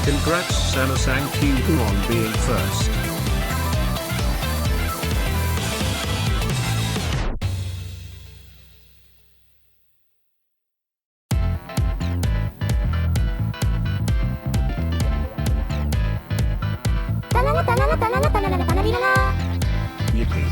Congrats Sana-san Q on being first. Yippee.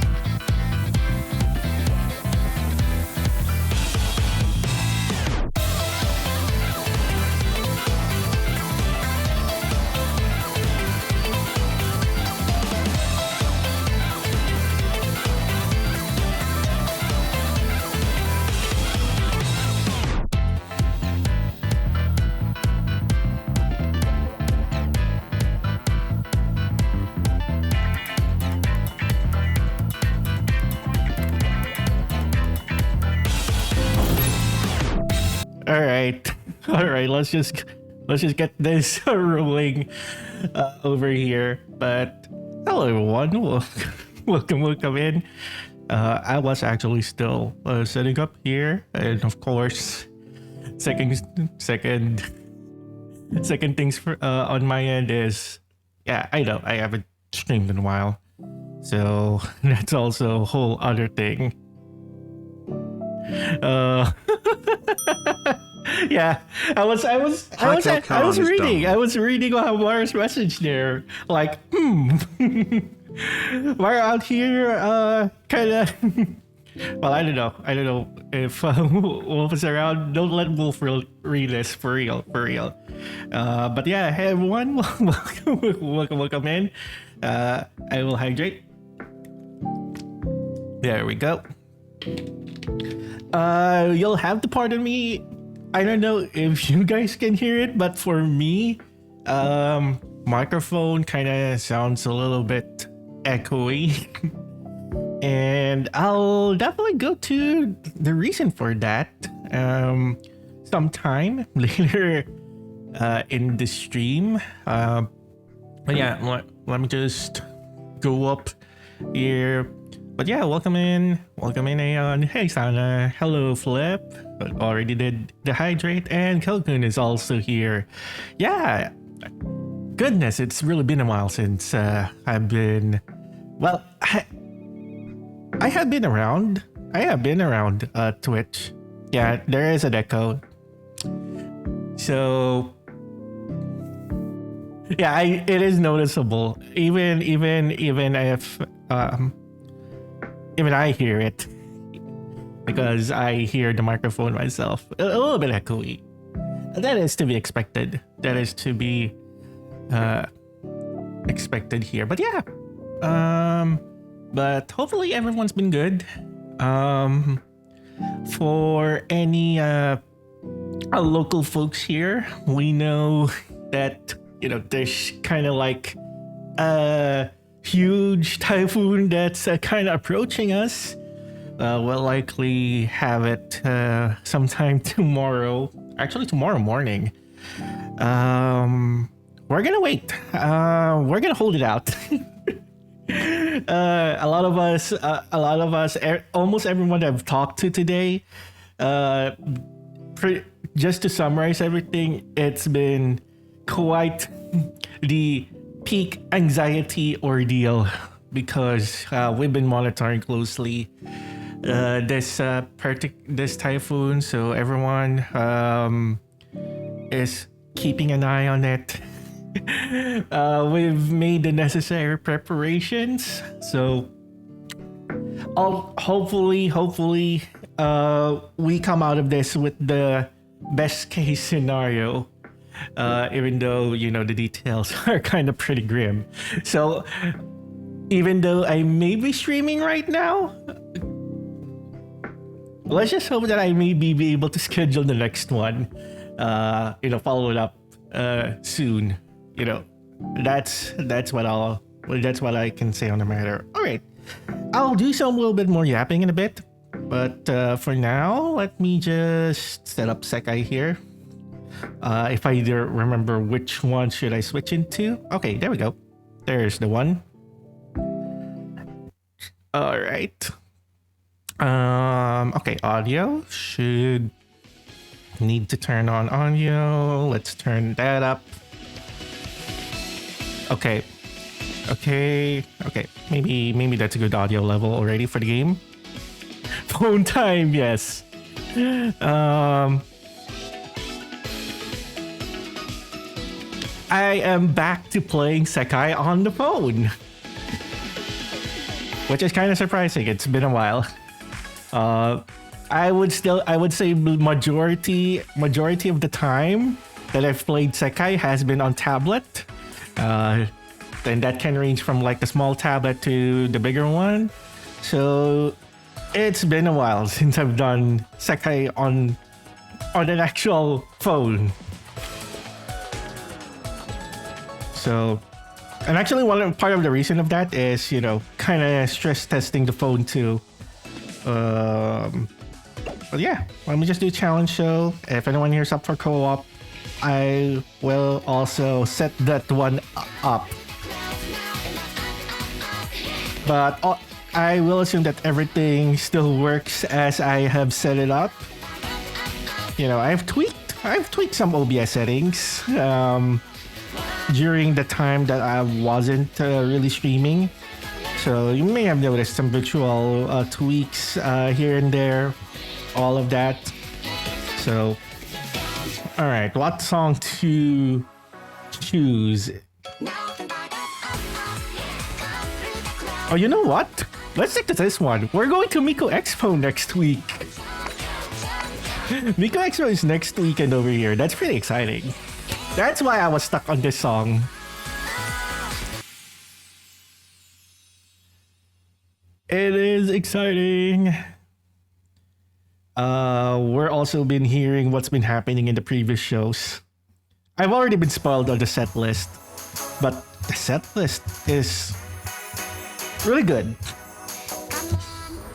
All right, all right. Let's just get this rolling over here. But hello, everyone. Welcome in. I was actually still setting up here, and of course, second things for on my end is, yeah, I know I haven't streamed in a while, so that's also a whole other thing. Yeah, I was reading Mara's message there. Like, Mara out here, kind of. Well, I don't know if Wolf is around. Don't let Wolf read this for real. But yeah, hey everyone, welcome in. I will hydrate. There we go. You'll have to pardon me. I don't know if you guys can hear it, but for me, microphone kind of sounds a little bit echoey. And I'll definitely go to the reason for that sometime later in the stream. But yeah, let me just go up here. But yeah, welcome in Aeon. Hey Sana, hello Flip. Already did the hydrate, and Kokun is also here. Yeah, goodness, it's really been a while since I've been. Well, I have been around. Twitch. Yeah, there is an echo. So yeah, it is noticeable. Even if even I hear it, because I hear the microphone myself a little bit echoey. That is to be expected. That is to be expected here. But yeah, but hopefully everyone's been good. For any local folks here, we know that there's kind of like huge typhoon that's kind of approaching us. We'll likely have it sometime tomorrow. Actually, tomorrow morning. We're gonna wait. We're gonna hold it out. A lot of us, almost everyone I've talked to today, just to summarize everything, it's been quite the peak anxiety ordeal, because we've been monitoring closely this typhoon, so everyone is keeping an eye on it. We've made the necessary preparations, so hopefully we come out of this with the best case scenario. Even though the details are kind of pretty grim. So even though I may be streaming right now, let's just hope that I may be able to schedule the next one. Follow it up soon. That's what I can say on the matter. All right, I'll do some little bit more yapping in a bit, but for now, let me just set up sekai here. If I remember which one should I switch into. Okay, there we go. There's the one. All right. Okay, audio should need to turn on audio. Let's turn that up. Okay. Okay. Maybe that's a good audio level already for the game. Phone time, yes. I am back to playing Sekai on the phone, which is kind of surprising. It's been a while. I would say majority of the time that I've played Sekai has been on tablet. And that can range from like the small tablet to the bigger one. So it's been a while since I've done Sekai on an actual phone. So, and actually part of the reason of that is, kind of stress testing the phone too. But yeah, let me just do challenge show. If anyone here's up for co-op, I will also set that one up. But I will assume that everything still works as I have set it up. I've tweaked some OBS settings during the time that I wasn't really streaming. So you may have noticed some visual tweaks here and there, all of that. So, all right, what song to choose? Oh, you know what? Let's stick to this one. We're going to Miku Expo next week. Miku Expo is next weekend over here. That's pretty exciting. That's why I was stuck on this song. It is exciting. We're also been hearing what's been happening in the previous shows. I've already been spoiled on the set list, but the set list is really good.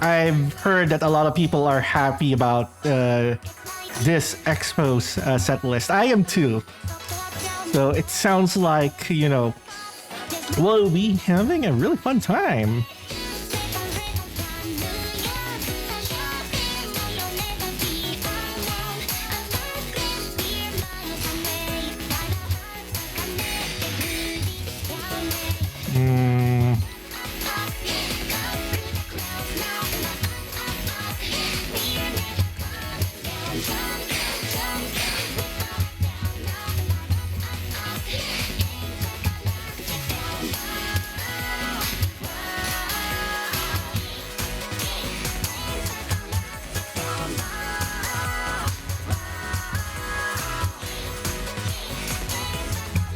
I've heard that a lot of people are happy about this Expo's set list. I am too. So it sounds like, we'll be having a really fun time.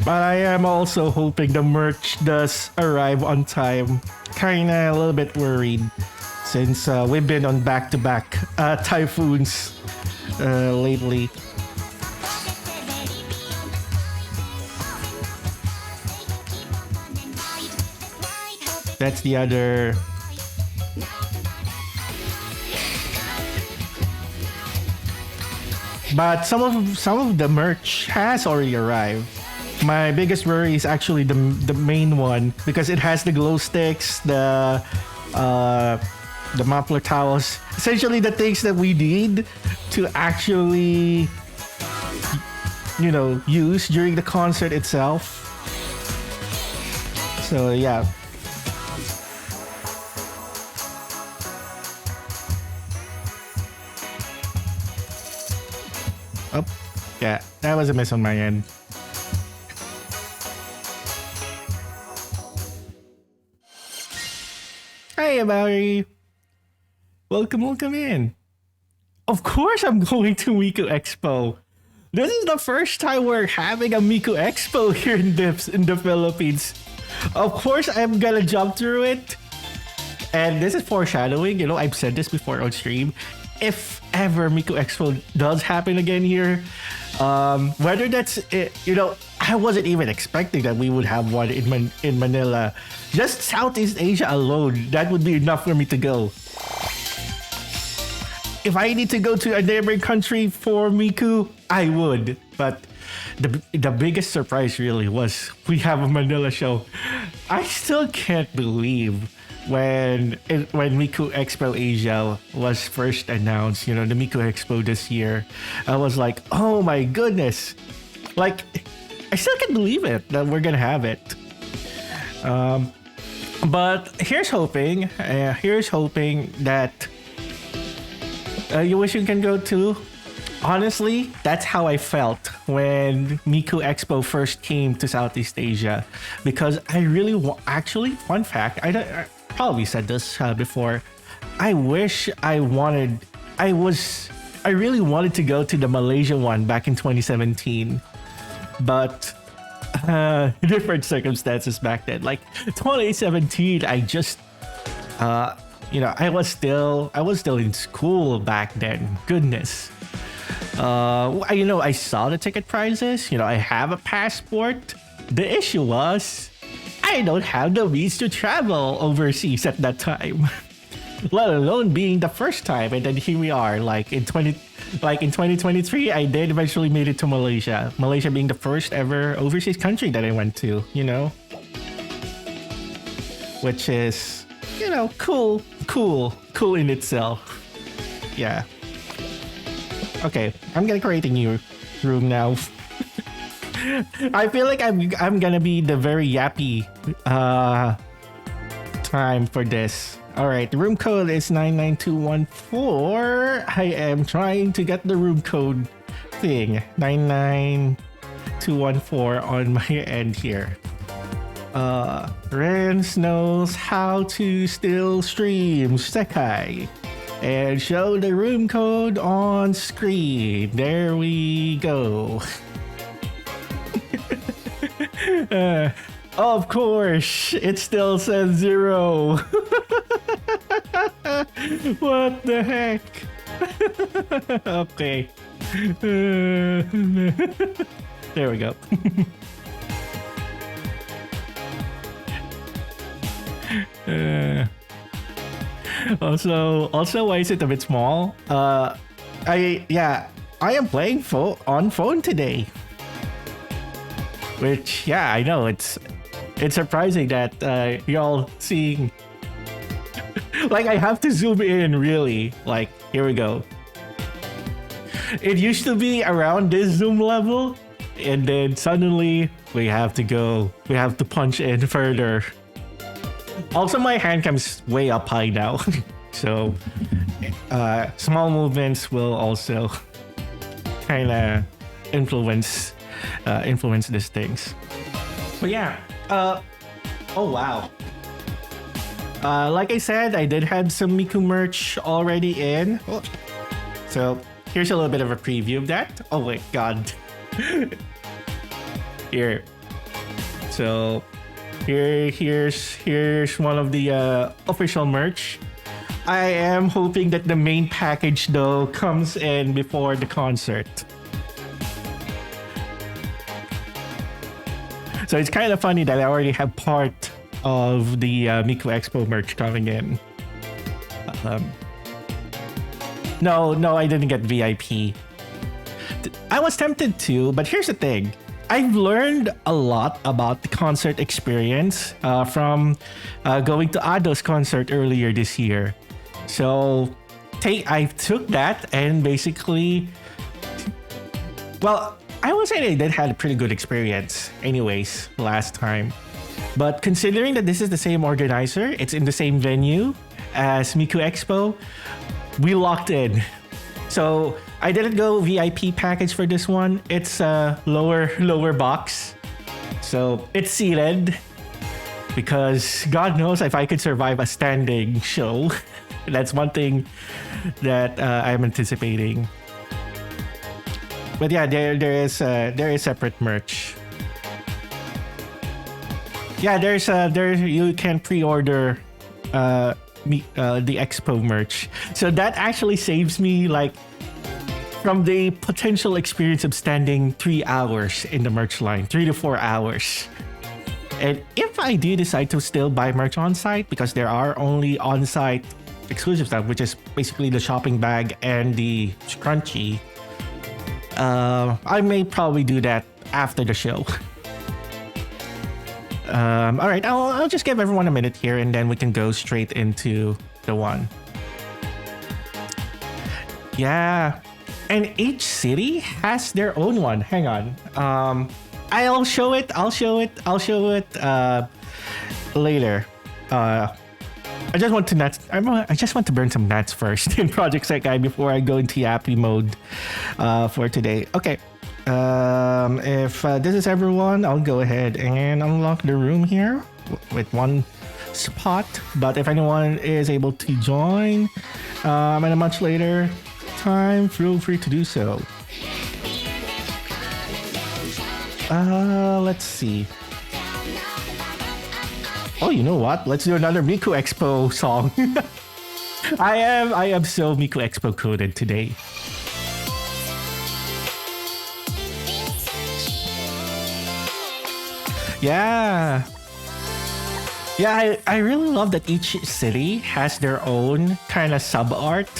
But I am also hoping the merch does arrive on time. Kinda a little bit worried since we've been on back-to-back typhoons lately. That's the other. But some of the merch has already arrived. My biggest worry is actually the main one because it has the glow sticks, the muffler towels, essentially the things that we need to actually use during the concert itself. So yeah. Oh, yeah, that was a miss on my end. Hey, Valerie. Welcome in. Of course I'm going to Miku Expo. This is the first time we're having a Miku Expo here in the Philippines. Of course I'm gonna jump through it. And this is foreshadowing, I've said this before on stream. If ever Miku Expo does happen again here, whether that's it, I wasn't even expecting that we would have one in Manila. Just Southeast Asia alone, that would be enough for me to go. If I need to go to a neighboring country for Miku, I would. But the biggest surprise really was we have a Manila show. I still can't believe when Miku Expo Asia was first announced, the Miku Expo this year. I was like, oh my goodness. Like, I still can't believe it that we're gonna have it. But here's hoping. Here's hoping that you wish you can go too. Honestly, that's how I felt when Miku Expo first came to Southeast Asia, because I really actually, fun fact, I probably said this before. I really wanted to go to the Malaysia one back in 2017, but different circumstances back then. Like 2017, I just I was still in school back then. Goodness. I saw the ticket prices. I have a passport. The issue was I don't have the means to travel overseas at that time. Let alone being the first time. And then here we are, in 2023, I did eventually made it to Malaysia. Malaysia being the first ever overseas country that I went to, which is, cool in itself. Yeah. Okay, I'm gonna create a new room now. I feel like I'm gonna be the very yappy time for this. All right, the room code is 99214. I am trying to get the room code thing 99214 on my end here. Renz knows how to still stream sekai and show the room code on screen. There we go. Of course, it still says 0. What the heck? Okay. There we go. Also, why is it a bit small? I am playing on phone today. Which, yeah, I know it's surprising that y'all seeing. Like, I have to zoom in, really. Like, here we go. It used to be around this zoom level, and then suddenly we have to punch in further. Also, my hand cam's way up high now. So, small movements will also kind of influence these things. But yeah, oh wow. Like I said, I did have some Miku merch already in. Oh. So here's a little bit of a preview of that. Oh my god. Here. So here's one of the official merch. I am hoping that the main package though comes in before the concert. So it's kind of funny that I already have part of the Miku Expo merch coming in. No, I didn't get VIP. I was tempted to, but here's the thing. I've learned a lot about the concert experience from going to Ado's concert earlier this year. So I took that and basically, well, I would say I did have a pretty good experience anyways last time. But considering that this is the same organizer, it's in the same venue as Miku Expo, we locked in. So I didn't go VIP package for this one. It's a lower box. So it's seated because God knows if I could survive a standing show. That's one thing that I'm anticipating. But yeah, there is separate merch. Yeah, there you can pre-order the Expo merch. So that actually saves me from the potential experience of standing 3 hours in the merch line, 3 to 4 hours. And if I do decide to still buy merch on site, because there are only on site exclusive stuff, which is basically the shopping bag and the scrunchie, I may probably do that after the show. All right, I'll just give everyone a minute here and then we can go straight into the one. Yeah, and each city has their own one. Hang on. I'll show it later. I just want to I just want to burn some nuts first in Project Sekai before I go into yappy mode for today. Okay. If this is everyone, I'll go ahead and unlock the room here with one spot. But if anyone is able to join at a much later time, feel free to do so. Let's see. Oh, you know what? Let's do another Miku Expo song. I am so Miku Expo coded today. Yeah. Yeah, I really love that each city has their own kind of sub art.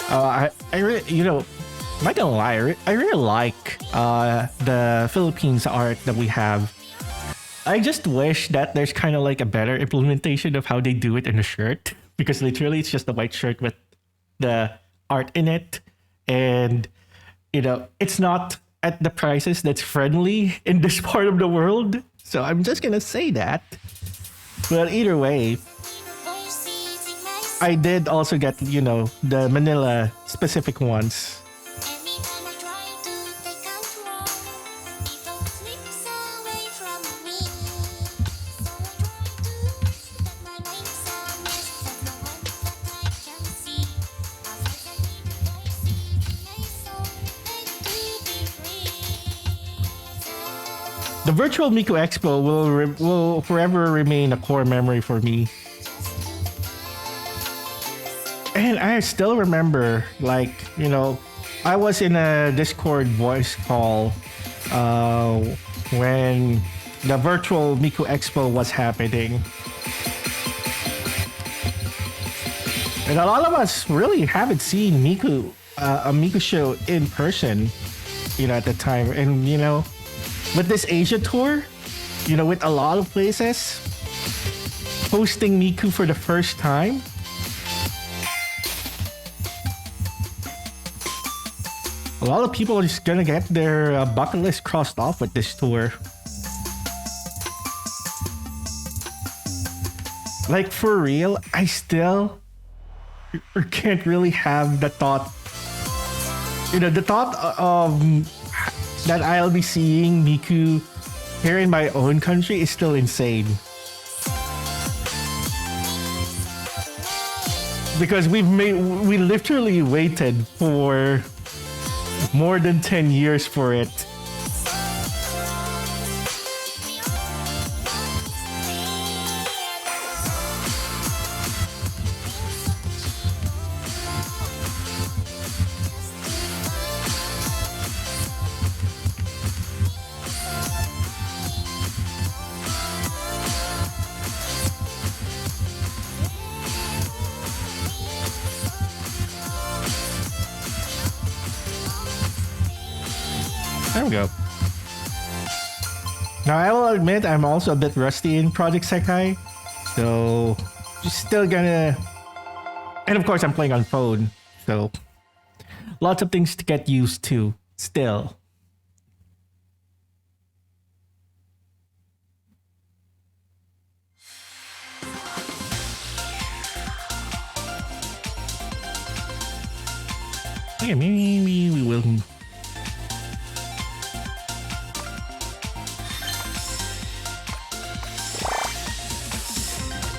I really, I'm not gonna lie, I really like the Philippines art that we have. I just wish that there's kind of like a better implementation of how they do it in a shirt, because literally it's just a white shirt with the art in it, and it's not at the prices that's friendly in this part of the world. So I'm just gonna say that. But either way, I did also get the Manila specific ones. The virtual Miku Expo will forever remain a core memory for me. And I still remember, I was in a Discord voice call when the virtual Miku Expo was happening. And a lot of us really haven't seen a Miku show in person, at the time. And, with this Asia tour, with a lot of places hosting Miku for the first time, a lot of people are just gonna get their bucket list crossed off with this tour. Like, for real, I still can't really have the thought, the thought of that I'll be seeing Miku here in my own country is still insane. Because we literally waited for more than 10 years for it. There we go. Now, I will admit I'm also a bit rusty in Project Sekai, so just still gonna... And of course, I'm playing on phone, so lots of things to get used to still. Okay, maybe we will...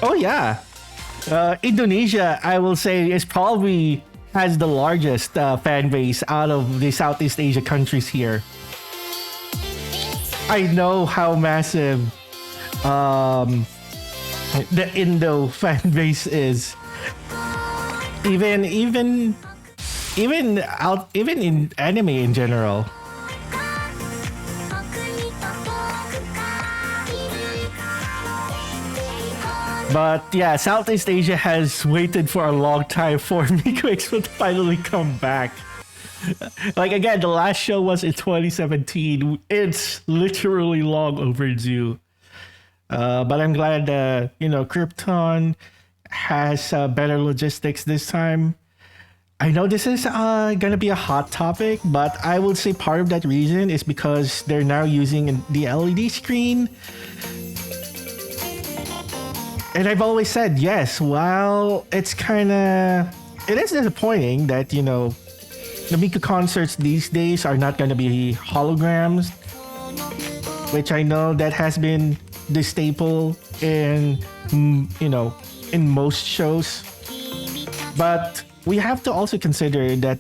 Oh yeah, Indonesia, I will say, is probably has the largest fan base out of the Southeast Asia countries here. I know how massive the Indo fan base is. Even in anime in general. But yeah, Southeast Asia has waited for a long time for Miku Expo to finally come back. Like, again, the last show was in 2017. It's literally long overdue. But I'm glad Krypton has better logistics this time. I know this is gonna be a hot topic, but I would say part of that reason is because they're now using the LED screen. And I've always said yes. While it is disappointing that the Miku concerts these days are not going to be holograms, which I know that has been the staple in in most shows. But we have to also consider that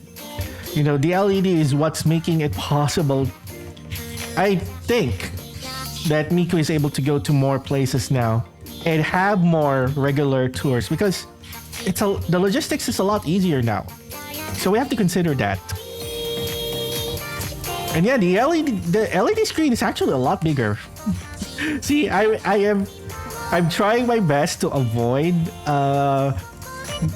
the LED is what's making it possible. I think that Miku is able to go to more places now and have more regular tours because the logistics is a lot easier now. So we have to consider that. And yeah, the LED screen is actually a lot bigger. See, I'm trying my best to avoid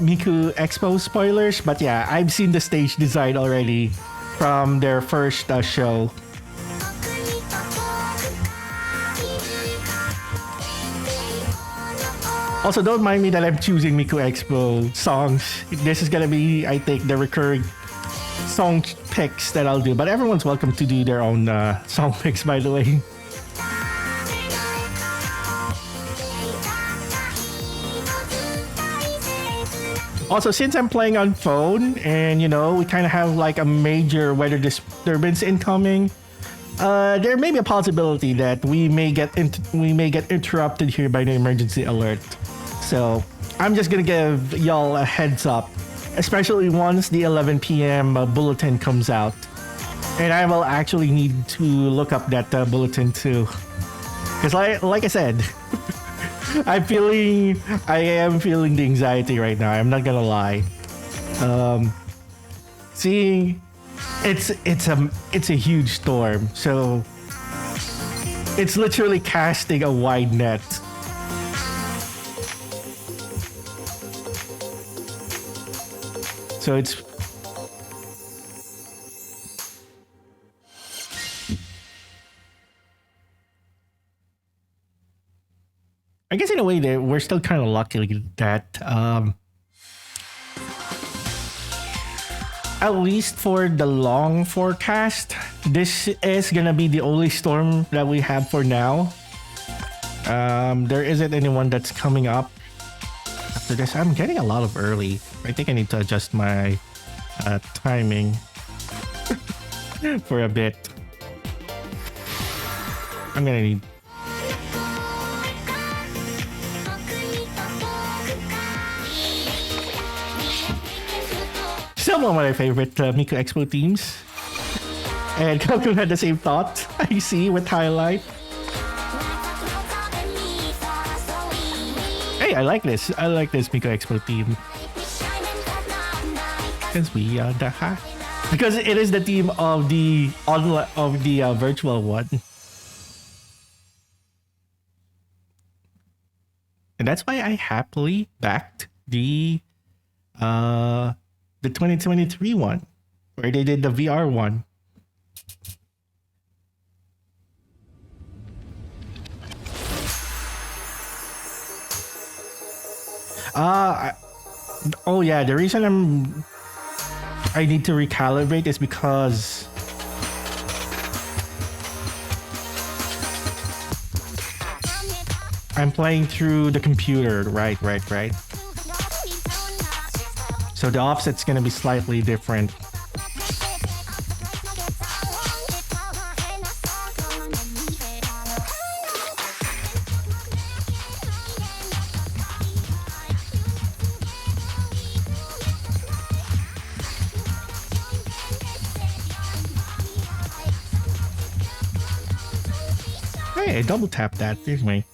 Miku Expo spoilers, but yeah, I've seen the stage design already from their first show. Also, don't mind me that I'm choosing Miku Expo songs. This is gonna be, I think, the recurring song picks that I'll do. But everyone's welcome to do their own song picks, by the way. Also, since I'm playing on phone and we kind of have like a major weather disturbance incoming, there may be a possibility that we may get interrupted here by the emergency alert. So I'm just gonna give y'all a heads up, especially once the 11 p.m. Bulletin comes out, and I will actually need to look up that bulletin too, because like I said. I am feeling the anxiety right now. I'm not gonna lie. Seeing it's a huge storm, so it's literally casting a wide net. So it's I guess in a way that we're still kind of lucky that at least for the long forecast, this is gonna be the only storm that we have for now. There isn't anyone that's coming up after this. I'm getting a lot of early. I think I need to adjust my timing for a bit. I'm gonna need still one of my favorite Miku Expo teams. And Goku had the same thought, I see, with Highlight. Hey, I like this. I like this Miku Expo team. Because we are the high. Because it is the team of the virtual one. And that's why I happily backed the 2023 one, where they did the VR one. Oh yeah, the reason I need to recalibrate is because I'm playing through the computer, right. So the offset's gonna be slightly different. Hey, I double tapped that. Here's me.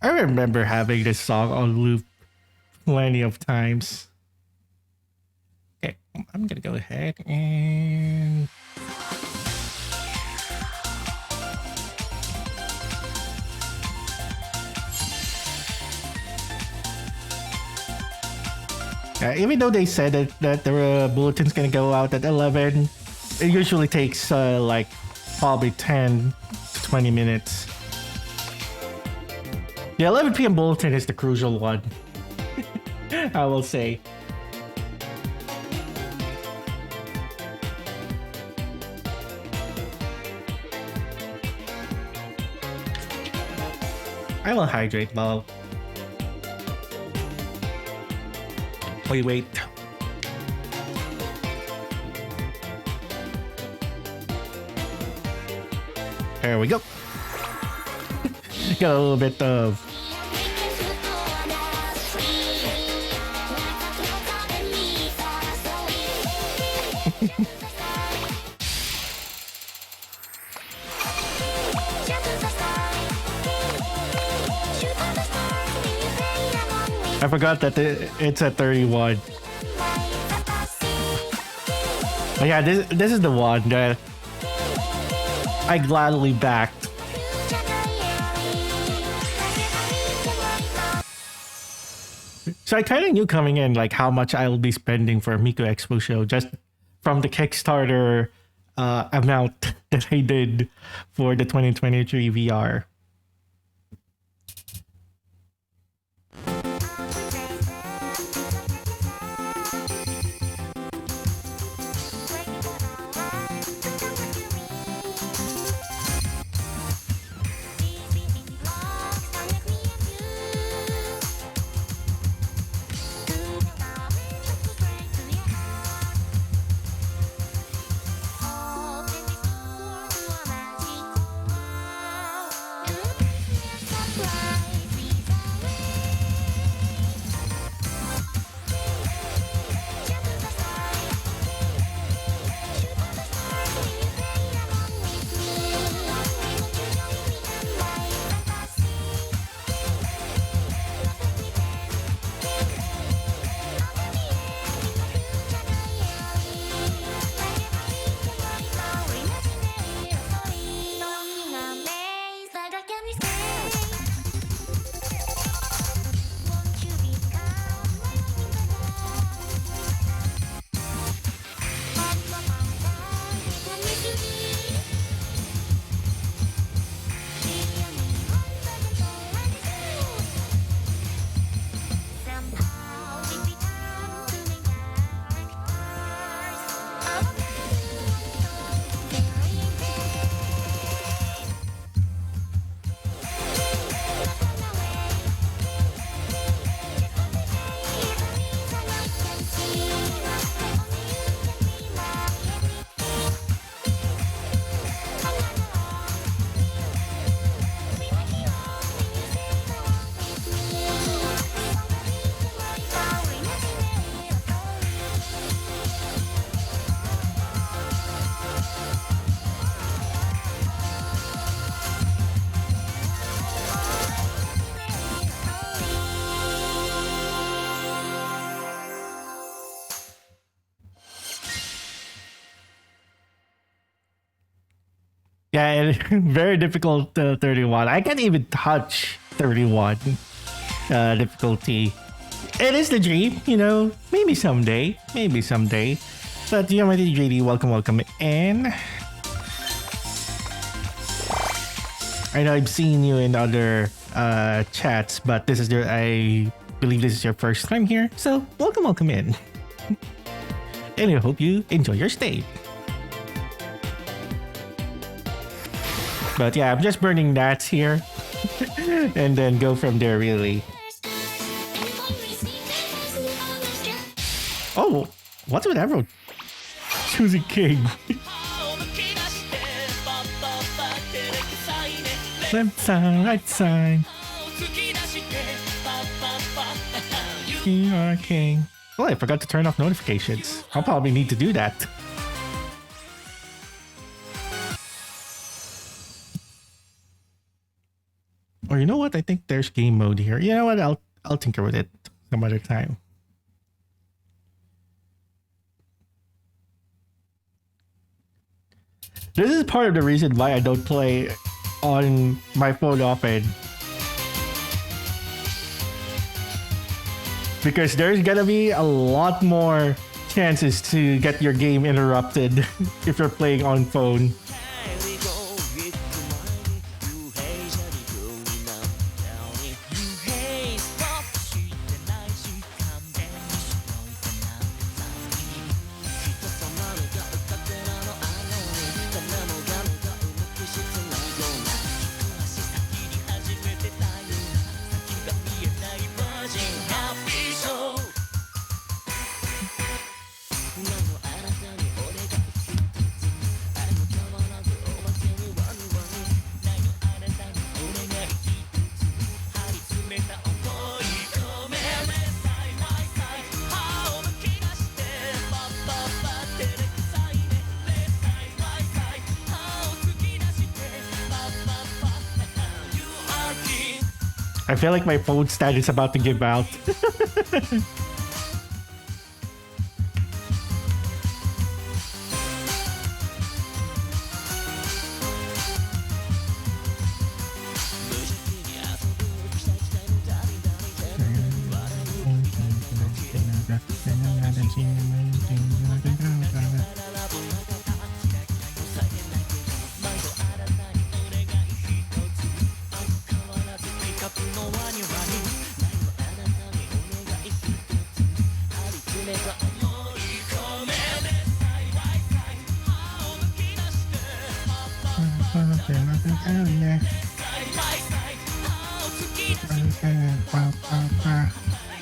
I remember having this song on loop plenty of times. Okay, I'm gonna go ahead and even though they said that the bulletin's gonna go out at 11, it usually takes like probably 10 to 20 minutes. The 11 p.m. bulletin is the crucial one, I will say. I will hydrate, Bob. Wait. There we go. Got a little bit of... I forgot that it's at 31. But yeah, this is the one that I gladly backed. So I kind of knew coming in like how much I will be spending for a Miku Expo show just from the Kickstarter amount that I did for the 2023 VR. Yeah, and very difficult 31. I can't even touch 31 difficulty. It is the dream, you know. Maybe someday. Maybe someday. But Yamati JD, welcome in. I know I've seen you in other chats, but this is I believe this is your first time here. So welcome in. And I hope you enjoy your stay. But yeah, I'm just burning that here and then go from there really. Oh, what's with everyone choosing King? Left side, right side. You are king. Oh, I forgot to turn off notifications. I'll probably need to do that. Or you know what? I think there's game mode here. You know what? I'll tinker with it some other time. This is part of the reason why I don't play on my phone often. Because there's gonna be a lot more chances to get your game interrupted if you're playing on phone. I feel like my phone stand is about to give out.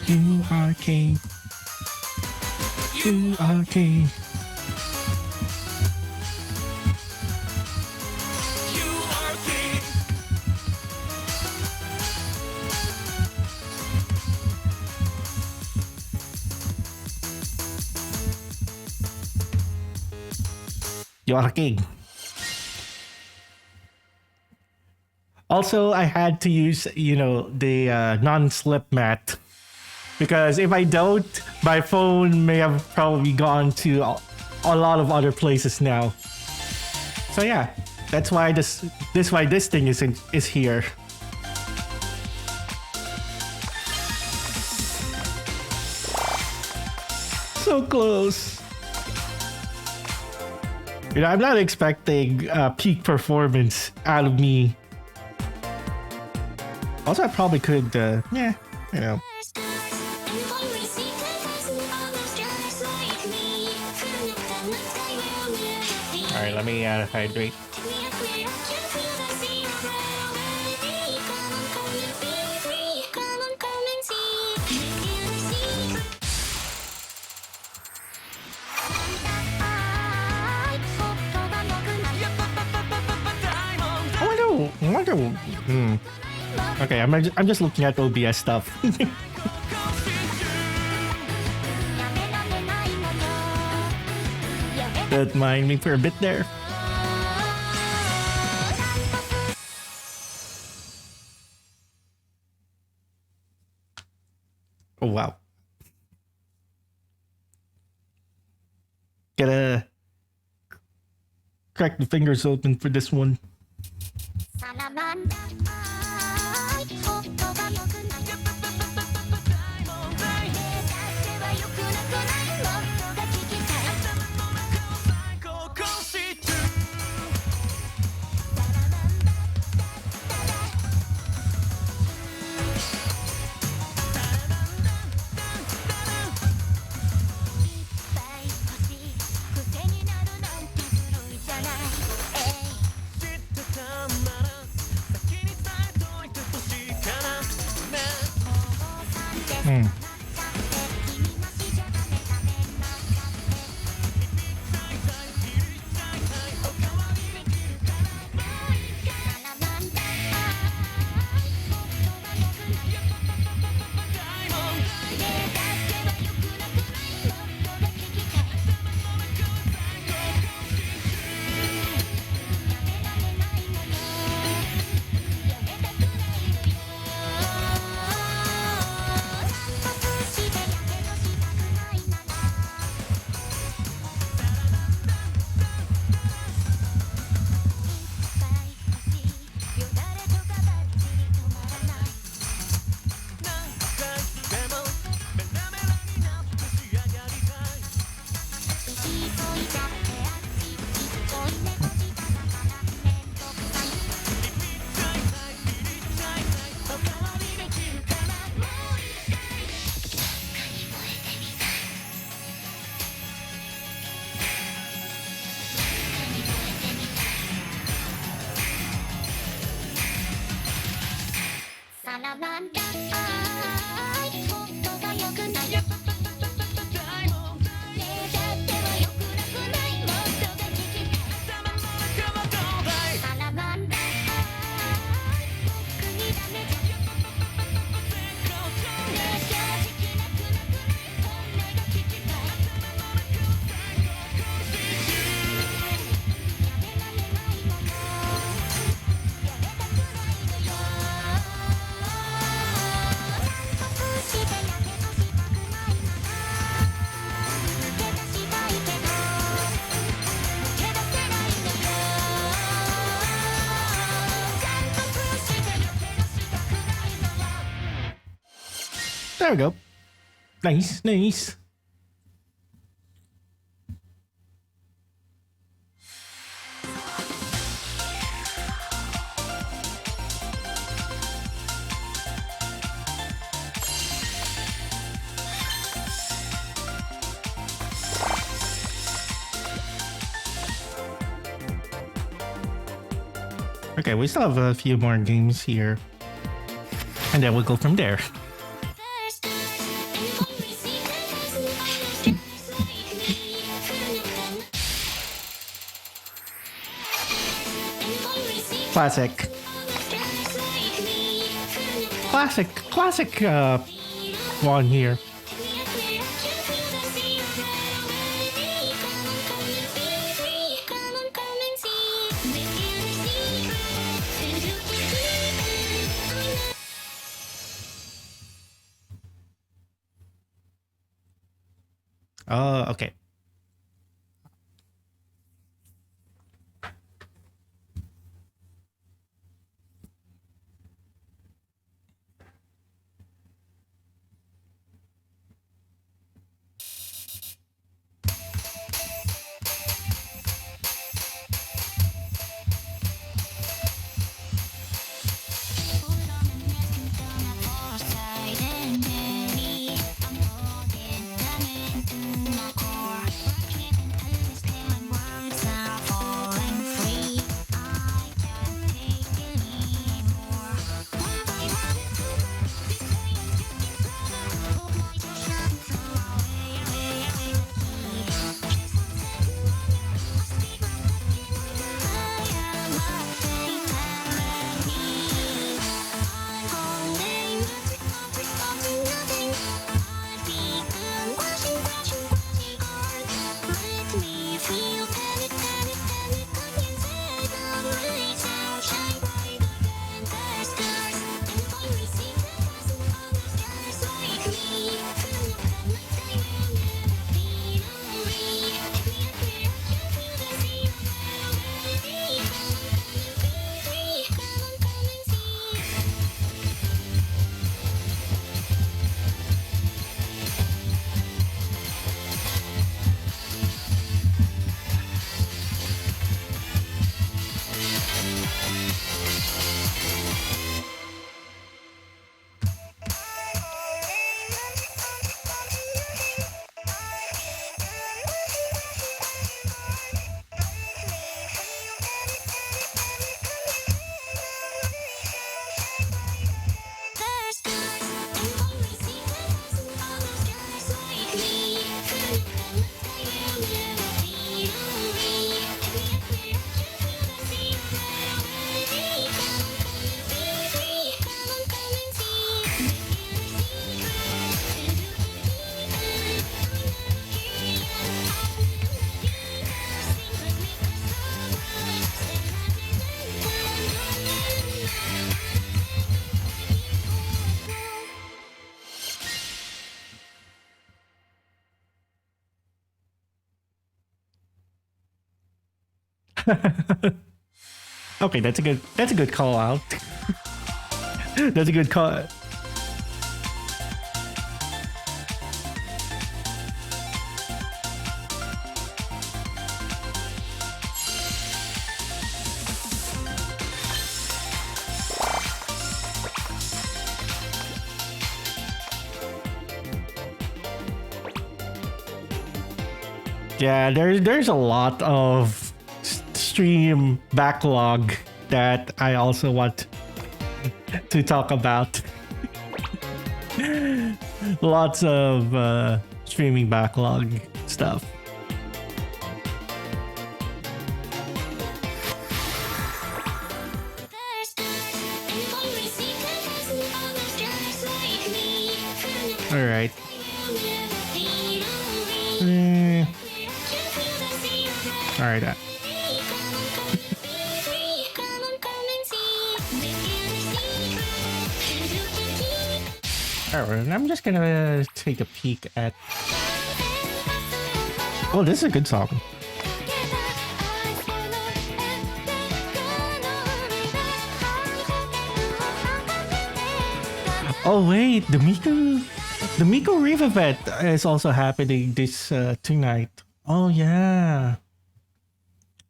You are king. You are king. You are king. Also, I had to use, the non-slip mat. Because if I don't, my phone may have probably gone to a lot of other places now. So yeah, that's why this thing is here. So close. I'm not expecting peak performance out of me. Also, I probably could, Alright, let me hydrate. I wonder. Okay, I'm just looking at OBS stuff. Don't mind me for a bit there. Oh wow. Gotta crack the fingers open for this one. There we go. Nice, nice. Okay, we still have a few more games here. And then we'll go from there. Classic. Classic one here. Okay. Okay, that's a good call out. That's a good call. Yeah, there's a lot of stream backlog that I also want to talk about. Lots of streaming backlog stuff. All right. All right. All right. I'm just gonna take a peek at. Oh, this is a good song. Oh wait, the Miko Rave event is also happening this tonight. Oh yeah,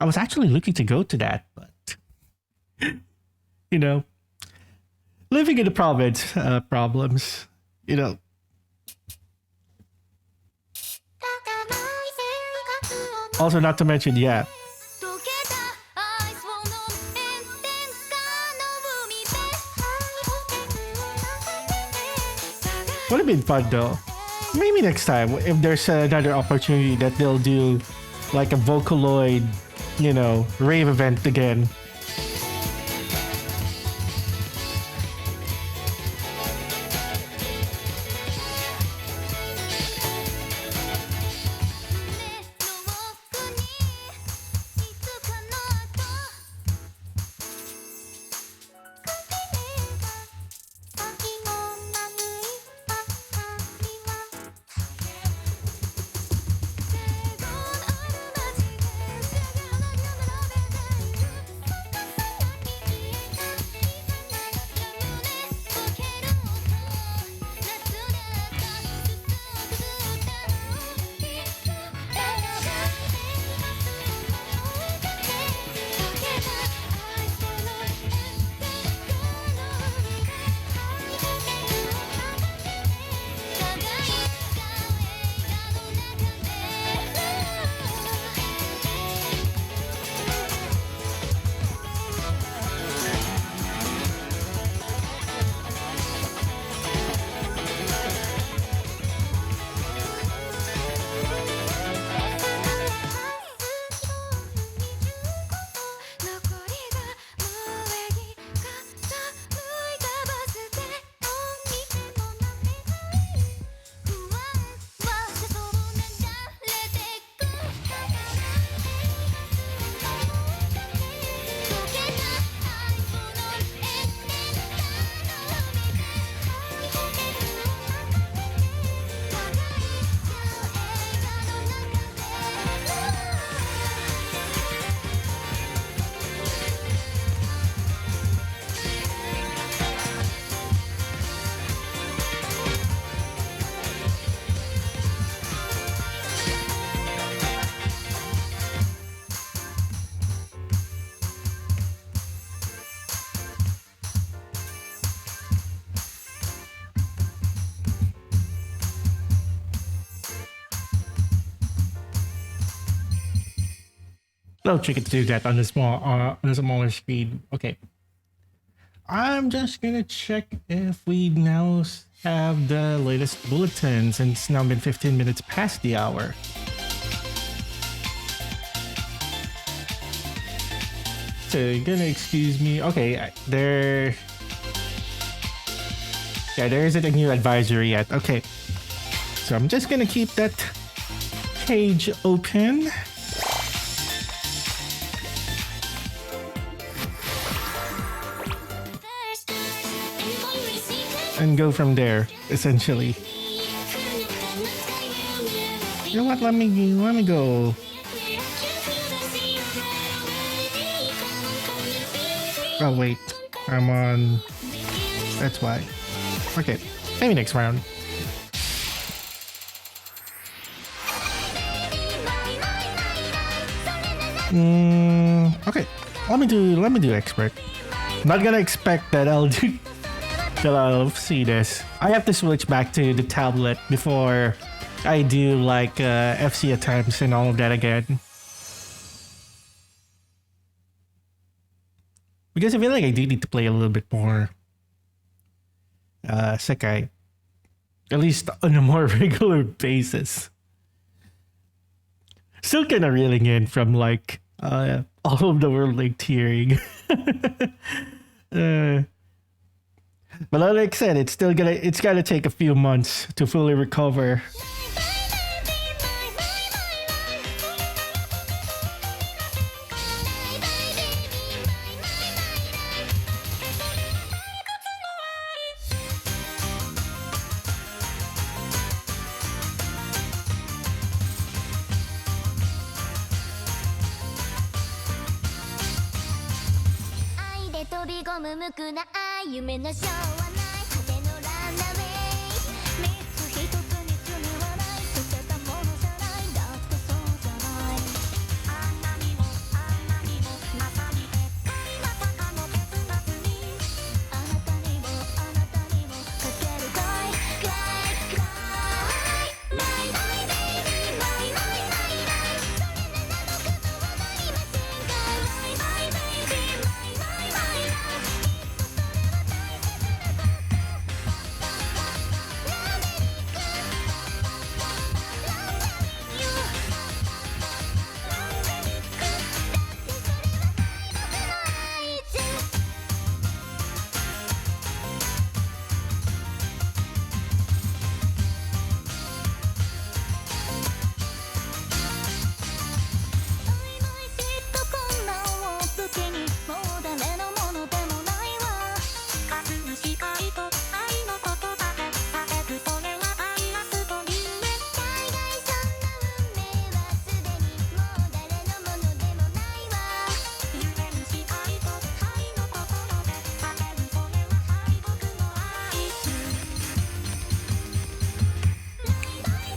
I was actually looking to go to that, but you know, living in the province, problems. You know. Also, not to mention, yeah. Would have been fun though. Maybe next time, if there's another opportunity that they'll do like a Vocaloid, you know, rave event again. No tricky to do that on the smaller screen. Okay. I'm just gonna check if we now have the latest bulletins, and it's now been 15 minutes past the hour. So you're gonna excuse me. Okay, there isn't a new advisory yet. Okay. So I'm just gonna keep that page open. And go from there, essentially. You know what? Let me go. Oh wait, I'm on. That's why. Okay, maybe next round. Okay, let me do expert. Not gonna expect that I'll do. I'll see this. I have to switch back to the tablet before I do like FC attempts and all of that again. Because I feel like I do need to play a little bit more sekai, at least on a more regular basis. Still kind of reeling in from like all of the world like tearing. But like I said, it's gotta take a few months to fully recover.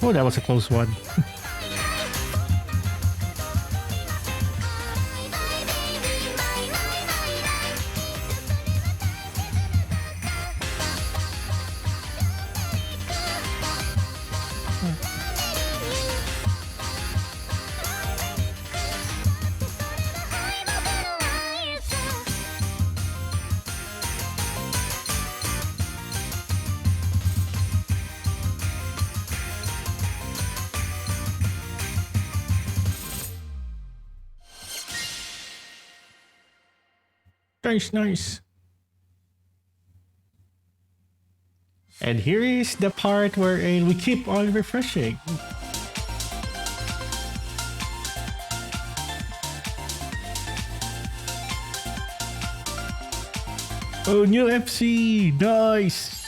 Oh, that was a close one. Nice. And here is the part wherein we keep on refreshing. Oh, new FC! Nice!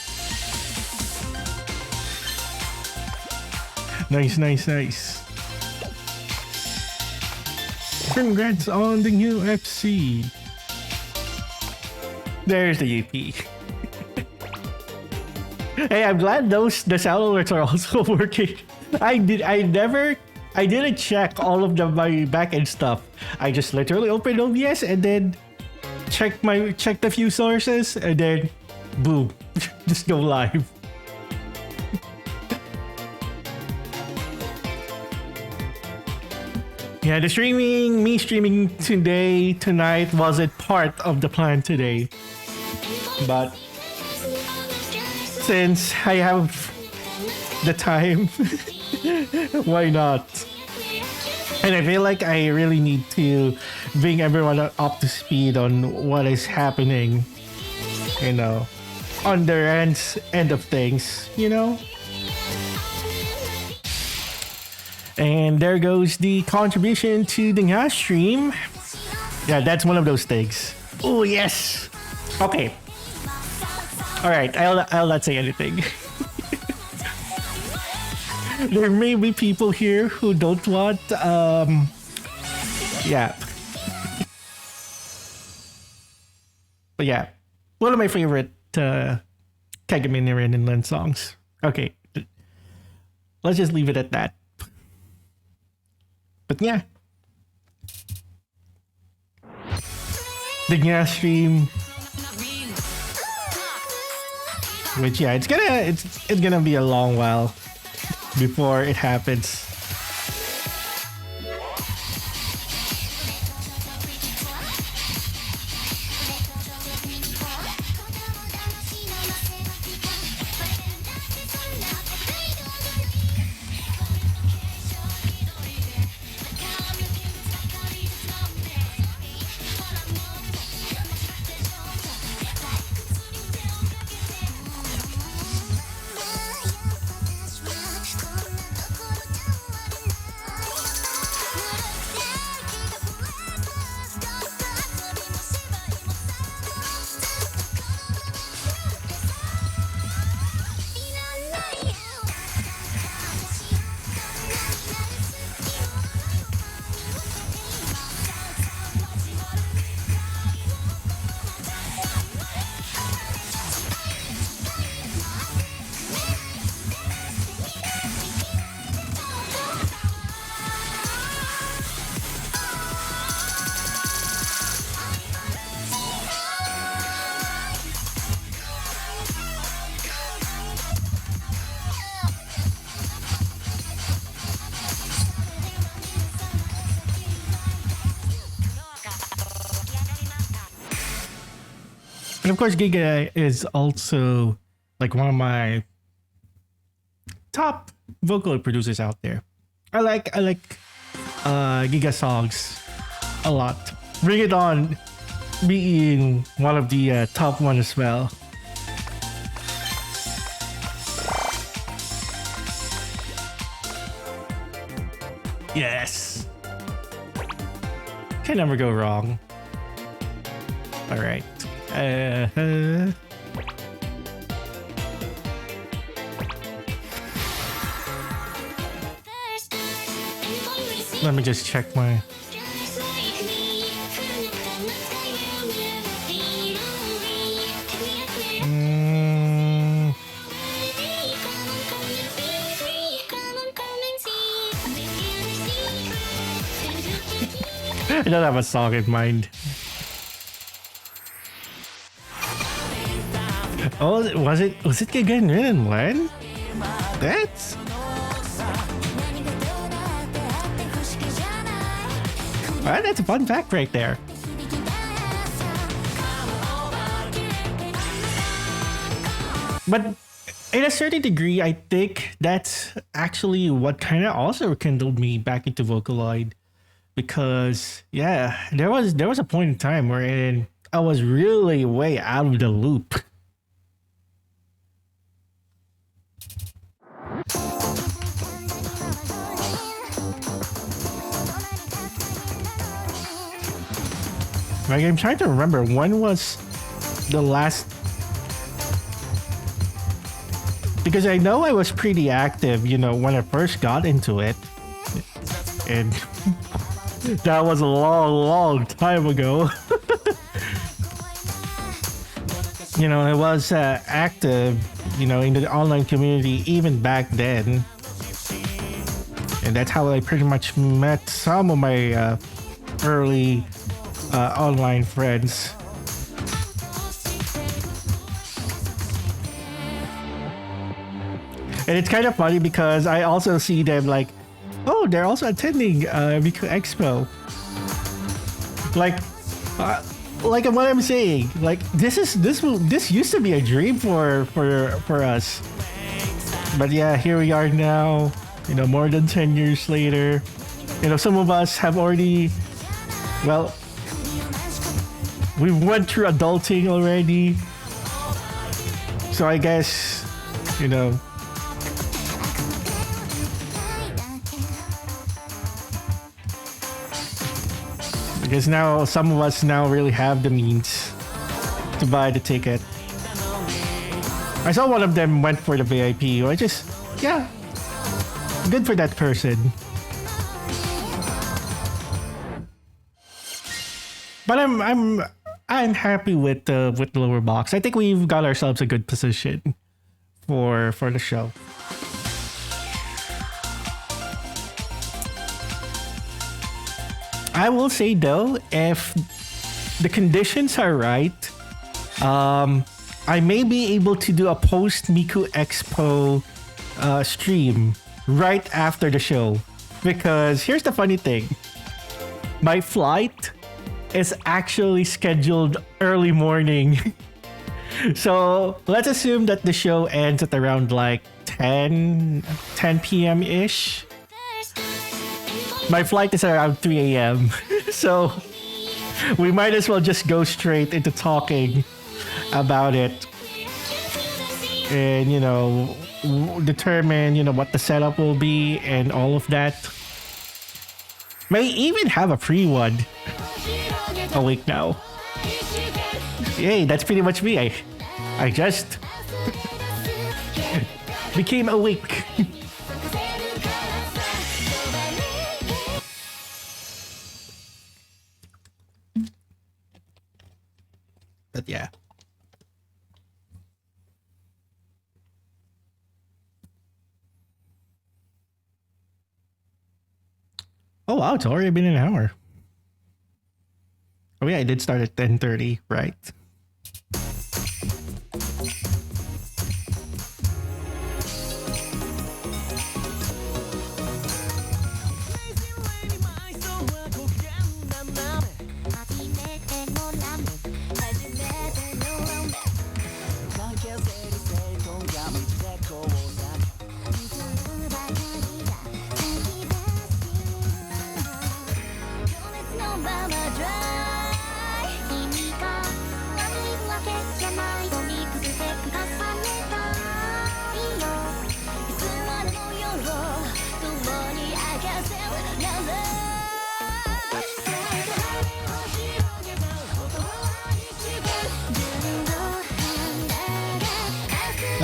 Nice. Congrats on the new FC! There's the EP. Hey, I'm glad the sound alerts are also working. I didn't check all of my backend stuff. I just literally opened OBS and then checked a few sources and then boom, just go live. Yeah, me streaming tonight wasn't part of the plan today. But since I have the time, why not? And I feel like I really need to bring everyone up to speed on what is happening, on their end of things, And there goes the contribution to the Nga stream. Yeah, that's one of those things. Oh, yes. Okay. All right, I'll not say anything. There may be people here who don't want, yeah. But yeah, one of my favorite Kagami Nirin and Len songs. Okay, let's just leave it at that. But yeah, the Nga stream, which yeah, it's gonna be a long while before it happens. And of course, Giga is also like one of my top vocal producers out there. I like Giga songs a lot. Bring It On being one of the top one as well. Yes. Can never go wrong. All right. Let me just check my. I don't have a song in mind. Oh, was it Gigan and Len? That's well, that's a fun fact right there. But in a certain degree, I think that's actually what kind of also rekindled me back into Vocaloid. Because yeah, there was a point in time wherein I was really way out of the loop. Like, I'm trying to remember when was the last, because I know I was pretty active, you know, when I first got into it, and that was a long time ago. You know, I was active, you know, in the online community even back then, and that's how I pretty much met some of my early online friends. And it's kind of funny because I also see them like, oh, they're also attending Miku Expo. Like what I'm saying, like this used to be a dream for us. But yeah, here we are now. You know, more than 10 years later. You know, some of us have already, well, we went through adulting already. So I guess, you know, because now some of us now really have the means to buy the ticket. I saw one of them went for the VIP. I just, yeah, good for that person. But I'm happy with the lower box. I think we've got ourselves a good position for the show. I will say though, if the conditions are right, I may be able to do a post Miku Expo stream right after the show. Because here's the funny thing. My flight is actually scheduled early morning. So let's assume that the show ends at around like 10 p.m. ish. My flight is around 3 a.m. So we might as well just go straight into talking about it. And, you know, determine, you know, what the setup will be and all of that. May even have a pre-one. Awake now. Yay, that's pretty much me. I just became awake. But yeah. Oh wow, it's already been an hour. Oh yeah, I did start at 10:30, right?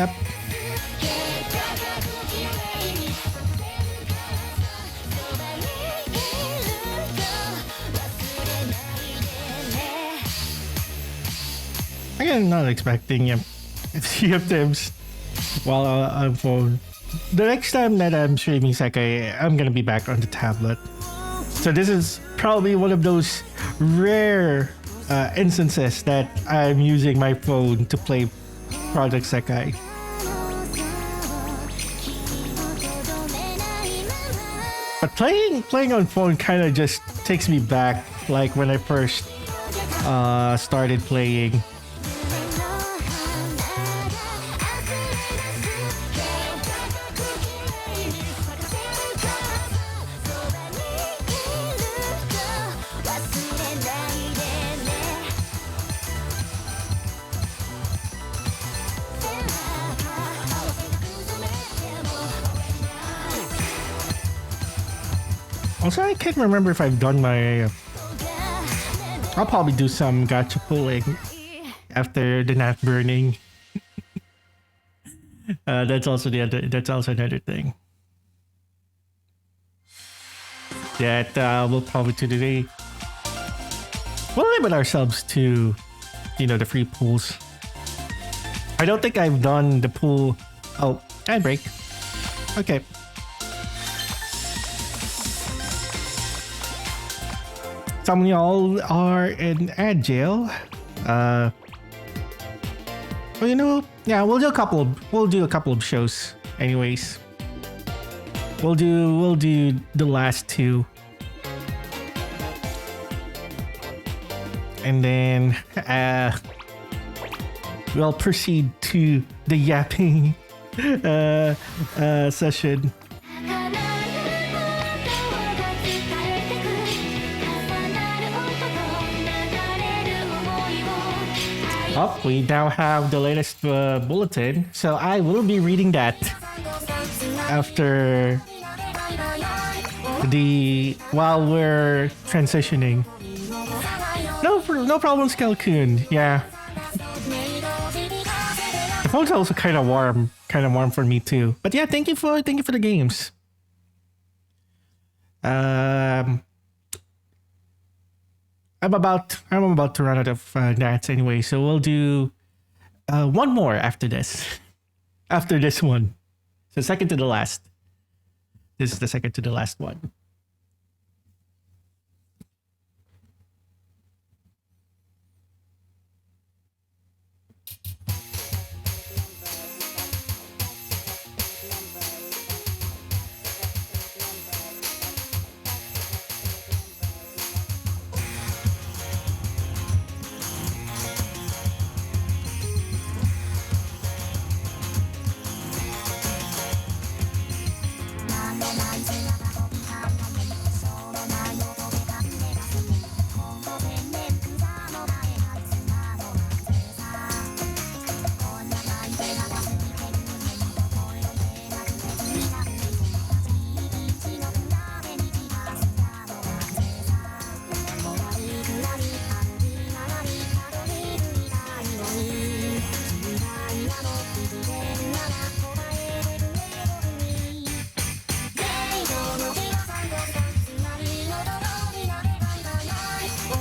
Yep. I'm not expecting few of times while I'm phone. The next time that I'm streaming sekai, I'm gonna be back on the tablet. So this is probably one of those rare instances that I'm using my phone to play Project Sekai. But playing on phone kind of just takes me back, like when I first started playing. Also, I can't remember if I've done my... I'll probably do some gacha pulling after the nat burning. That's also another thing that we'll probably do today. We'll limit ourselves to, the free pools. I don't think I've done the pool. Oh, and break. Okay. Some of y'all are in ad jail. Well, yeah, we'll do a couple of shows. Anyways, we'll do the last two, and then we'll proceed to the yapping session. Oh, we now have the latest bulletin, so I will be reading that after while we're transitioning. No problem, Skelcoon. Yeah. The phone's also kind of warm for me too. But yeah, thank you for the games. I'm about to run out of nats anyway, so we'll do one more after this. After this one. So second to the last. This is the second to the last one.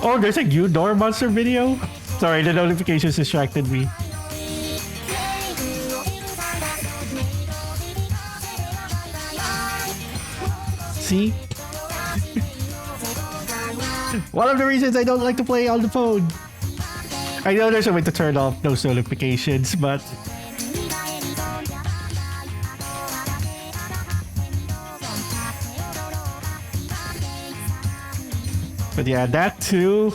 Oh, there's a new door monster video? Sorry, the notifications distracted me. See? One of the reasons I don't like to play on the phone. I know there's a way to turn off those notifications, but... But yeah, that too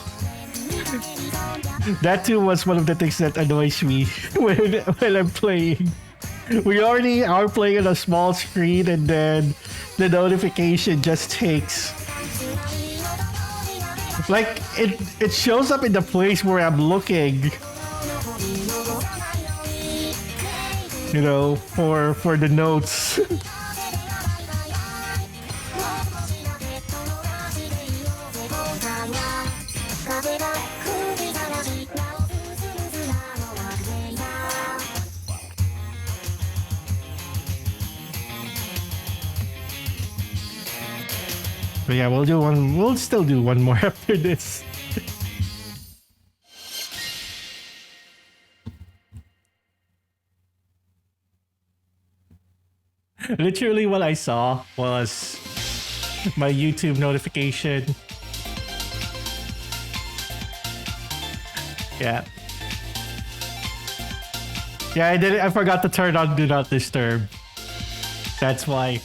was one of the things that annoys me when I'm playing. We already are playing on a small screen, and then the notification just takes, like, it shows up in the place where I'm looking, for the notes. But yeah, we'll do one. We'll still do one more after this. Literally, what I saw was my YouTube notification. Yeah. Yeah, I did it. I forgot to turn on Do Not Disturb. That's why.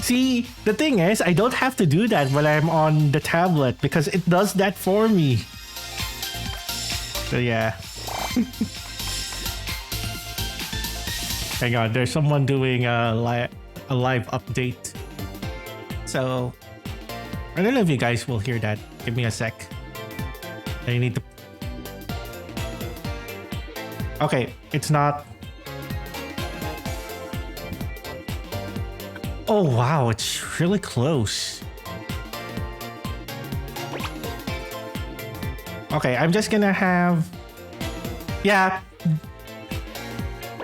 See, the thing is, I don't have to do that when I'm on the tablet because it does that for me. So yeah. Hang on, there's someone doing a live update. So, I don't know if you guys will hear that. Give me a sec. I need to... Okay, it's not... Oh wow, it's really close. Okay, I'm just gonna have... Yeah.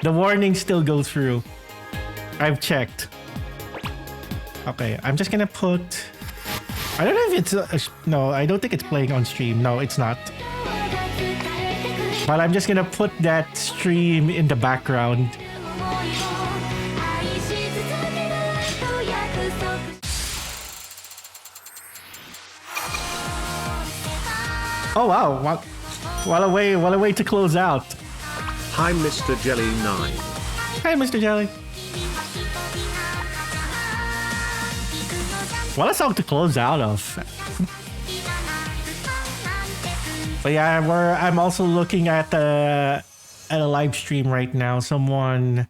The warning still goes through. I've checked. Okay, I'm just gonna put... I don't know if it's... no, I don't think it's playing on stream. No, it's not. But I'm just gonna put that stream in the background. Oh wow, while I wait to close out. Hi Mr. Jelly 9. Hi Mr. Jelly. What a song to close out of. But yeah, I'm also looking at a live stream right now. Someone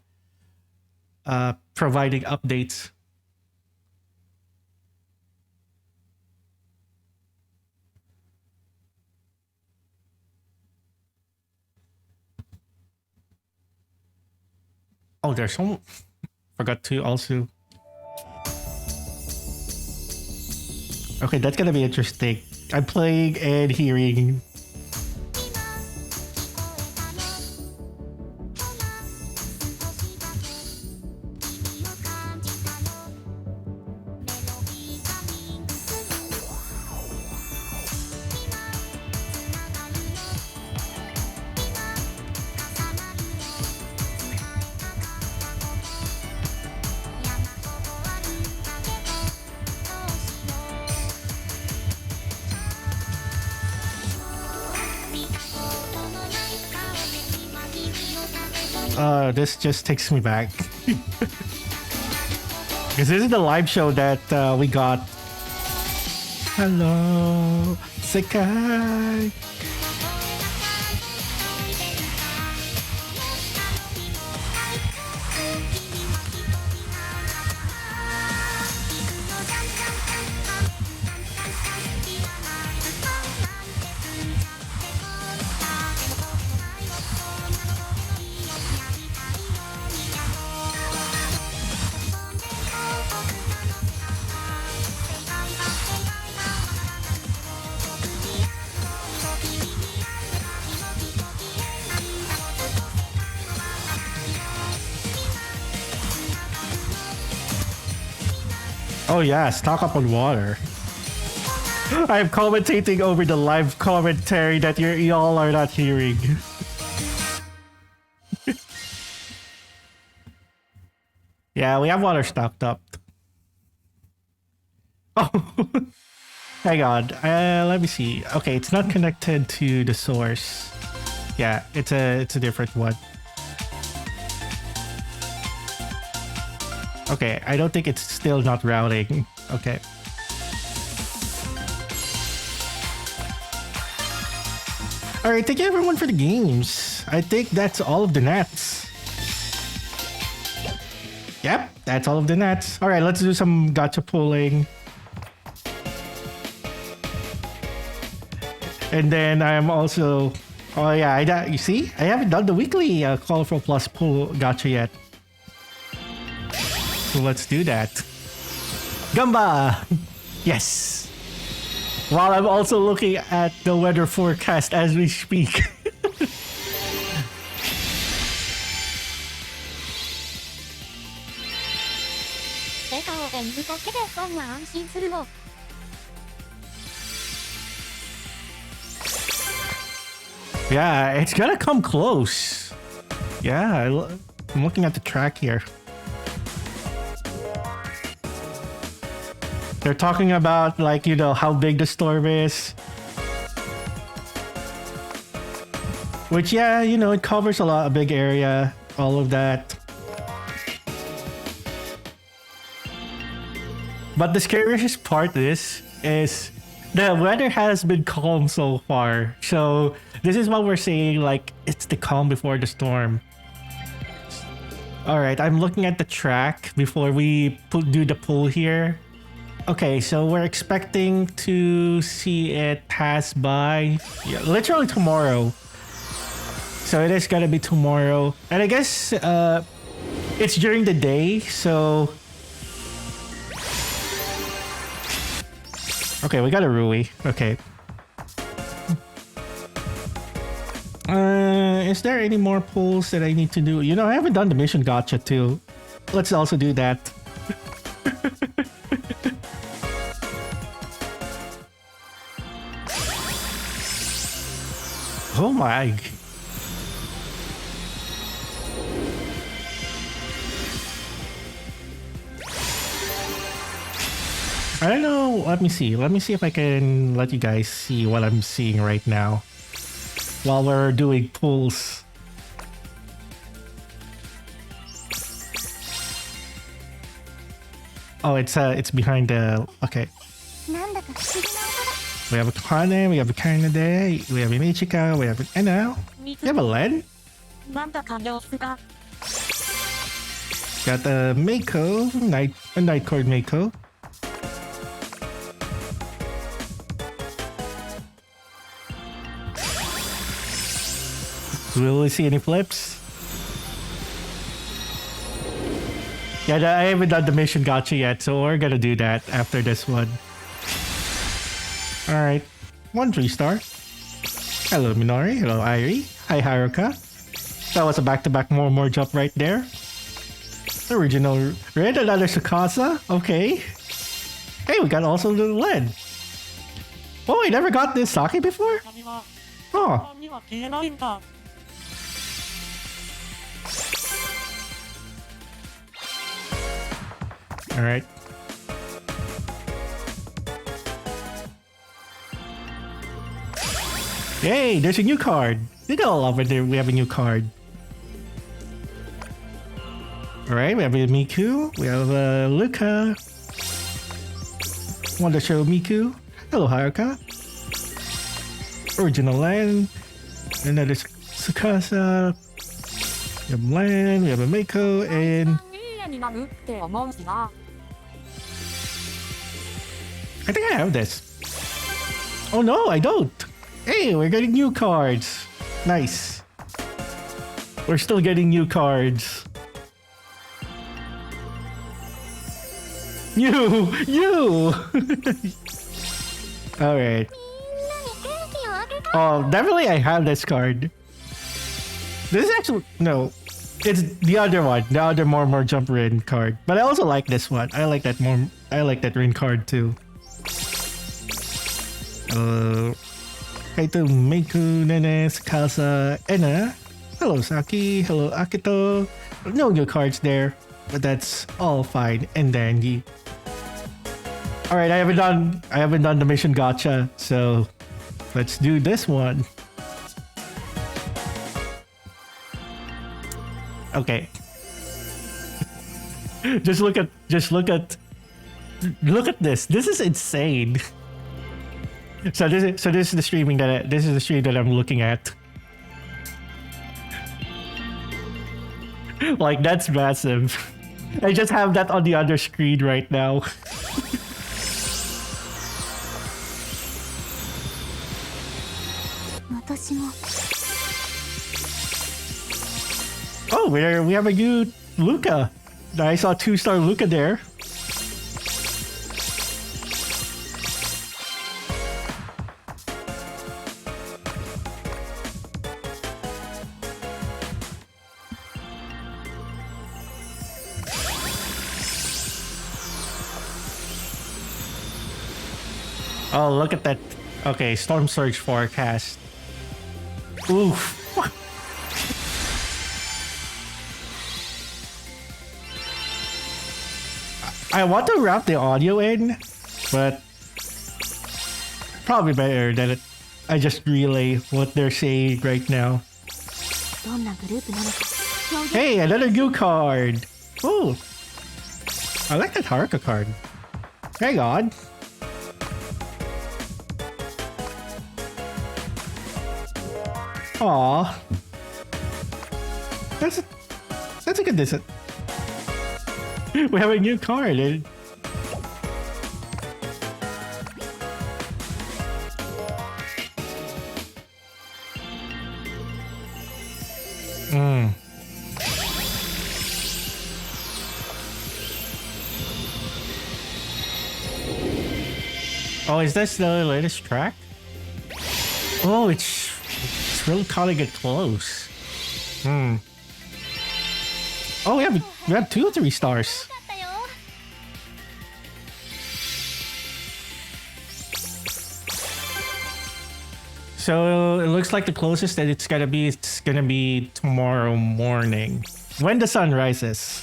providing updates. Oh, there's some... Forgot to also... Okay, that's gonna be interesting. I'm playing and hearing... this just takes me back. Because this is the live show that we got. Hello, sekai. Oh yeah, stock up on water. I'm commentating over the live commentary that y'all are not hearing. Yeah, we have water stocked up. Oh, hang on. Let me see. Okay, it's not connected to the source. Yeah, it's a different one. Okay, I don't think it's still not routing. Okay. Alright, thank you everyone for the games. I think that's all of the nets. Yep, that's all of the nets. Alright, let's do some gacha pulling. And then I'm also... Oh yeah, you see? I haven't done the weekly Colorful Plus pull gacha yet. So let's do that. Gamba! Yes! While I'm also looking at the weather forecast as we speak. ているだけでファンは安心するの。 Yeah, it's gonna come close. Yeah, I'm looking at the track here. They're talking about, like, you know, how big the storm is. Which, yeah, you know, it covers a big area, all of that. But the scariest part is the weather has been calm so far. So this is what we're saying, like, it's the calm before the storm. All right, I'm looking at the track before we do the pull here. Okay, so we're expecting to see it pass by, yeah, literally tomorrow. So it is gonna be tomorrow. And I guess it's during the day, so... Okay, we got a Rui. Okay. Is there any more pulls that I need to do? You know, I haven't done the mission gotcha too. Let's also do that. Oh my. I don't know. Let me see. Let me see if I can let you guys see what I'm seeing right now while we're doing pulls. Oh, it's behind the... Okay. We have a Kane, we have a Kanade, we have an Ichika, we have an Eno. You have a Len? Got a Mako, a Night Court Mako. Will we see any flips? Yeah, I haven't done the mission gotcha yet, so we're gonna do that after this one. Alright, 1 3-star. Hello Minori, hello Irie, hi Haruka. That was a back-to-back more jump right there. Original red, another Tsukasa, okay. Hey, we got also the lead. Oh, I never got this sake before? Oh. Alright. Yay, there's a new card. You gotta love it, we have a new card. Alright, we have a Miku, we have a Luca. Want to show Miku. Hello Haruka. Original Land. Another Tsukasa. We have Land, we have a Mako, and... I think I have this. Oh no, I don't. Hey, we're getting new cards. Nice. We're still getting new cards. You! Alright. Oh, definitely I have this card. This is actually... No. It's the other one. The other more jump Rin card. But I also like this one. I like that more... I like that Rin card too. Kaito, Meiku, Nene, Sakasa, Ena. Hello Saki. Hello Akito. No new cards there. But that's all fine and dandy. Alright, I haven't done the mission gotcha, so let's do this one. Okay. Just look at this. This is insane. So this is the stream that I'm looking at. Like, that's massive. I just have that on the other screen right now. Oh, we have a new Luca. I saw 2-star Luca there. Oh, look at that. Okay, storm surge forecast. Oof. I want to wrap the audio in, but probably better that I just relay what they're saying right now. どんなグループなのか表現 Hey, another new card. Oh, I like that Haruka card. Hang on. Aw. That's a good design. We have a new card. Oh, is this the latest track? Oh, it's really calling it close. Oh, we have 2 or 3 stars. だったよ So it looks like the closest that it's gonna be tomorrow morning when the sun rises.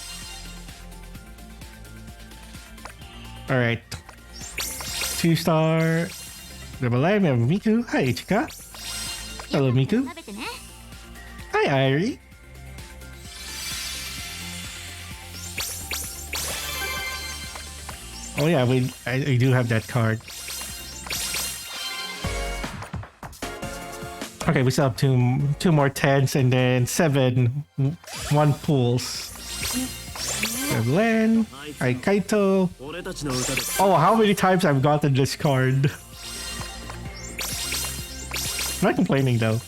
All right, 2-star. Double A, we have Miku. Hi, Ichika. Hello, Miku. 食べてね Hi, Irie. Oh yeah, I do have that card. Okay, we still have two more 10s and then 7 1 pools. We have Len, Kaito. 俺たちの歌で Oh, how many times I've gotten this card? I'm not complaining though.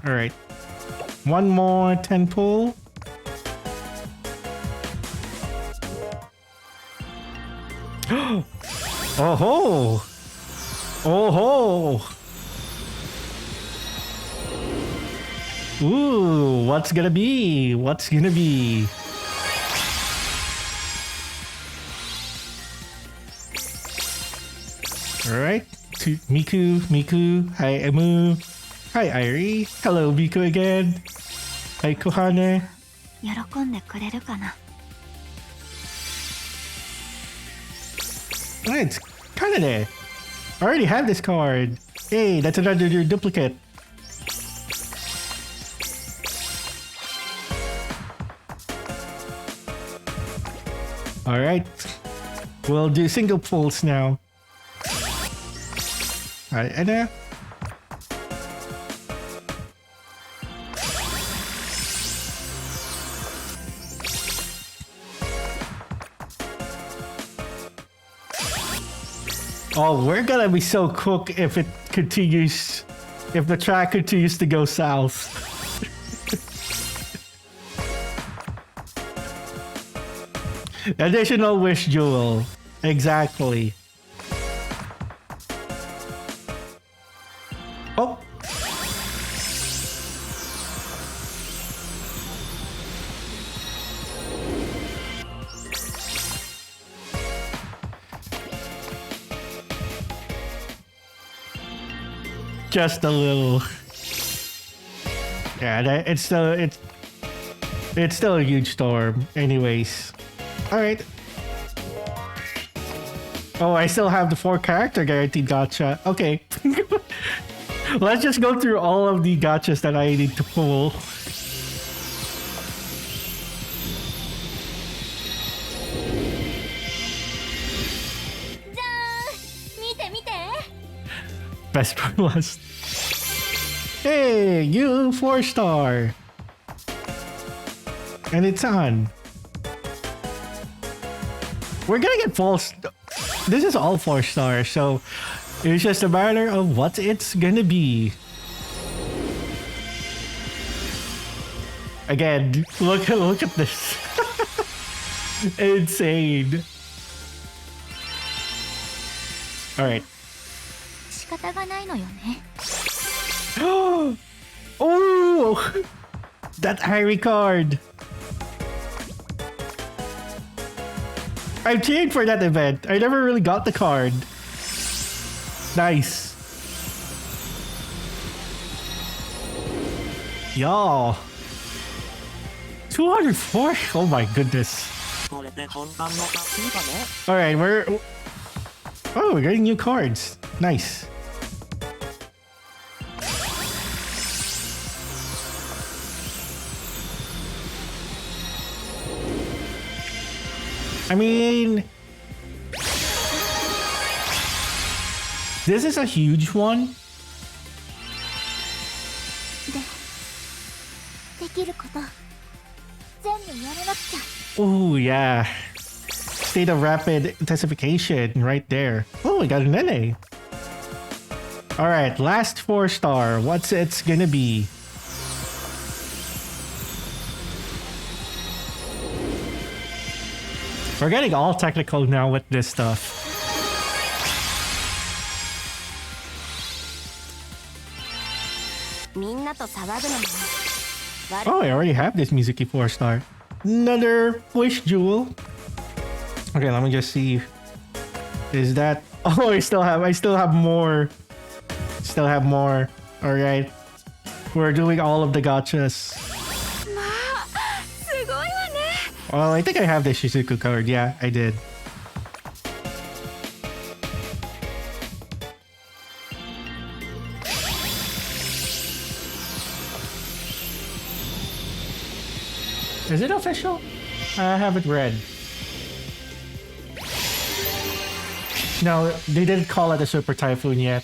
Alright. One more 10 pool. Oh ho! Oh ho! Ooh, what's gonna be? What's gonna be? Alright. Miku. Hi, Emu. Hi, Irie. Hello, Miku again. Hi, Kohane. 喜んでくれるかな It's kinda there. I already have this card. Hey, that's another duplicate. Alright. We'll do single pulls now. Alright, and oh, we're gonna be so cooked if it continues, if the track continues to go south. Additional wish jewel. Exactly. Oh. Just a little. Yeah, it's still a huge storm. Anyways, all right. Oh, I still have the 4 character guaranteed gacha. Okay, let's just go through all of the gachas that I need to pull. Best for last. Hey, you 4-star. And it's on. We're gonna get false. This is all 4-stars, so it's just a matter of what it's gonna be. Again, look at this. Insane. All right. 仕方がないのよね Oh, that Irie card. I'm cheering for that event. I never really got the card. Nice. Y'all. 204? Oh my goodness. Alright, we're getting new cards. Nice. I mean, this is a huge one. できること全部やらなくちゃ。 Oh yeah. State of rapid intensification right there. Oh, we got an NA. Alright, last 4-star. What's it's gonna be? We're getting all technical now with this stuff. Oh, I already have this Mizuki 4-star. Another wish jewel. Okay, let me just see. Is that? Oh, I still have more. Still have more. All right, we're doing all of the gachas. Well, I think I have the Shizuku card. Yeah, I did. Is it official? I haven't read. No, they didn't call it a Super Typhoon yet.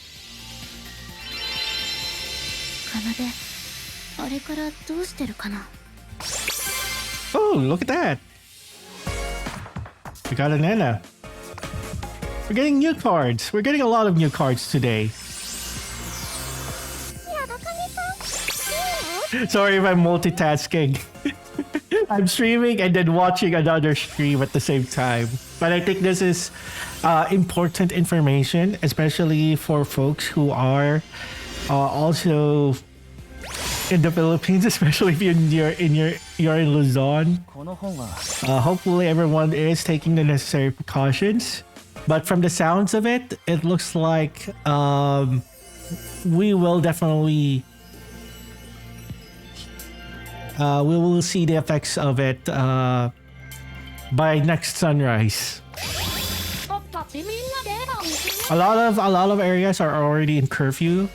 あれからどうしてるかな。 Oh, look at that. We got an Enna. We're getting new cards. We're getting a lot of new cards today. Sorry if I'm multitasking. I'm streaming and then watching another stream at the same time. But I think this is important information, especially for folks who are also in the Philippines, especially if you're in Luzon. Hopefully everyone is taking the necessary precautions. But from the sounds of it, it looks like we will definitely we will see the effects of it by next sunrise. A lot of areas are already in curfew.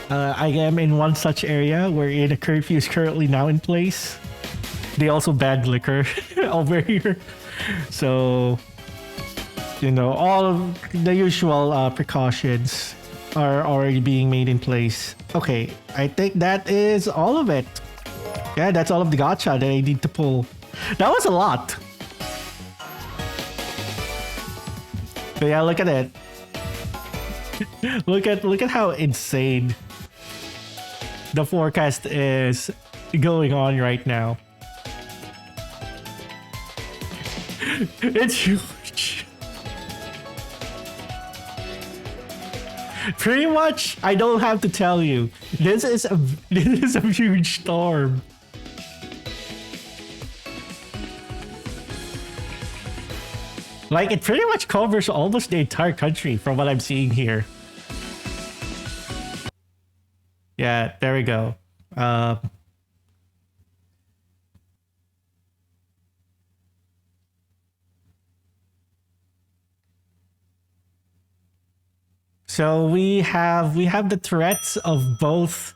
I am in one such area wherein a curfew is currently now in place. They also banned liquor over here. So, you know, all of the usual precautions are already being made in place. Okay, I think that is all of it. Yeah, that's all of the gacha that I need to pull. That was a lot. But yeah, look at it. look at how insane the forecast is going on right now. It's huge. Pretty much, I don't have to tell you. This is a huge storm. Like, it pretty much covers almost the entire country from what I'm seeing here. Yeah, there we go. So we have the threats of both.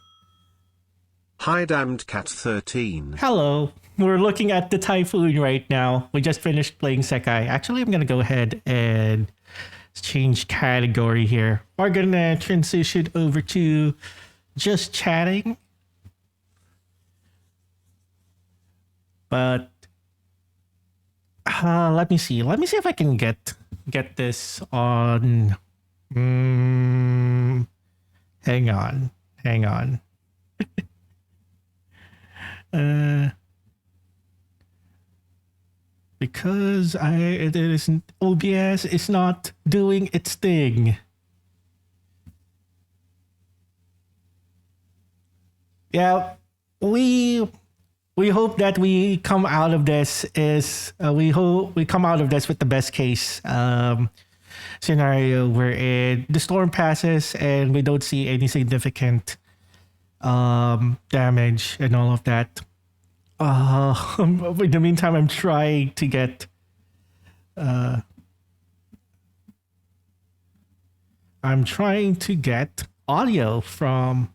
Hi, damned cat 13. Hello. We're looking at the typhoon right now. We just finished playing Sekai. Actually, I'm gonna go ahead and change category here. We're gonna transition over to just chatting. But let me see. Let me see if I can get this on. Hang on. Because it isn't, OBS is not doing its thing. Yeah, we we hope that we come out of this we hope we come out of this with the best case scenario where the storm passes and we don't see any significant damage and all of that. In the meantime, I'm trying to get audio from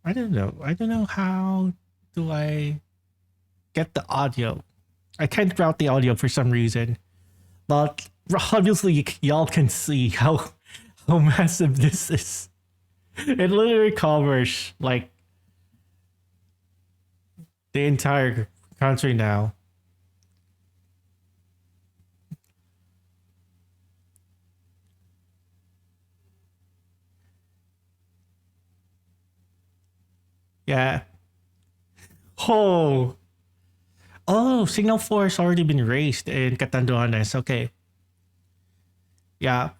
I don't know how do I get the audio. I can't route the audio for some reason, but obviously y'all can see how massive this is. It literally covers like the entire country now. Yeah. Oh, signal 4 has already been raised in Catanduanes. Okay. Yeah.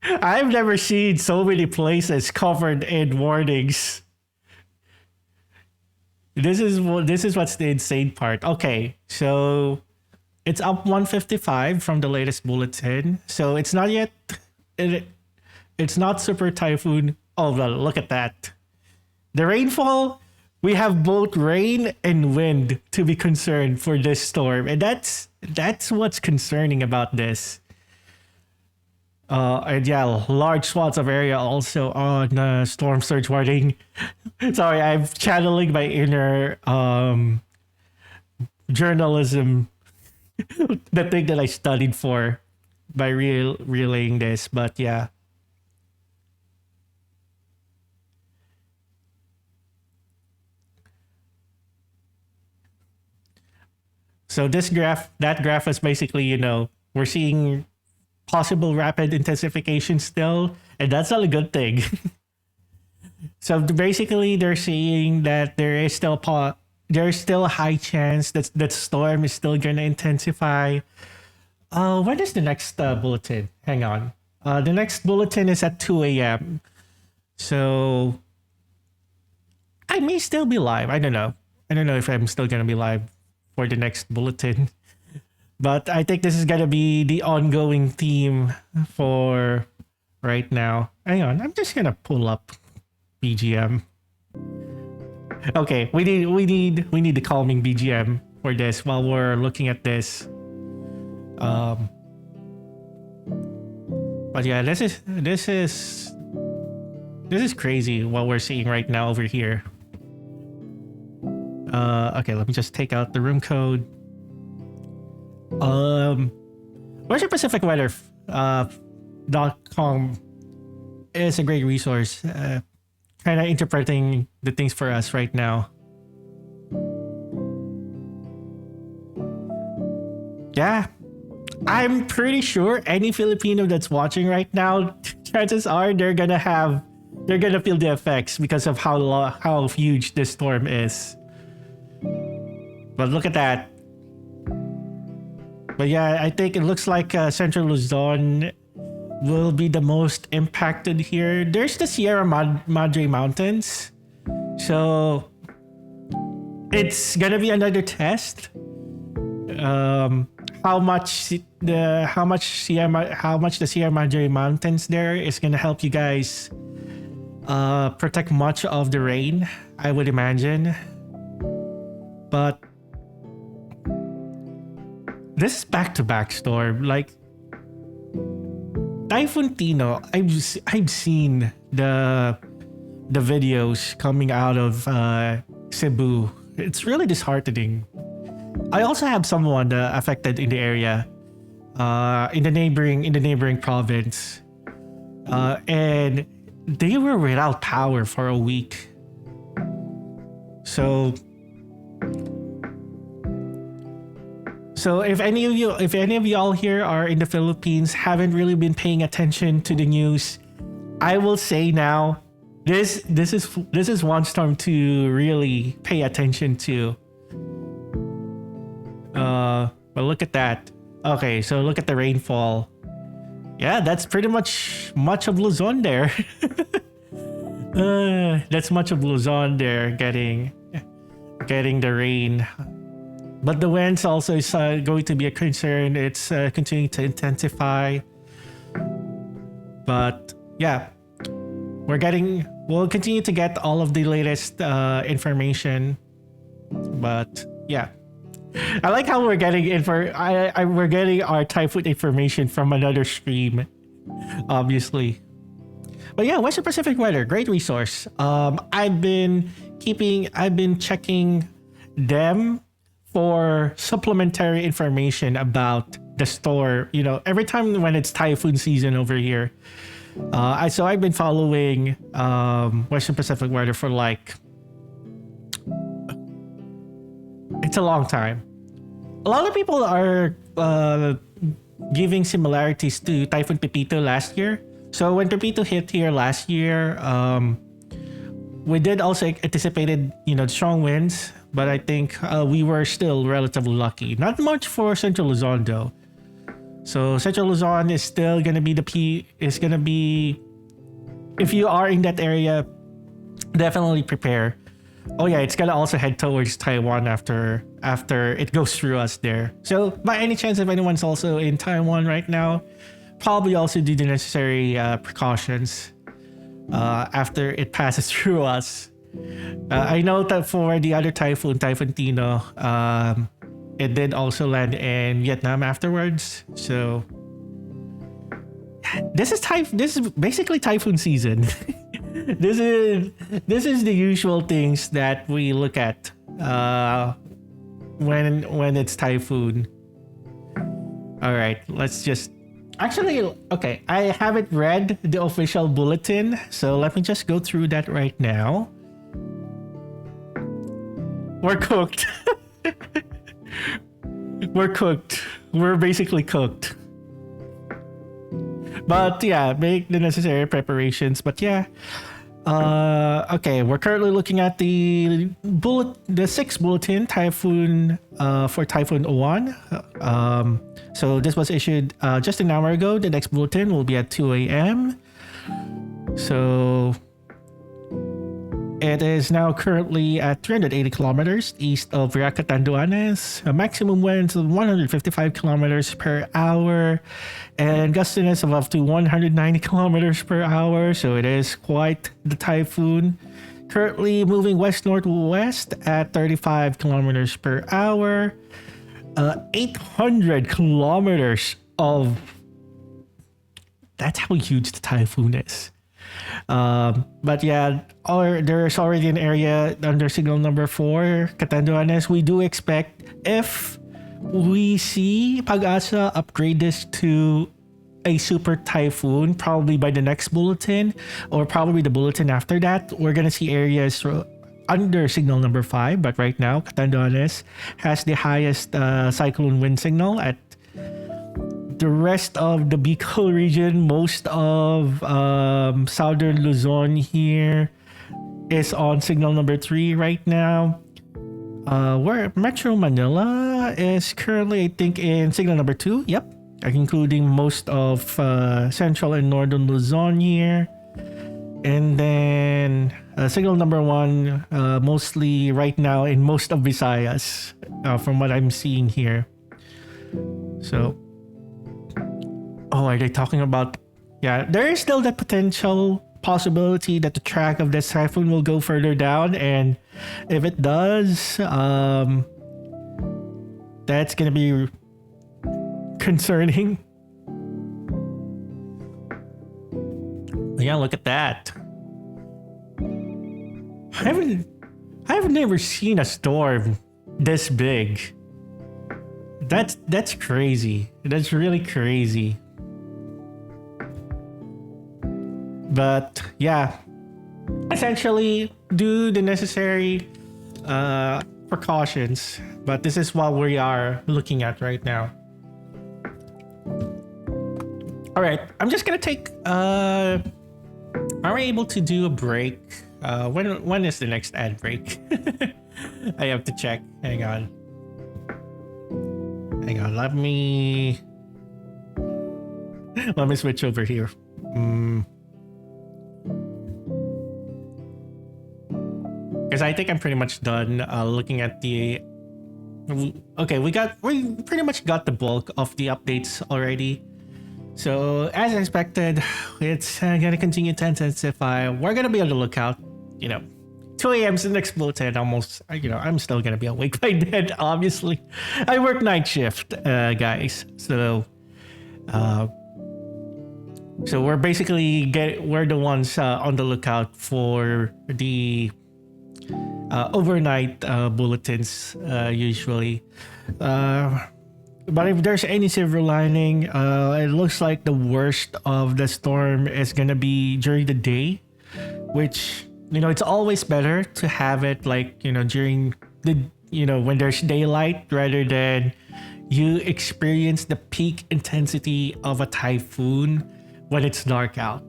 I've never seen so many places covered in warnings. This is what's the insane part. Okay, so it's up 155 from the latest bulletin. So it's not yet. It's not super typhoon. Oh, well, look at that. The rainfall. We have both rain and wind to be concerned for this storm, and that's what's concerning about this. And yeah, large swaths of area also on storm surge warning. Sorry, I'm channeling my inner journalism, the thing that I studied for, by relaying this. But yeah. So that graph is basically, we're seeing possible rapid intensification still, and that's not a good thing. So basically, they're saying that there's still a high chance that storm is still gonna intensify. When is the next bulletin? Hang on. The next bulletin is at 2 a.m. So I may still be live. I don't know if I'm still gonna be live for the next bulletin. But I think this is gonna be the ongoing theme for right now. Hang on, I'm just gonna pull up BGM. Okay, we need the calming BGM for this while we're looking at this. But yeah, this is crazy what we're seeing right now over here. Okay, let me just take out the room code. Where's your Pacific Weather .com is a great resource, kind of interpreting the things for us right now. Yeah, I'm pretty sure any Filipino that's watching right now, chances are they're gonna feel the effects because of how huge this storm is. But look at that. But yeah, I think it looks like Central Luzon will be the most impacted here. There's the Sierra Madre Mountains, so it's gonna be another test. How much the Sierra Madre Mountains there is gonna help you guys protect much of the rain, I would imagine. But this back-to-back storm, like Typhoon Tino, I've seen the videos coming out of Cebu. It's really disheartening. I also have someone affected in the area, in the neighboring province, and they were without power for a week. So if any of y'all here are in the Philippines, haven't really been paying attention to the news, I will say now, this is one storm to really pay attention to. But look at that. Okay, so look at the rainfall yeah, that's pretty much of Luzon there. That's much of Luzon there getting the rain. But the winds also is going to be a concern. It's continuing to intensify. But yeah, we'll continue to get all of the latest information. But yeah, I like how we're getting we're getting our typhoon information from another stream, obviously. But yeah, Western Pacific weather, great resource. I've been checking them for supplementary information about the store. You know, every time when it's typhoon season over here. So I've been following Western Pacific weather for like, it's a long time. A lot of people are giving similarities to Typhoon Pepito last year. So when Pepito hit here last year, we did also anticipated, strong winds, but I think we were still relatively lucky. Not much for Central Luzon though. So Central Luzon is still gonna be if you are in that area, definitely prepare. Oh yeah, it's gonna also head towards Taiwan after it goes through us there. So by any chance, if anyone's also in Taiwan right now, probably also do the necessary precautions after it passes through us. I know that for the other typhoon Tino, it did also land in Vietnam afterwards. So this is basically typhoon season. This is the usual things that we look at when it's typhoon. All right, let's just okay, I haven't read the official bulletin, so let me just go through that right now. We're cooked. We're cooked. We're basically cooked. But yeah, make the necessary preparations. But yeah, okay, we're currently looking at the 6th bulletin typhoon for Typhoon Owan. So this was issued just an hour ago. The next bulletin will be at 2 a.m. So it is now currently at 380 kilometers east of Viraca Tanduanes, a maximum winds of 155 kilometers per hour, and gustiness of up to 190 kilometers per hour. So it is quite the typhoon. Currently moving west-northwest at 35 kilometers per hour. 800 kilometers of... That's how huge the typhoon is. But yeah, there's already an area under signal number 4, Catanduanes. We do expect, if we see Pag-asa upgrade this to a super typhoon, probably by the next bulletin, or probably the bulletin after that, we're gonna see areas under signal number 5. But right now, Catanduanes has the highest cyclone wind signal. At the rest of the Bicol region, most of southern Luzon here is on signal number 3 right now. Where Metro Manila is currently, I think, in signal number 2. Yep, including most of central and northern Luzon here. And then signal number 1, mostly right now in most of Visayas, from what I'm seeing here. So, oh, are they talking about... Yeah, there is still the potential possibility that the track of this typhoon will go further down, and if it does, that's gonna be concerning. Yeah, look at that. I've never seen a storm this big. That's crazy. That's really crazy. But yeah, essentially do the necessary precautions. But this is what we are looking at right now. All right, I'm just gonna take. Are we able to do a break? When is the next ad break? I have to check. Hang on. Let me. Let me switch over here. Because I think I'm pretty much done looking at the. Okay, we pretty much got the bulk of the updates already. So as expected, it's gonna continue to intensify. We're gonna be on the lookout. 2 a.m.'s the next bulletin. Almost, I'm still gonna be awake by then. Obviously, I work night shift, guys. So we're basically we're the ones on the lookout for the overnight bulletins usually. But if there's any silver lining, it looks like the worst of the storm is gonna be during the day, which it's always better to have it during the when there's daylight rather than you experience the peak intensity of a typhoon when it's dark out.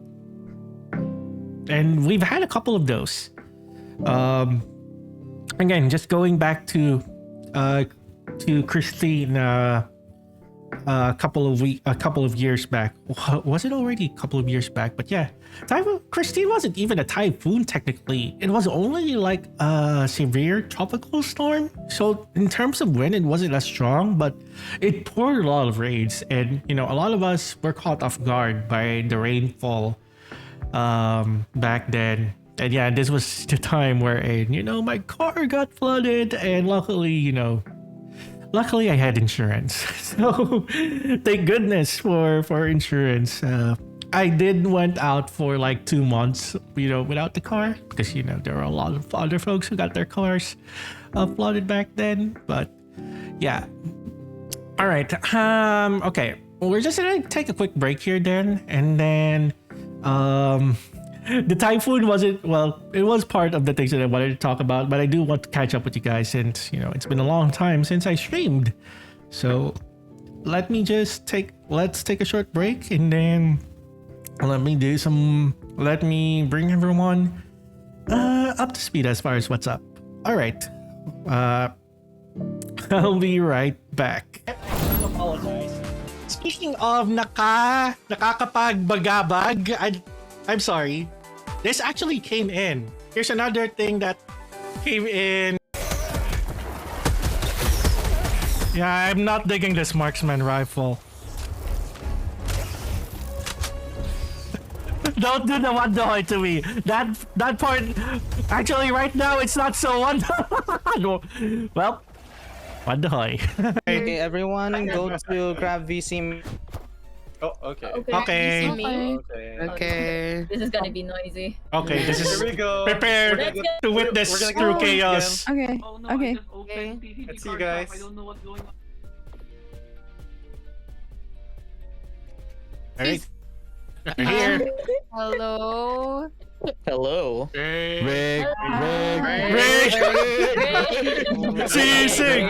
And we've had a couple of those. Again, just going back to Christine a couple of years back. Was it already a couple of years back? But yeah, Christine wasn't even a typhoon technically. It was only like a severe tropical storm. So in terms of wind, it wasn't as strong, but it poured a lot of rains, and a lot of us were caught off guard by the rainfall back then. And yeah, this was the time where my car got flooded, and luckily I had insurance. So thank goodness for insurance. I went out for like 2 months, without the car, because there were a lot of other folks who got their cars flooded back then. But yeah. All right. Okay. We're just gonna take a quick break here then, and then the typhoon it was part of the things that I wanted to talk about, but I do want to catch up with you guys since, it's been a long time since I streamed. So let's take a short break, and then let me bring everyone up to speed as far as what's up. All right. I'll be right back. Apologize. Speaking of nakakapagbagabag, I'm sorry. This actually came in. Here's another thing that came in. Yeah, I'm not digging this marksman rifle. Don't do the one-doy to me. That part, actually right now it's not so one. Well, one-doy. Okay, everyone, go to grab VC. Oh, okay. Okay. Okay. This is gonna be noisy. Okay, this is Here we go. prepare to witness We're gonna through go chaos. Okay. Oh no, Okay. I just opened PCC Let's see, card guys. shop. I don't know what's going on. Alright. We're here. Hello. Hello. Rick. Rick. Sing.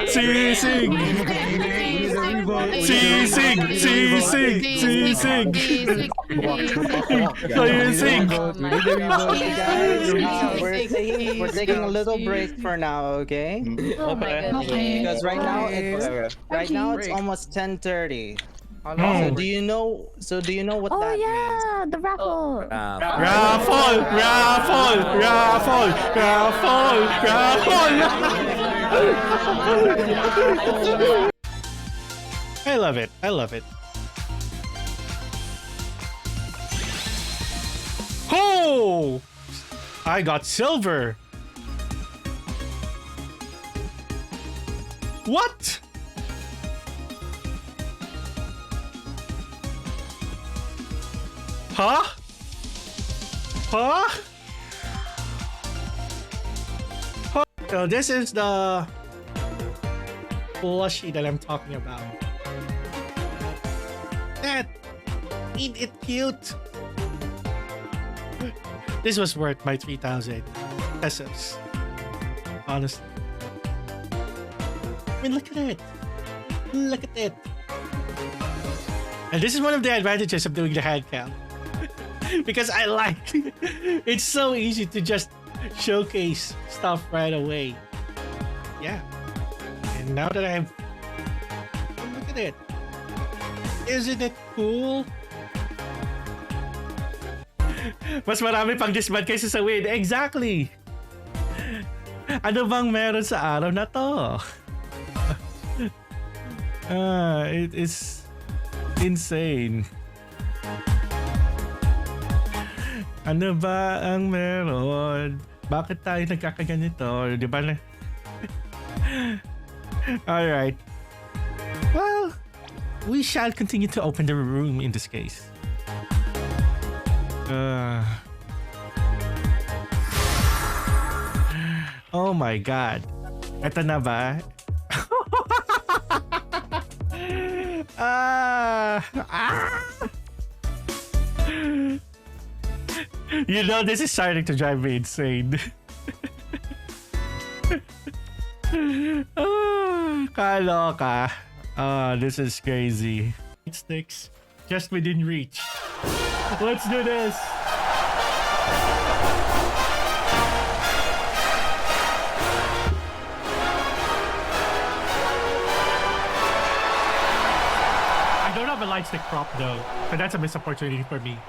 We're taking a little break for now, okay? Oh my goodness. Because right now it's almost 10:30. So do you know what Oh that yeah, the raffle. Raffle. I love it. Oh! I got silver. What? Huh? So this is the plushie that I'm talking about. Ain't it cute? This was worth my 3,000 pesos. Honestly. I mean, look at it. And this is one of the advantages of doing the hand cam. Because I like it's so easy to just showcase stuff right away. Yeah. And now that look at it. Isn't it cool? Mas marami pang disband kaysa sa win. Exactly! Ano bang meron sa araw na to? It is insane. Ano ba ang meron? Bakit tayo nagkakaganito? Di ba na? Alright. Well, we shall continue to open the room in this case. Oh my god. Ito na ba? You know, this is starting to drive me insane. Kaloka. This is crazy. Sticks just within reach. Let's do this. I don't have a light stick prop though, but that's a missed opportunity for me.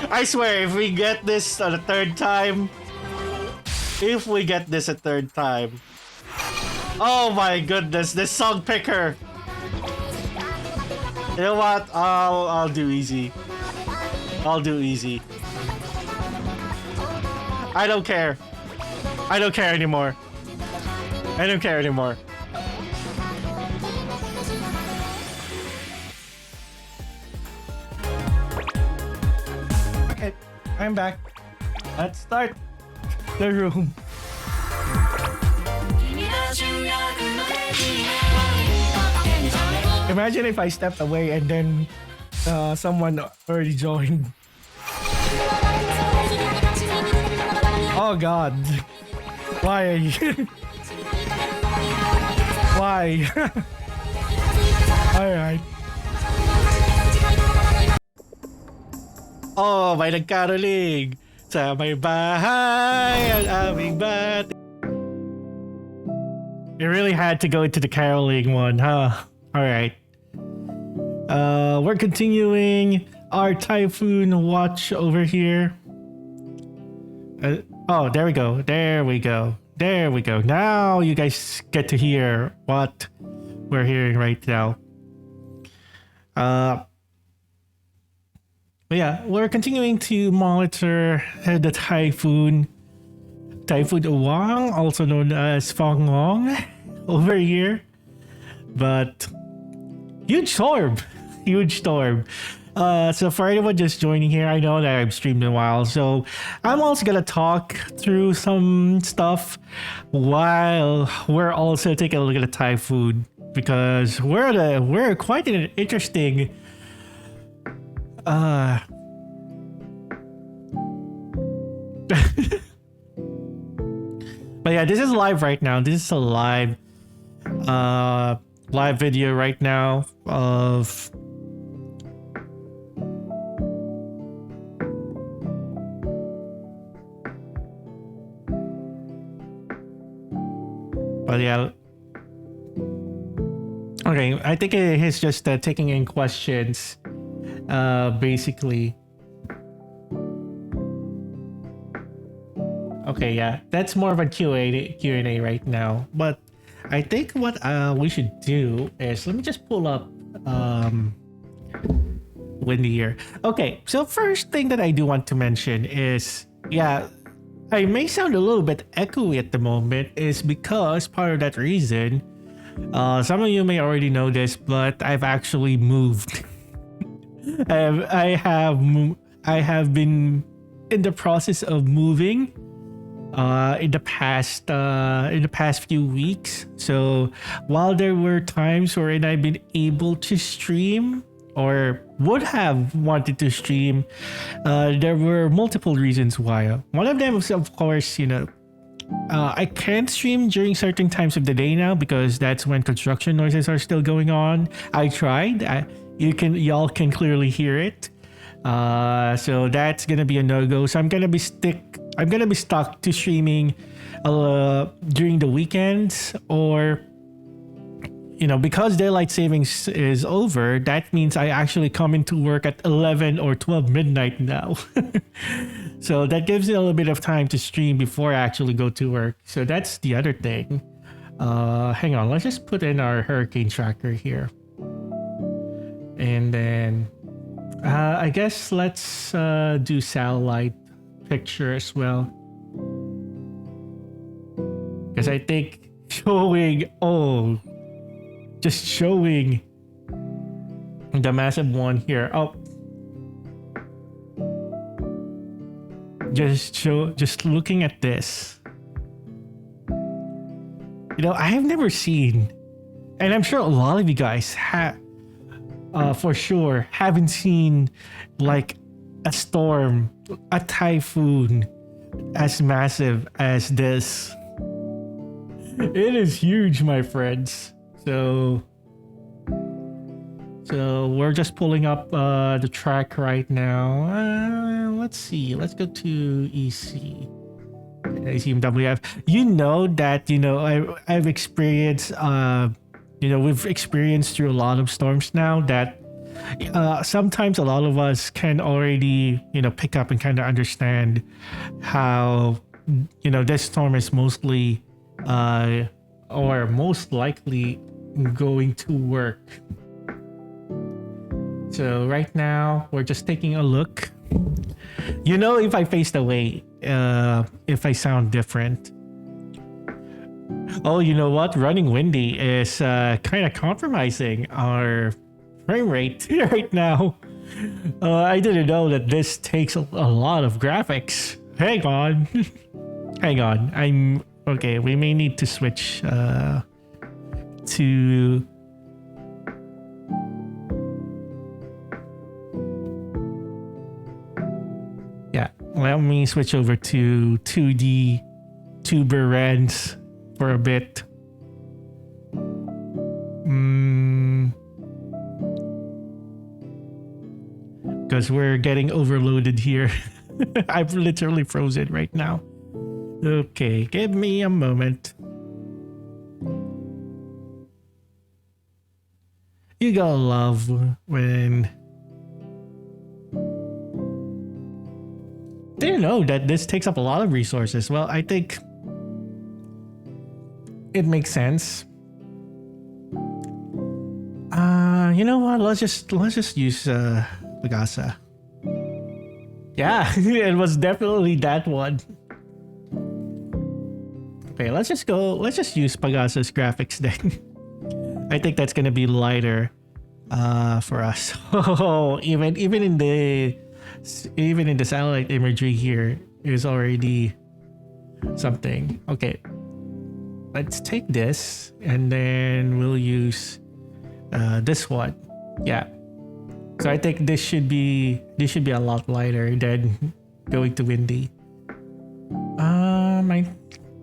I swear, if we get this a third time, oh my goodness, this song picker. You know what? I'll do easy. I don't care. I don't care anymore. Okay, I'm back. Let's start the room. Imagine if I stepped away and then someone already joined. Oh god. Why? Why? Alright. Oh, may nagkaroling sa may bahay ang aming bati. You really had to go into the caroling one, huh? Alright. We're continuing our typhoon watch over here. Oh, there we go. Now you guys get to hear what we're hearing right now. But yeah, we're continuing to monitor the typhoon Uwang, also known as Fangong, over here. But huge storm. So for anyone just joining here, I know that I've streamed in a while, so I'm also gonna talk through some stuff while we're also taking a look at the Thai food, because we're quite an interesting but yeah, this is live right now. This is a live video right now of but yeah. Okay, I think it's just taking in questions basically. Okay, yeah, that's more of a Q&A right now. But I think what we should do is, let me just pull up Windy here. Okay, so first thing that I do want to mention is, yeah, I may sound a little bit echoey at the moment, is because part of that reason, some of you may already know this, but I've actually moved. I have been in the process of moving in the past few weeks. So while there were times wherein I've been able to stream or would have wanted to stream, there were multiple reasons why. One of them was, of course, I can't stream during certain times of the day now because that's when construction noises are still going on. I tried. Y'all can clearly hear it. So that's gonna be a no-go. So I'm gonna be stuck to streaming during the weekends, or because daylight savings is over, that means I actually come into work at 11 or 12 midnight now. So that gives me a little bit of time to stream before I actually go to work. So that's the other thing. Hang on, let's just put in our hurricane tracker here. And then I guess let's do satellite picture as well, because I think showing the massive one here. Just looking at this, I have never seen, and I'm sure a lot of you guys have for sure haven't seen, like, a storm, a typhoon as massive as this. It is huge, my friends. So we're just pulling up the track right now. Let's see. Let's go to EC. ACMWF. I've experienced we've experienced through a lot of storms now that sometimes a lot of us can already pick up and kind of understand how this storm is mostly or most likely going to work. So right now we're just taking a look. If I faced away, if I sound different. Oh, you know what? Running Windy is kind of compromising our frame rate right now. I didn't know that this takes a lot of graphics. Hang on. Hang on. I'm okay. We may need to switch to let me switch over to 2D tuber rends for a bit. Because we're getting overloaded here. I've literally frozen right now. Okay, give me a moment. You gotta love when... Didn't know that this takes up a lot of resources. Well, I think it makes sense. You know what? Let's just use Pagasa. Yeah, it was definitely that one. Okay, let's just use Pagasa's graphics then. I think that's gonna be lighter for us. Oh, even in the satellite imagery here is already something. Okay, let's take this and then we'll use this one. Yeah. So I think this should be a lot lighter than going to windy. I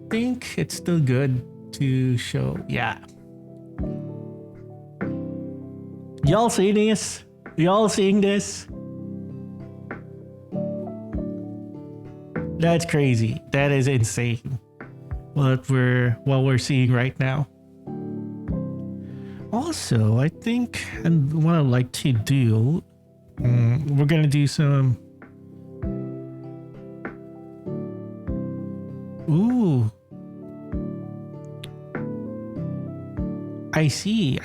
think it's still good to show. Yeah. Y'all seeing this? Y'all seeing this? That's crazy. That is insane. What we're seeing right now. Also, I think, and what I'd like to do, we're gonna do some. Ooh. I see.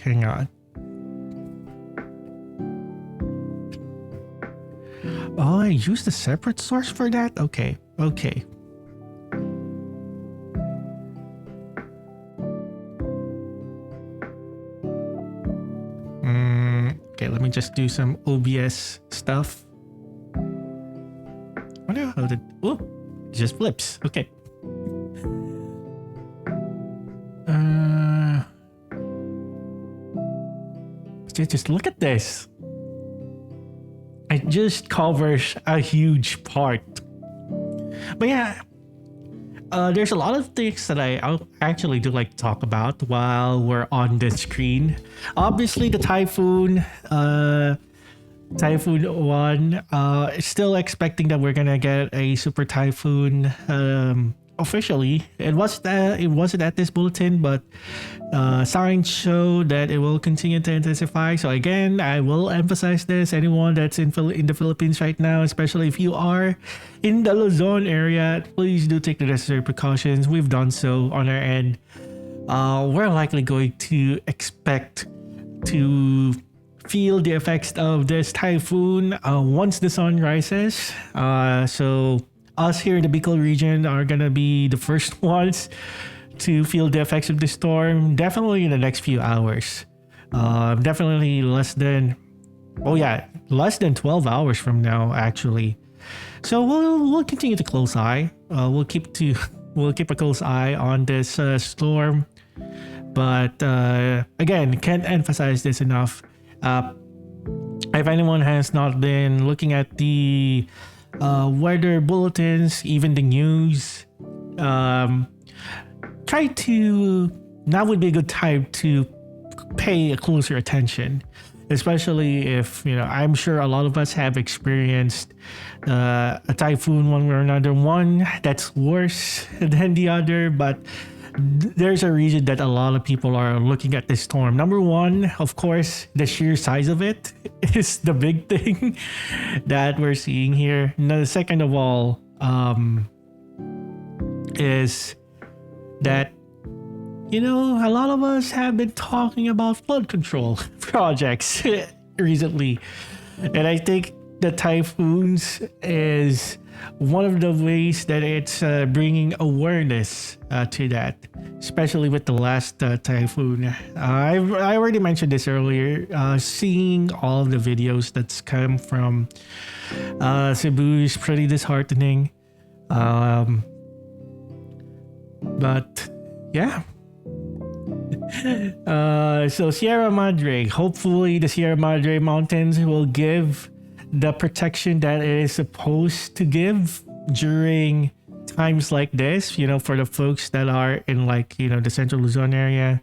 Hang on. Oh, I used a separate source for that? Okay. Okay, let me just do some OBS stuff. Wonder how did... Oh, it just flips. Okay. Just look at this. It just covers a huge part. But yeah, there's a lot of things that I actually do like to talk about while we're on the screen. Obviously, the typhoon, Typhoon 1, still expecting that we're gonna get a super typhoon officially. It wasn't at this bulletin, but signs show that it will continue to intensify. So again, I will emphasize this. Anyone that's in the Philippines right now, especially if you are in the Luzon area, please do take the necessary precautions. We've done so on our end. We're likely going to expect to feel the effects of this typhoon once the sun rises. So us here in the Bicol region are gonna be the first ones to feel the effects of the storm, definitely in the next few hours. Definitely less than 12 hours from now, actually. So we'll continue to close eye. We'll keep a close eye on this storm. But again, can't emphasize this enough. If anyone has not been looking at the weather bulletins, even the news, now would be a good time to pay a closer attention, especially if, I'm sure a lot of us have experienced a typhoon one way or another, one that's worse than the other, but there's a reason that a lot of people are looking at this storm. Number one, of course, the sheer size of it is the big thing that we're seeing here. Now, the second of all, is that, a lot of us have been talking about flood control projects recently. And I think the typhoons is one of the ways that it's bringing awareness to that, especially with the last typhoon. I already mentioned this earlier. Seeing all of the videos that's come from Cebu is pretty disheartening. But yeah. So Sierra Madre, hopefully the Sierra Madre Mountains will give the protection that it is supposed to give during times like this, for the folks that are in the central Luzon area.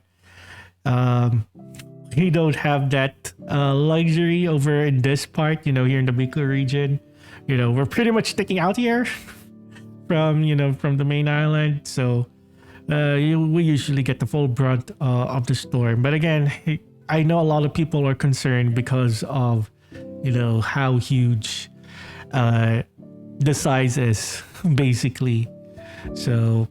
We don't have that luxury over in this part, here in the Bicol region. We're pretty much sticking out here from the main island. So we usually get the full brunt of the storm. But again, I know a lot of people are concerned because of how huge the size is, basically. So,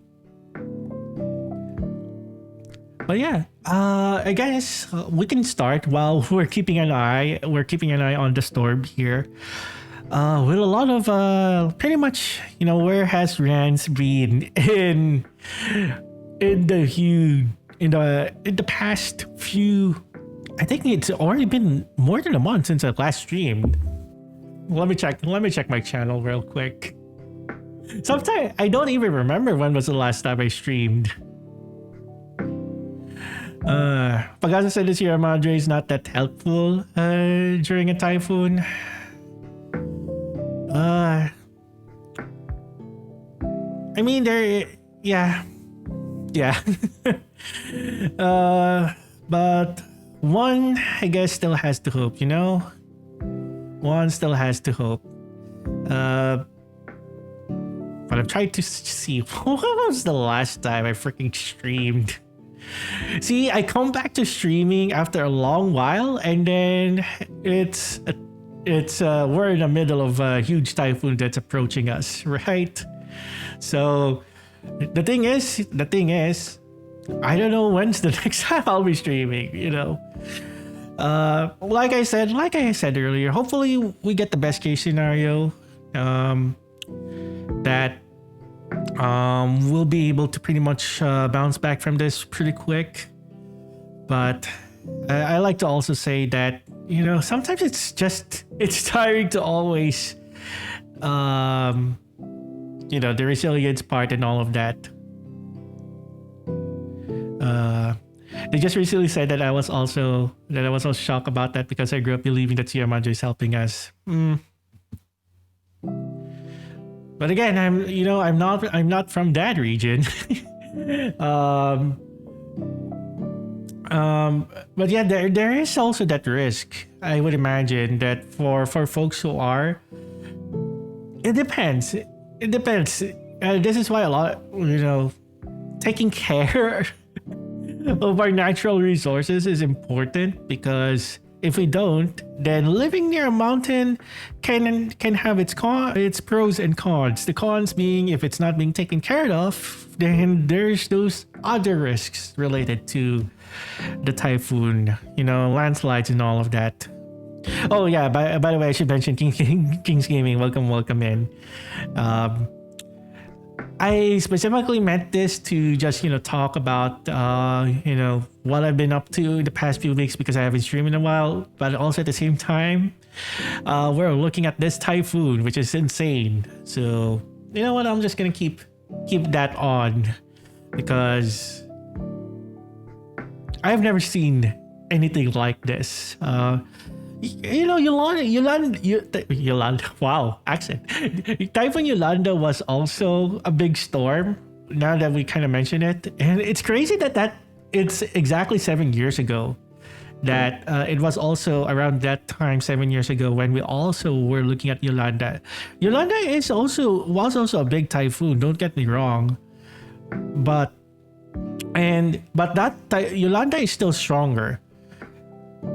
but yeah, I guess we can start while we're keeping an eye on the storm here. With a lot of pretty much, where has Rance been in the past few I think it's already been more than a month since I last streamed. Let me check my channel real quick. Sometimes I don't even remember when was the last time I streamed. Pagasa said this year Madre is not that helpful during a typhoon. I mean yeah. But one, I guess, still has to hope, you know? One still has to hope. But I'm trying to see what was the last time I freaking streamed. See, I come back to streaming after a long while, and then it's we're in the middle of a huge typhoon that's approaching us, right? So the thing is, I don't know when's the next time I'll be streaming, you know. Like I said earlier, hopefully we get the best case scenario. That we'll be able to pretty much bounce back from this pretty quick. But I like to also say that, you know, sometimes it's tiring to always, you know, the resilience part and all of that. They just recently said that I was also shocked about that because I grew up believing that Siamanjo is helping us. But again, I'm not from that region. But yeah, there is also that risk. I would imagine that for folks who are, it depends. This is why a lot, you know, taking care of our natural resources is important, because if we don't, then living near a mountain can have its pros and cons. The cons being, if it's not being taken care of, then there's those other risks related to the typhoon, you know, landslides and all of that. Oh yeah, by the way, I should mention King's Gaming. Welcome in. I specifically meant this to just, you know, talk about, you know, what I've been up to in the past few weeks, because I haven't streamed in a while. But also at the same time, we're looking at this typhoon, which is insane. So, you know what? I'm just going to keep that on, because I've never seen anything like this. You know, Yolanda, wow, accent. Typhoon Yolanda was also a big storm, now that we kind of mention it. And it's crazy that it's exactly 7 years ago. That it was also around that time, 7 years ago, when we also were looking at Yolanda. Yolanda was also a big typhoon, don't get me wrong. But Yolanda is still stronger.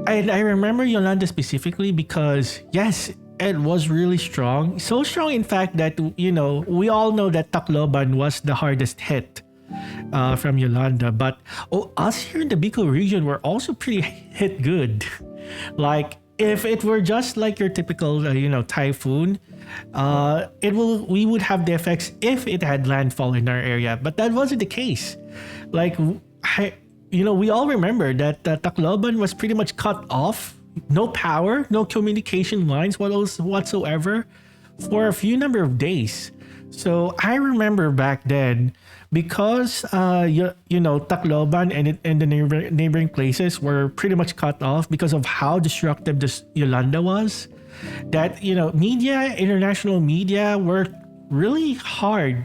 And I remember Yolanda specifically because, yes, it was really strong. So strong, in fact, that, you know, we all know that Tacloban was the hardest hit from Yolanda. But us here in the Bicol region were also pretty hit good. Like, if it were just like your typical, you know, typhoon, we would have the effects if it had landfall in our area. But that wasn't the case. Like, you know, we all remember that Tacloban was pretty much cut off. No power, no communication lines whatsoever for a few number of days. So I remember back then, because you know, Tacloban and the neighboring places were pretty much cut off because of how destructive this Yolanda was, that, you know, international media worked really hard.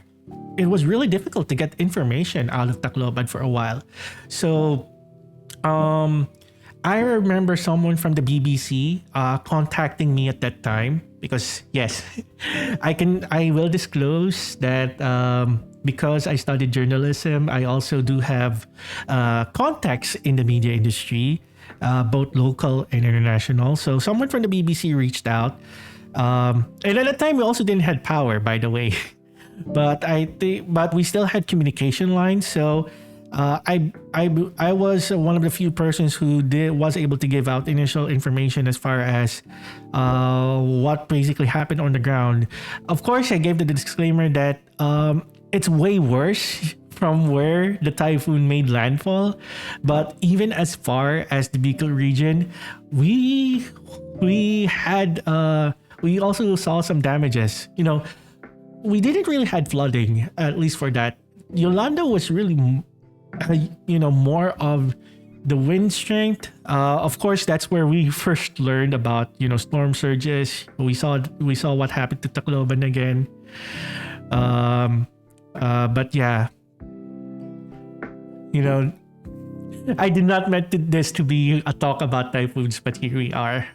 It was really difficult to get information out of Tacloban for a while. So I remember someone from the BBC contacting me at that time, because yes, I will disclose that because I studied journalism, I also do have contacts in the media industry, both local and international. So someone from the BBC reached out, and at that time we also didn't have power, by the way. But we still had communication lines. So I was one of the few persons who was able to give out initial information as far as what basically happened on the ground. Of course, I gave the disclaimer that it's way worse from where the typhoon made landfall, but even as far as the Bicol region, we also saw some damages. We didn't really had flooding, at least for that. Yolanda was really, more of the wind strength. Of course, that's where we first learned about, storm surges. We saw what happened to Tacloban again. But yeah, I did not meant this to be a talk about typhoons, but here we are.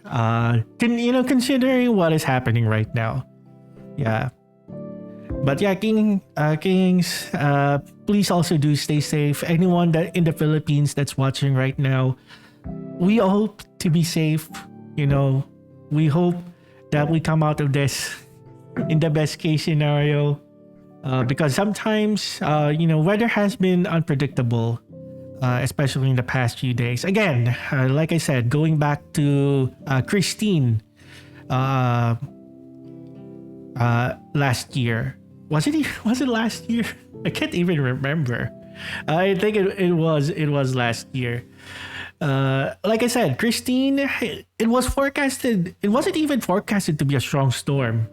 Considering what is happening right now. Yeah. But yeah, Kings, please also do stay safe. Anyone that in the Philippines that's watching right now, we hope to be safe. We hope that we come out of this in the best case scenario. Because sometimes, weather has been unpredictable, especially in the past few days. Again, like I said, going back to Christine last year. Was it last year? I can't even remember. I think it was last year. Like I said, Christine, it was forecasted. It wasn't even forecasted to be a strong storm,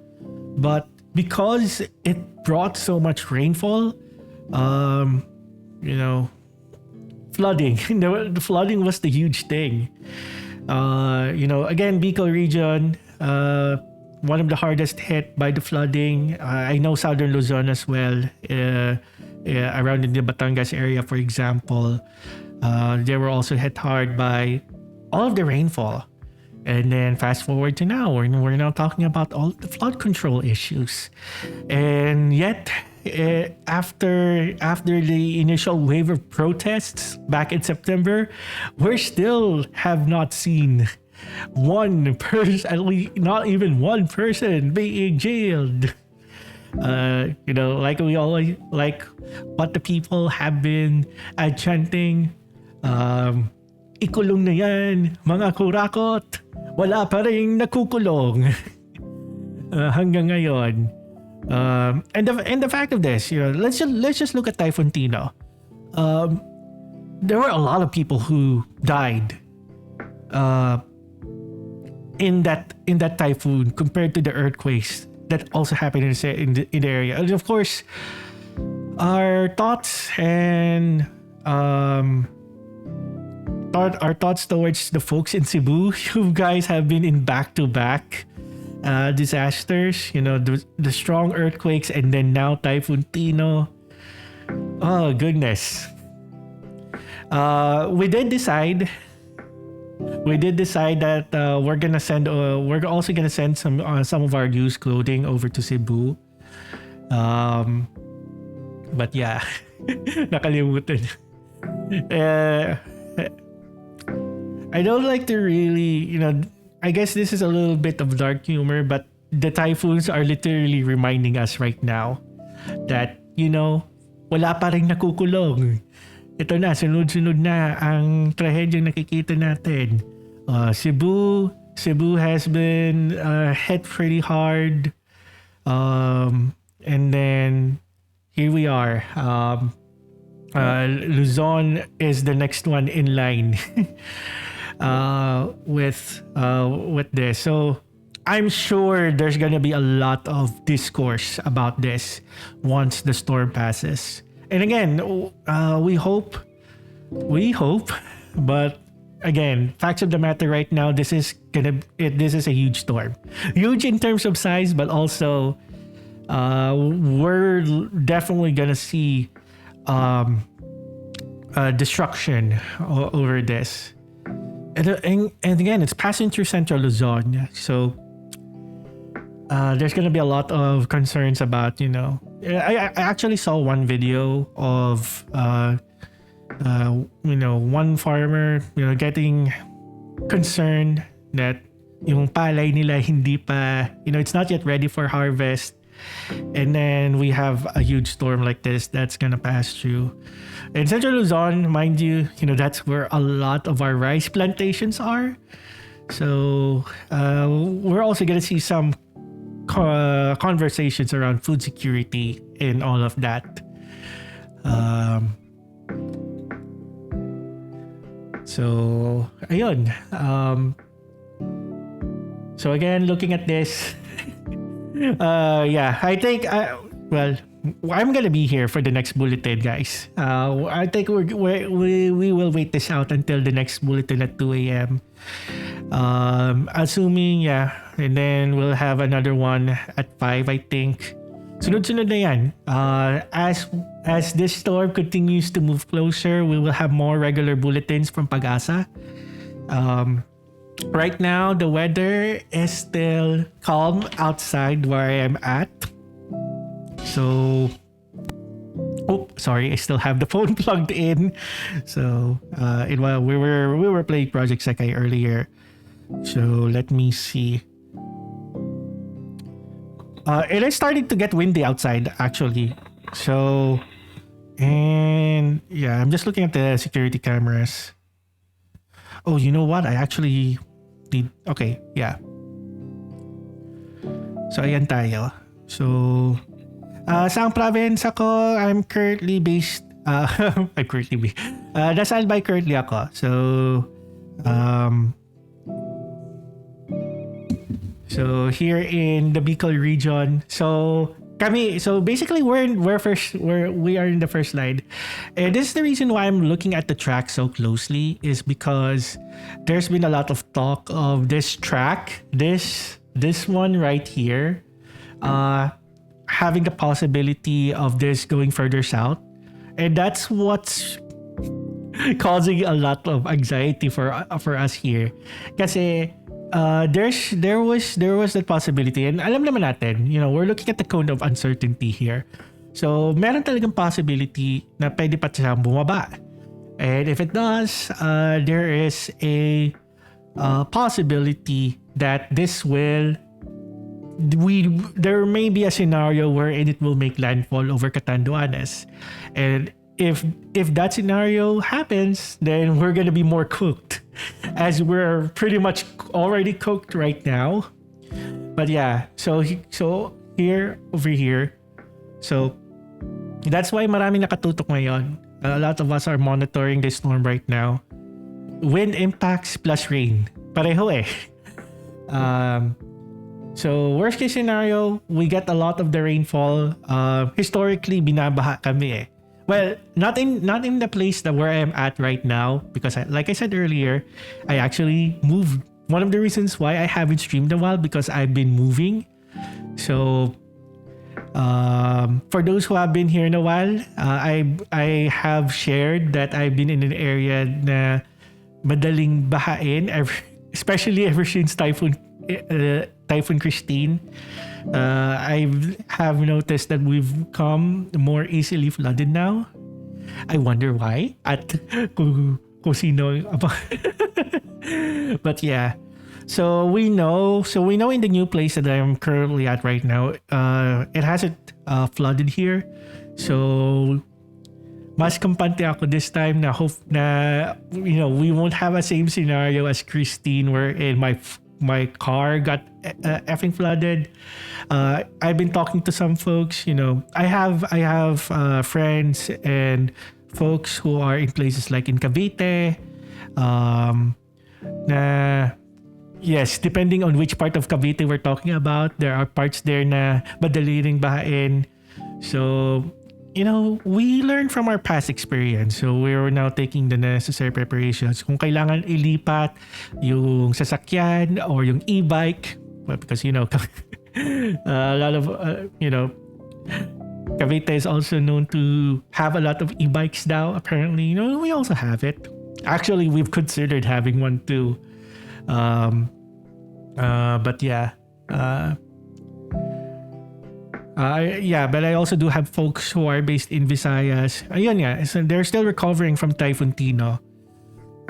but because it brought so much rainfall, flooding. The flooding was the huge thing. Again, Bicol region, one of the hardest hit by the flooding. I know Southern Luzon as well, around in the Batangas area, for example. They were also hit hard by all of the rainfall. And then fast forward to now, we're now talking about all the flood control issues. And yet, after the initial wave of protests back in September, we still have not seen one person, at least not even one person, being jailed. Like we always, like what the people have been chanting, ikulong na yan, mga kurakot, wala pa rin nakukulong. Hanggang ngayon. And the fact of this, let's just look at Typhoon Tino. There were a lot of people who died in that typhoon compared to the earthquakes that also happened in the area. And of course, our thoughts and our thoughts towards the folks in Cebu. You guys have been in back-to-back disasters. The strong earthquakes and then now Typhoon Tino. Oh goodness. We did decide that we're also gonna send some of our used clothing over to Cebu. But yeah, nakalimutan. I don't like to really, I guess this is a little bit of dark humor, but the typhoons are literally reminding us right now that, wala pa rin nakukulong. Ito na, sunod-sunod na ang trahedyang nakikita natin. Cebu has been hit pretty hard. And then here we are. Luzon is the next one in line with this. So I'm sure there's gonna be a lot of discourse about this once the storm passes. And again, we hope, but again, facts of the matter right now, this is a huge storm. Huge in terms of size, but also we're definitely gonna see destruction over this. And again, it's passing through central Luzon, so there's gonna be a lot of concerns about, I actually saw one video of one farmer, getting concerned that yung palay nila hindi pa, it's not yet ready for harvest. And then we have a huge storm like this that's gonna pass through. In central Luzon, mind you, that's where a lot of our rice plantations are. So we're also gonna see some conversations around food security and all of that. Um, so, ayun. So again, looking at this, yeah, I think, well, I'm gonna be here for the next bulletin, guys. I think we will wait this out until the next bulletin at 2 a.m. Assuming, yeah, and then we'll have another one at 5, I think. Sunod-sunod na yan. As this storm continues to move closer, we will have more regular bulletins from Pag-asa. Right now, the weather is still calm outside where I am at. So, oh, sorry, I still have the phone plugged in. So, we were playing Project Sekai earlier. So let me see. It is starting to get windy outside, actually. So, and yeah, I'm just looking at the security cameras. Oh, you know what? I actually did. Okay, yeah. So, ayan tayo. So, sa province ako, I'm currently based. I'm currently based. Nasa Albay currently ako. So, so here in the Bicol region. So basically we are in the first line. And this is the reason why I'm looking at the track so closely, is because there's been a lot of talk of this track, this one right here, having the possibility of this going further south. And that's what's causing a lot of anxiety for us here. Kasi there was that possibility, and alam naman natin, we're looking at the cone of uncertainty here. So meron talagang possibility na pwede pa siyang bumaba. And if it does, there is a possibility that there may be a scenario wherein it will make landfall over Catanduanes. And if that scenario happens, then we're gonna be more cooked, as we're pretty much already cooked right now. But yeah, so over here, so that's why maraming nakatutok ngayon. A lot of us are monitoring this storm right now. Wind impacts plus rain, pareho eh. So worst case scenario, we get a lot of the rainfall. Historically, binabaha kami eh. Well, not in the place where I am at right now, because like I said earlier, I actually moved. One of the reasons why I haven't streamed a while, because I've been moving. So, for those who have been here in a while, I have shared that I've been in an area na madaling bahain, especially ever since Typhoon Christine. I have noticed that we've come more easily flooded now. I wonder why. At kung sino. But yeah. So we know in the new place that I'm currently at right now, it hasn't flooded here. So mas kampante ako this time na hope na we won't have a same scenario as Christine, wherein my car got effing flooded. I've been talking to some folks. I have friends and folks who are in places like in Cavite. Na yes, depending on which part of Cavite we're talking about, there are parts there na madali ring bahain. So we learn from our past experience. So we're now taking the necessary preparations. Kung kailangan ilipat yung sasakyan or yung e-bike, well, because a lot of Cavite is also known to have a lot of e-bikes now. Apparently, we also have it. Actually, we've considered having one too. But yeah. But I also do have folks who are based in Visayas. Ayun nga, so they're still recovering from Typhoon Tino.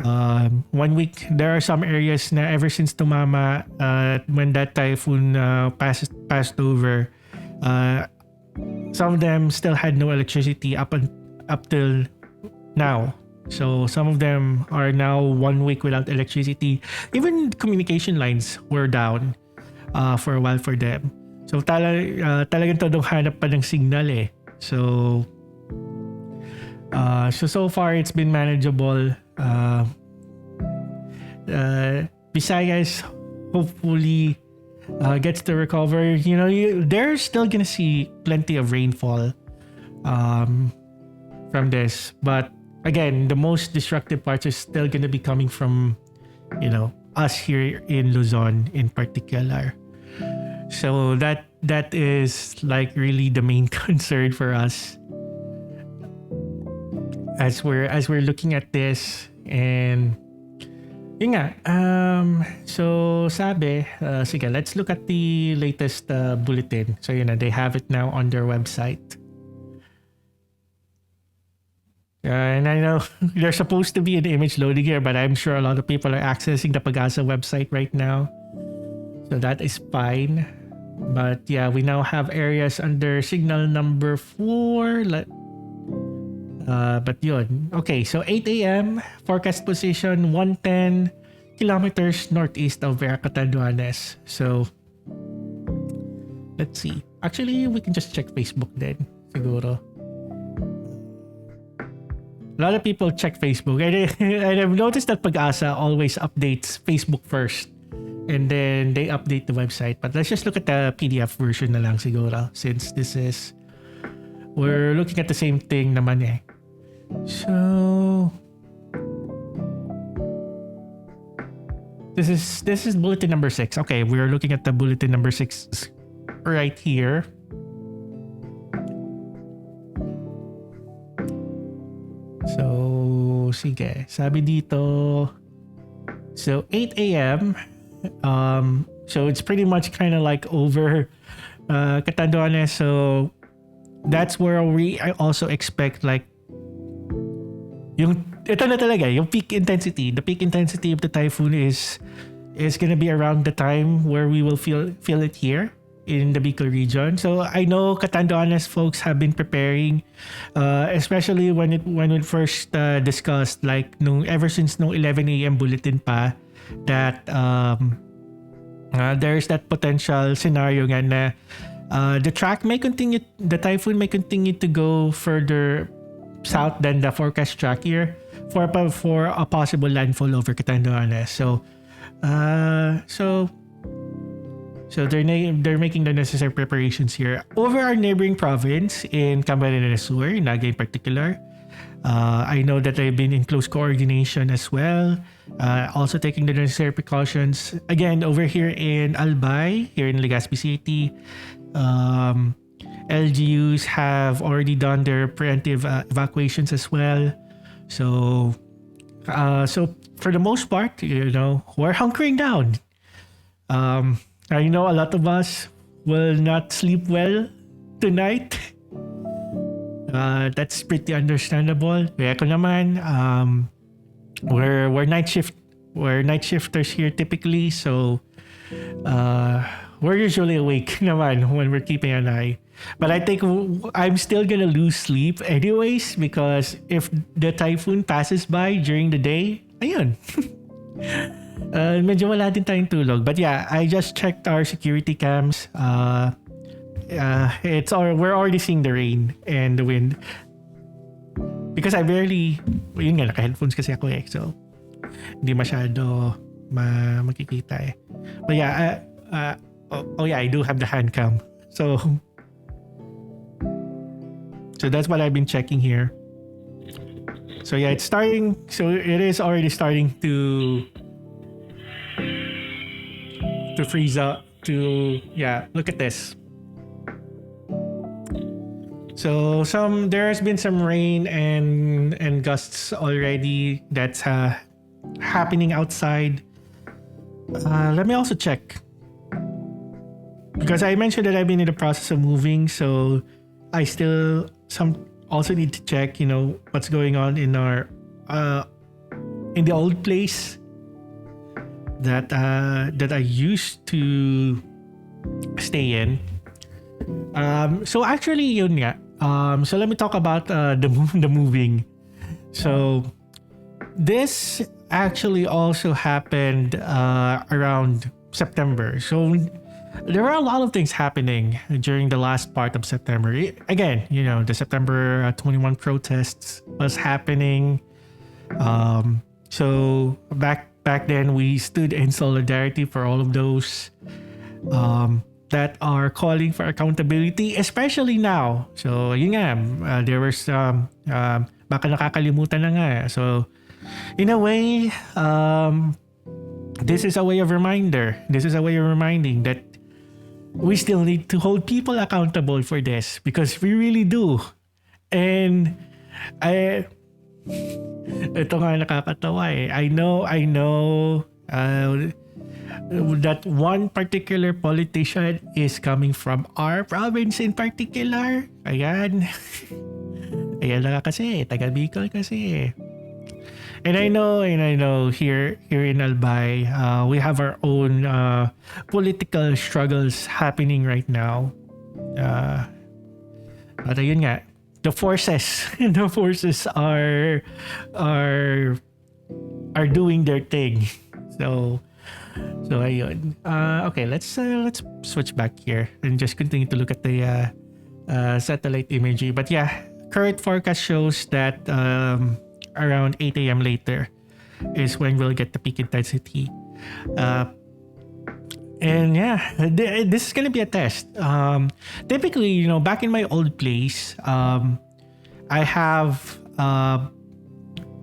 1 week, there are some areas na ever since tumama, when that typhoon passed over, some of them still had no electricity up till now. So some of them are now 1 week without electricity. Even communication lines were down for a while for them. So talagang todong hanap pa ng signal eh. So So far it's been manageable. Visayas hopefully gets to recover. You know, they're still gonna see plenty of rainfall from this, but again, the most destructive parts are still gonna be coming from, you know, us here in Luzon in particular. So that is like really the main concern for us as we're looking at this. And yun nga, so sabi, sige, let's look at the latest bulletin. So yun na, they have it now on their website. And I know there's supposed to be an image loading here, but I'm sure a lot of people are accessing the Pag-asa website right now. So that is fine. But yeah, we now have areas under signal number 4. But yun. Okay, so 8 a.m. forecast position 110 kilometers northeast of Vera Catanduanes. So let's see. Actually, we can just check Facebook then. Siguro. A lot of people check Facebook. And I've noticed that Pag-asa always updates Facebook first. And then they update the website. But let's just look at the PDF version na lang siguro. Since this is... We're looking at the same thing naman eh. So... This is bulletin number 6. Okay, we're looking at the bulletin number 6 right here. So, sige. Sabi dito, so 8 a.m. So it's pretty much kind of like over Catanduanes. So that's where I also expect like ito na talaga, yung peak intensity. The peak intensity of the typhoon is gonna be around the time where we will feel it here in the Bicol region. So I know Catanduanes folks have been preparing, especially when it first discussed, like ever since 11 a.m. bulletin pa, that there's that potential scenario nga na the typhoon may continue to go further south than the forecast track here for a possible landfall over Catanduanes. So they're making the necessary preparations here over our neighboring province in Camarines Sur, Naga in particular. I know that they've been in close coordination as well, also taking the necessary precautions. Again, over here in Albay, here in Legazpi City, LGUs have already done their preemptive evacuations as well. So for the most part, we're hunkering down. I know a lot of us will not sleep well tonight. That's pretty understandable. Kaya ko naman, we're night shifters here typically, so we're usually awake naman when we're keeping an eye. But I think I'm still gonna lose sleep anyways, because if the typhoon passes by during the day, ayun. Medyo wala din tayong tulog. But yeah, I just checked our security cams. We're already seeing the rain and the wind. Because I barely, yun nga, naka-headphones kasi ako eh. So, hindi masyado makikita eh. But yeah, yeah, I do have the hand cam. So that's what I've been checking here. So yeah, it is already starting to freeze up. Look at this. So there has been some rain and gusts already that's happening outside. Let me also check, because I mentioned that I've been in the process of moving, so I still also need to check, what's going on in our in the old place that I used to stay in. So actually, yun nga. So let me talk about the moving. So this actually also happened around September. So there were a lot of things happening during the last part of September. Again, the September 21 protests was happening. So back then we stood in solidarity for all of those that are calling for accountability, especially now. So yun nga, there were some baka nakakalimutan na nga. So in a way, this is a way of reminder. This is a way of reminding that we still need to hold people accountable for this, because we really do. And ito nga nakakatawa eh. I know that one particular politician is coming from our province in particular. Ayan. Ayan lang kasi, taga Bicol kasi. And I know here in Albay, we have our own political struggles happening right now. But ayun nga, the forces are doing their thing. So ayun. Okay, let's switch back here and just continue to look at the satellite imagery. But yeah, current forecast shows that around 8 a.m. later is when we'll get the peak intensity. And yeah, this is gonna be a test. Typically, back in my old place, I have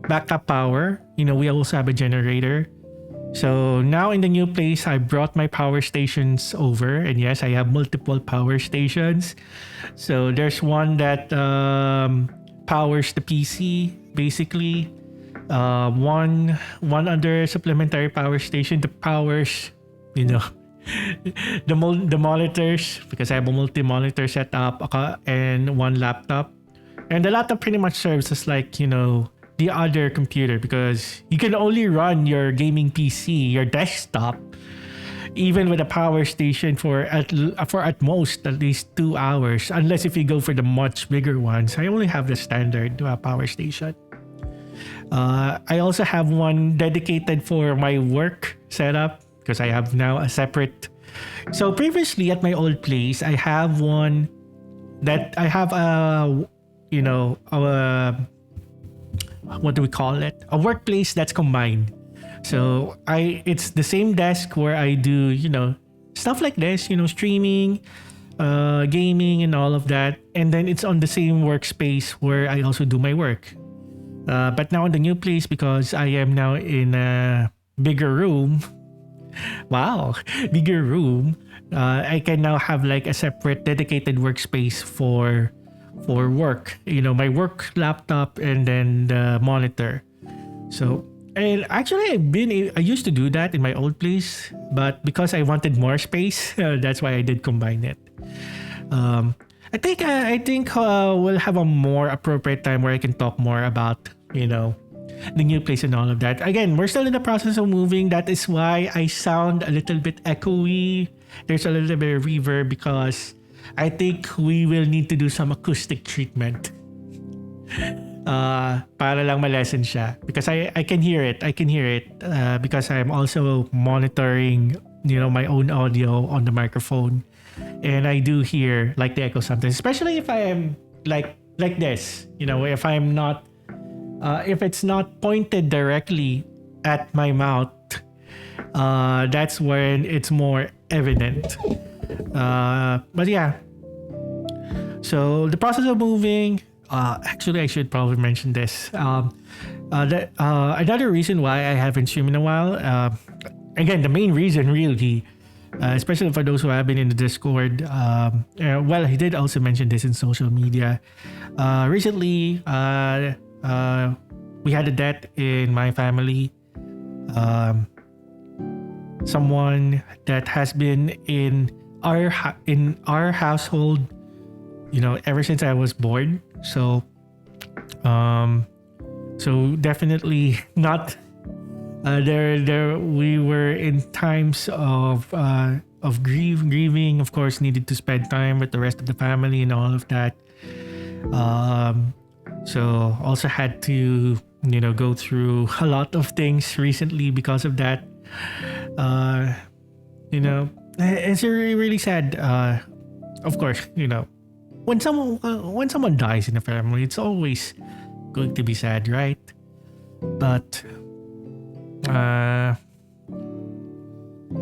backup power. We also have a generator. So now in the new place, I brought my power stations over, and yes, I have multiple power stations. So there's one that powers the PC, basically. One other supplementary power station that powers, the monitors, because I have a multi-monitor setup and one laptop. And the laptop pretty much serves as like, the other computer, because you can only run your gaming PC, your desktop, even with a power station for at most at least 2 hours, unless if you go for the much bigger ones. I only have the standard power station. I also have one dedicated for my work setup, because I have now a separate. So previously at my old place, I have one that I have what do we call it? A workplace that's combined. So it's the same desk where I do, stuff like this, streaming, gaming and all of that. And then it's on the same workspace where I also do my work. But now in the new place, because I am now in a bigger room. Wow, bigger room. I can now have like a separate dedicated workspace for work. My work laptop and then the monitor. So, and actually I used to do that in my old place, but because I wanted more space, that's why I did combine it. I think we'll have a more appropriate time where I can talk more about, the new place and all of that. Again, we're still in the process of moving. That is why I sound a little bit echoey. There's a little bit of reverb, because I think we will need to do some acoustic treatment. Para lang ma-lessen siya. Because I can hear it. Because I'm also monitoring, my own audio on the microphone. And I do hear like the echo sometimes, especially if I am like this, if I'm not, if it's not pointed directly at my mouth, that's when it's more evident. But yeah, so the process of moving, actually I should probably mention this. Another reason why I haven't streamed in a while, again, the main reason really, especially for those who have been in the Discord, well, he did also mention this in social media. Recently, we had a death in my family. Someone that has been in our household, ever since I was born. So definitely not. There we were in times of grieving. Of course, needed to spend time with the rest of the family and all of that. So also had to go through a lot of things recently because of that. it's really really sad. Of course, when someone dies in a family, it's always going to be sad, right? But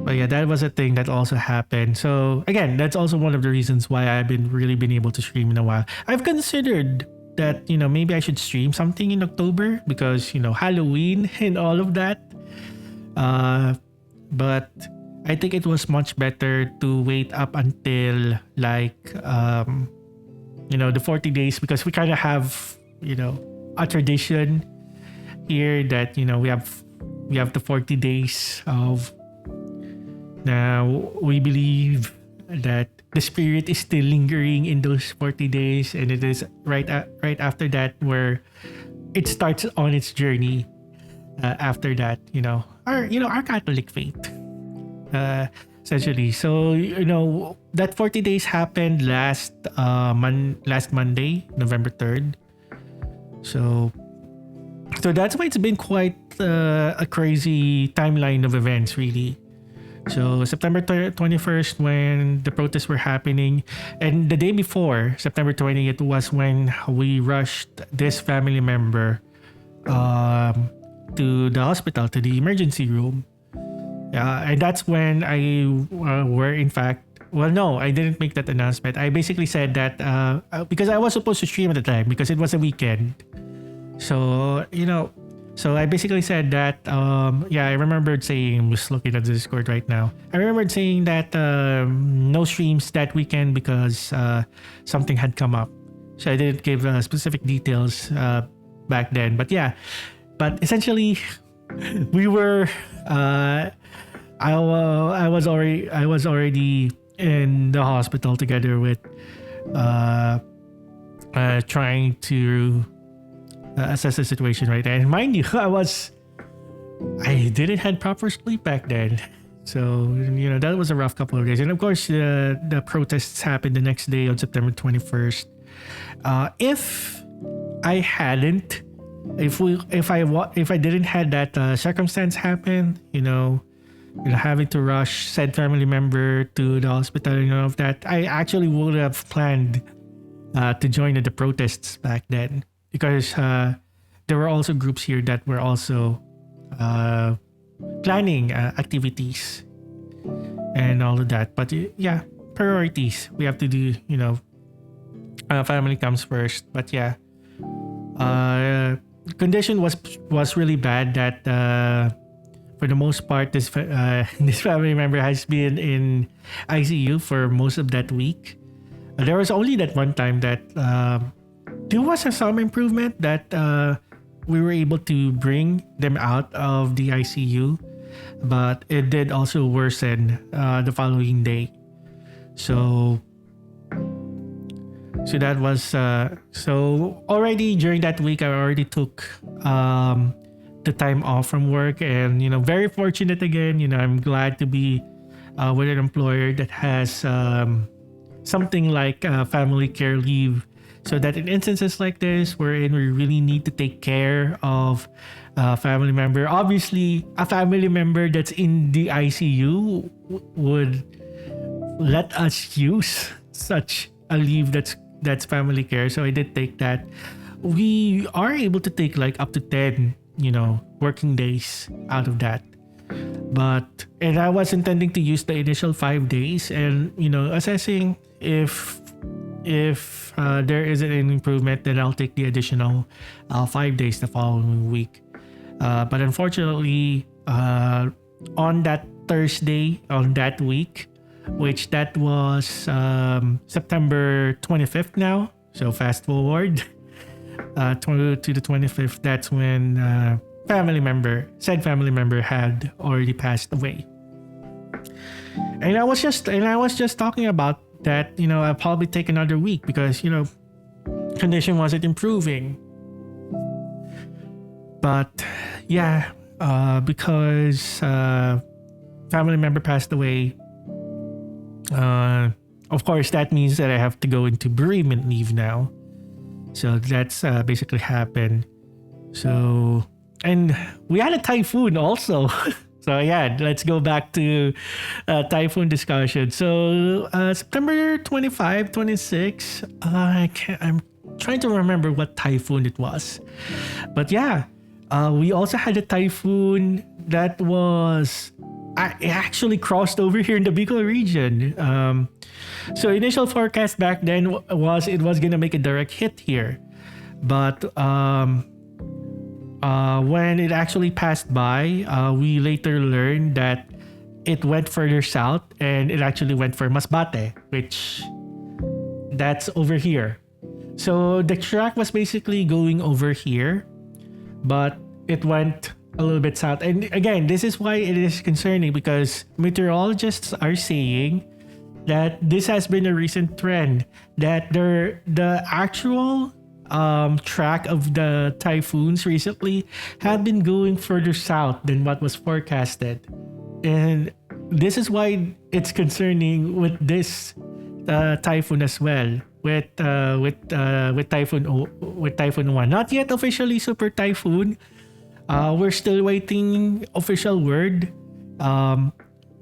but yeah, that was a thing that also happened. So again, that's also one of the reasons why I've been able to stream in a while. I've considered that maybe I should stream something in October because Halloween and all of that. But I think it was much better to wait up until like the 40 days, because we kind of have a tradition here that we have the 40 days of. Now we believe that the spirit is still lingering in those 40 days, and it is right after that where it starts on its journey. After that, our Catholic faith, essentially. So that 40 days happened last Monday, November 3rd. So that's why it's been quite a crazy timeline of events, really. So September 21st, when the protests were happening, and the day before, September 20th, was when we rushed this family member to the hospital, to the emergency room. And that's when I were in fact, well, no, I didn't make that announcement. I basically said that because I was supposed to stream at the time because it was a weekend. So, so I basically said that, I remembered saying, I'm just looking at the Discord right now. I remembered saying that no streams that weekend because something had come up. So I didn't give specific details back then. But yeah, but essentially, we were, I was already in the hospital together with trying to assess the situation, right? And mind you, I didn't had proper sleep back then. So, that was a rough couple of days. And of course, the protests happened the next day on September 21st. If I hadn't, if I didn't had that circumstance happen, having to rush said family member to the hospital and all of that, I actually would have planned to join in the protests back then. Because there were also groups here that were also planning activities and all of that. But yeah, priorities. We have to do, family comes first. But yeah, condition was really bad that for the most part, this family member has been in ICU for most of that week. There was only that one time that there was some improvement that we were able to bring them out of the ICU, but it did also worsen the following day. So that was so already during that week I already took the time off from work, and very fortunate again. I'm glad to be with an employer that has something like family care leave. So that in instances like this, wherein we really need to take care of a family member, obviously a family member that's in the ICU would let us use such a leave that's family care. So I did take that. We are able to take like up to 10, working days out of that. And I was intending to use the initial 5 days and, assessing if there isn't an improvement, then I'll take the additional 5 days the following week. But unfortunately, on that Thursday on that week, which that was September 25th now, so fast forward to the 25th, that's when said family member had already passed away. And I was just talking about that, I'll probably take another week because, condition wasn't improving. But yeah, because family member passed away, of course that means that I have to go into bereavement leave now. So that's basically happened. So, and we had a typhoon also So yeah, let's go back to typhoon discussion. So September 25, 26. I'm trying to remember what typhoon it was, but yeah, we also had a typhoon that was it actually crossed over here in the Bicol region. So initial forecast back then was it was gonna make a direct hit here, but when it actually passed by, we later learned that it went further south and it actually went for Masbate, which that's over here. So the track was basically going over here, but it went a little bit south. And again, this is why it is concerning because meteorologists are saying that this has been a recent trend that the actual track of the typhoons recently have been going further south than what was forecasted, and this is why it's concerning with this typhoon as well. With typhoon 1, not yet officially super typhoon. We're still waiting official word.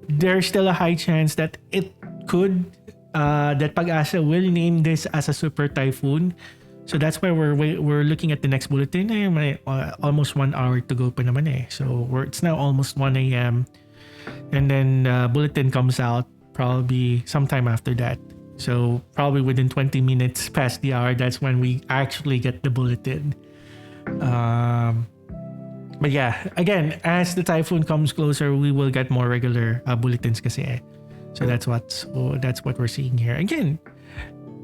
There's still a high chance that it could that Pag-asa will name this as a super typhoon. So that's why we're looking at the next bulletin. Almost 1 hour to go pa naman eh. So it's now almost 1 a.m. And then bulletin comes out probably sometime after that. So probably within 20 minutes past the hour, that's when we actually get the bulletin. But yeah, again, as the typhoon comes closer, we will get more regular bulletins kasi eh. So that's what we're seeing here. Again,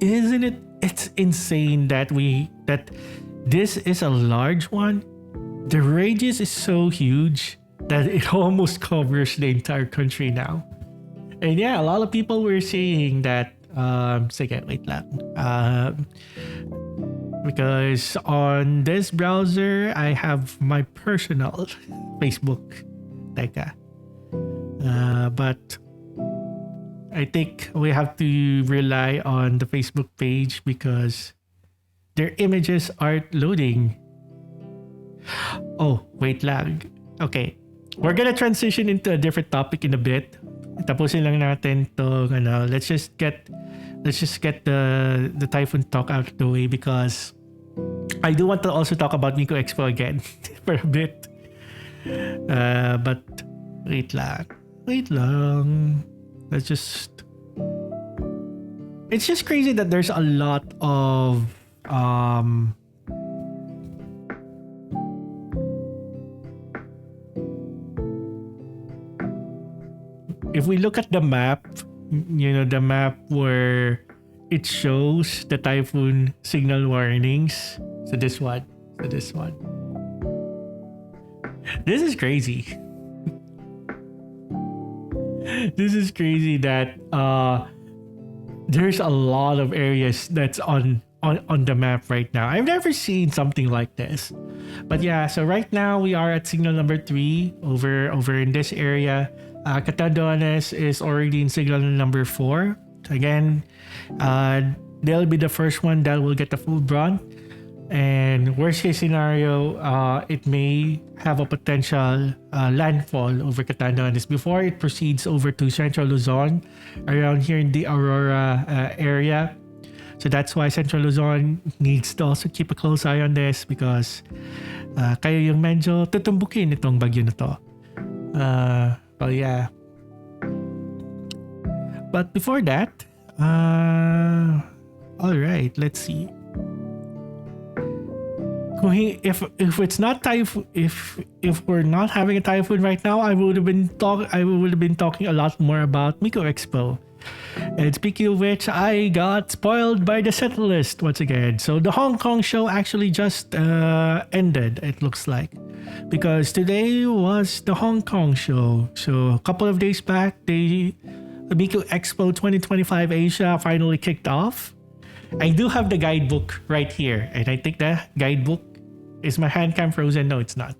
isn't it? It's insane that this is a large one. The radius is so huge that it almost covers the entire country now. And yeah, a lot of people were saying that. Sige, wait lang. Because on this browser, I have my personal Facebook. Teka. But I think we have to rely on the Facebook page because their images aren't loading. Oh, wait lang. Okay. We're gonna transition into a different topic in a bit. Tapusin lang natin to, let's just get the typhoon talk out of the way because I do want to also talk about Miko Expo again for a bit. But wait lang. It's just crazy that there's a lot of if we look at the map, the map where it shows the typhoon signal warnings. So this one. This is crazy. This is crazy that there's a lot of areas that's on the map right now. I've never seen something like this. But yeah, so right now we are at signal number 3 over in this area. Catanduanes is already in signal number 4. Again, they'll be the first one that will get the full brunt. And worst case scenario, it may have a potential landfall over Catanduanes before it proceeds over to Central Luzon, around here in the Aurora area. So that's why Central Luzon needs to also keep a close eye on this because kayo yung medyo tutumbukin itong bagyo na to. Well, yeah. But before that, all right, let's see. If it's not typhoon, if we're not having a typhoon right now, I would have been talking a lot more about Miko Expo. And speaking of which, I got spoiled by the set list once again. So the Hong Kong show actually just ended, it looks like. Because today was the Hong Kong show. So a couple of days back, the Miko Expo 2025 Asia finally kicked off. I do have the guidebook right here. And I think the guidebook is my hand cam frozen. No, it's not.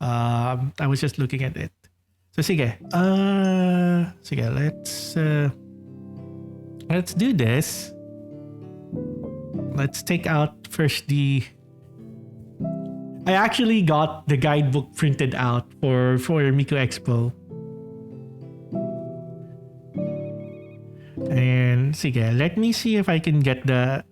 I was just looking at it. So sige. Let's do this. Let's take out first the I actually got the guidebook printed out for Miku Expo. And sige, let me see if I can get the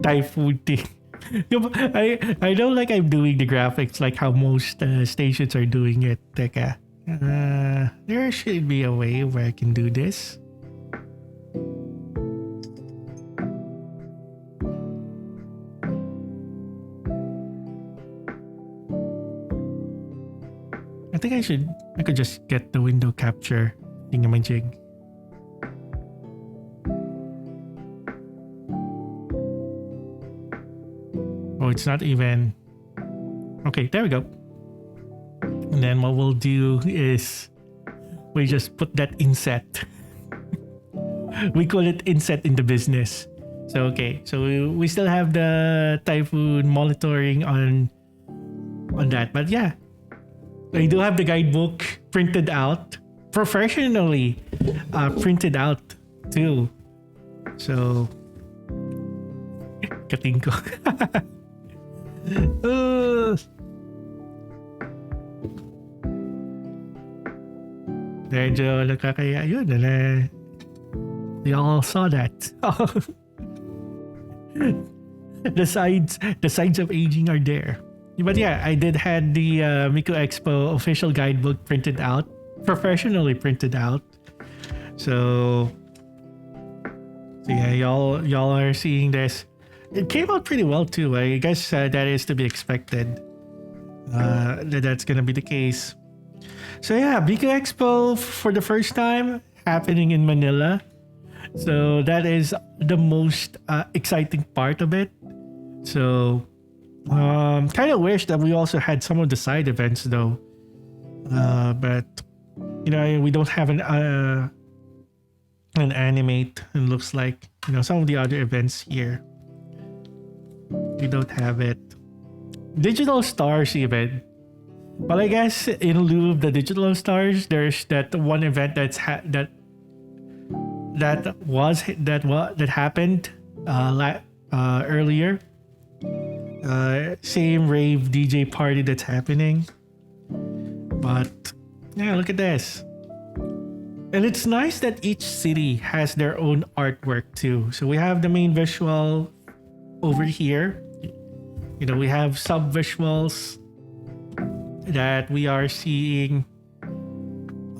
typhoon thing. I don't like I'm doing the graphics like how most stations are doing it. Teka. There should be a way where I can do this. I think I could just get the window capture thingamajig. Oh, it's not even. Okay, there we go. And then what we'll do is we just put that inset. We call it inset in the business. So okay, so we still have the typhoon monitoring on that, but yeah, I do have the guidebook printed out, professionally printed out too. So kating ko. Medyo nakakaya yun. You all saw that. The signs of aging are there. But yeah, I did had the Miku Expo official guidebook printed out, professionally printed out. So yeah, y'all are seeing this. It came out pretty well too. I guess that is to be expected. That's gonna be the case. So yeah, Miku Expo for the first time happening in Manila. So that is the most exciting part of it. So kind of wish that we also had some of the side events though. But you know, we don't have an animate. It looks like, you know, some of the other events here. We don't have it. Digital Stars event. Well, I guess in lieu of the Digital Stars, there's that one event that happened earlier. Same rave DJ party that's happening. But yeah, look at this. And it's nice that each city has their own artwork too. So we have the main visual over here. You know, we have sub visuals that we are seeing.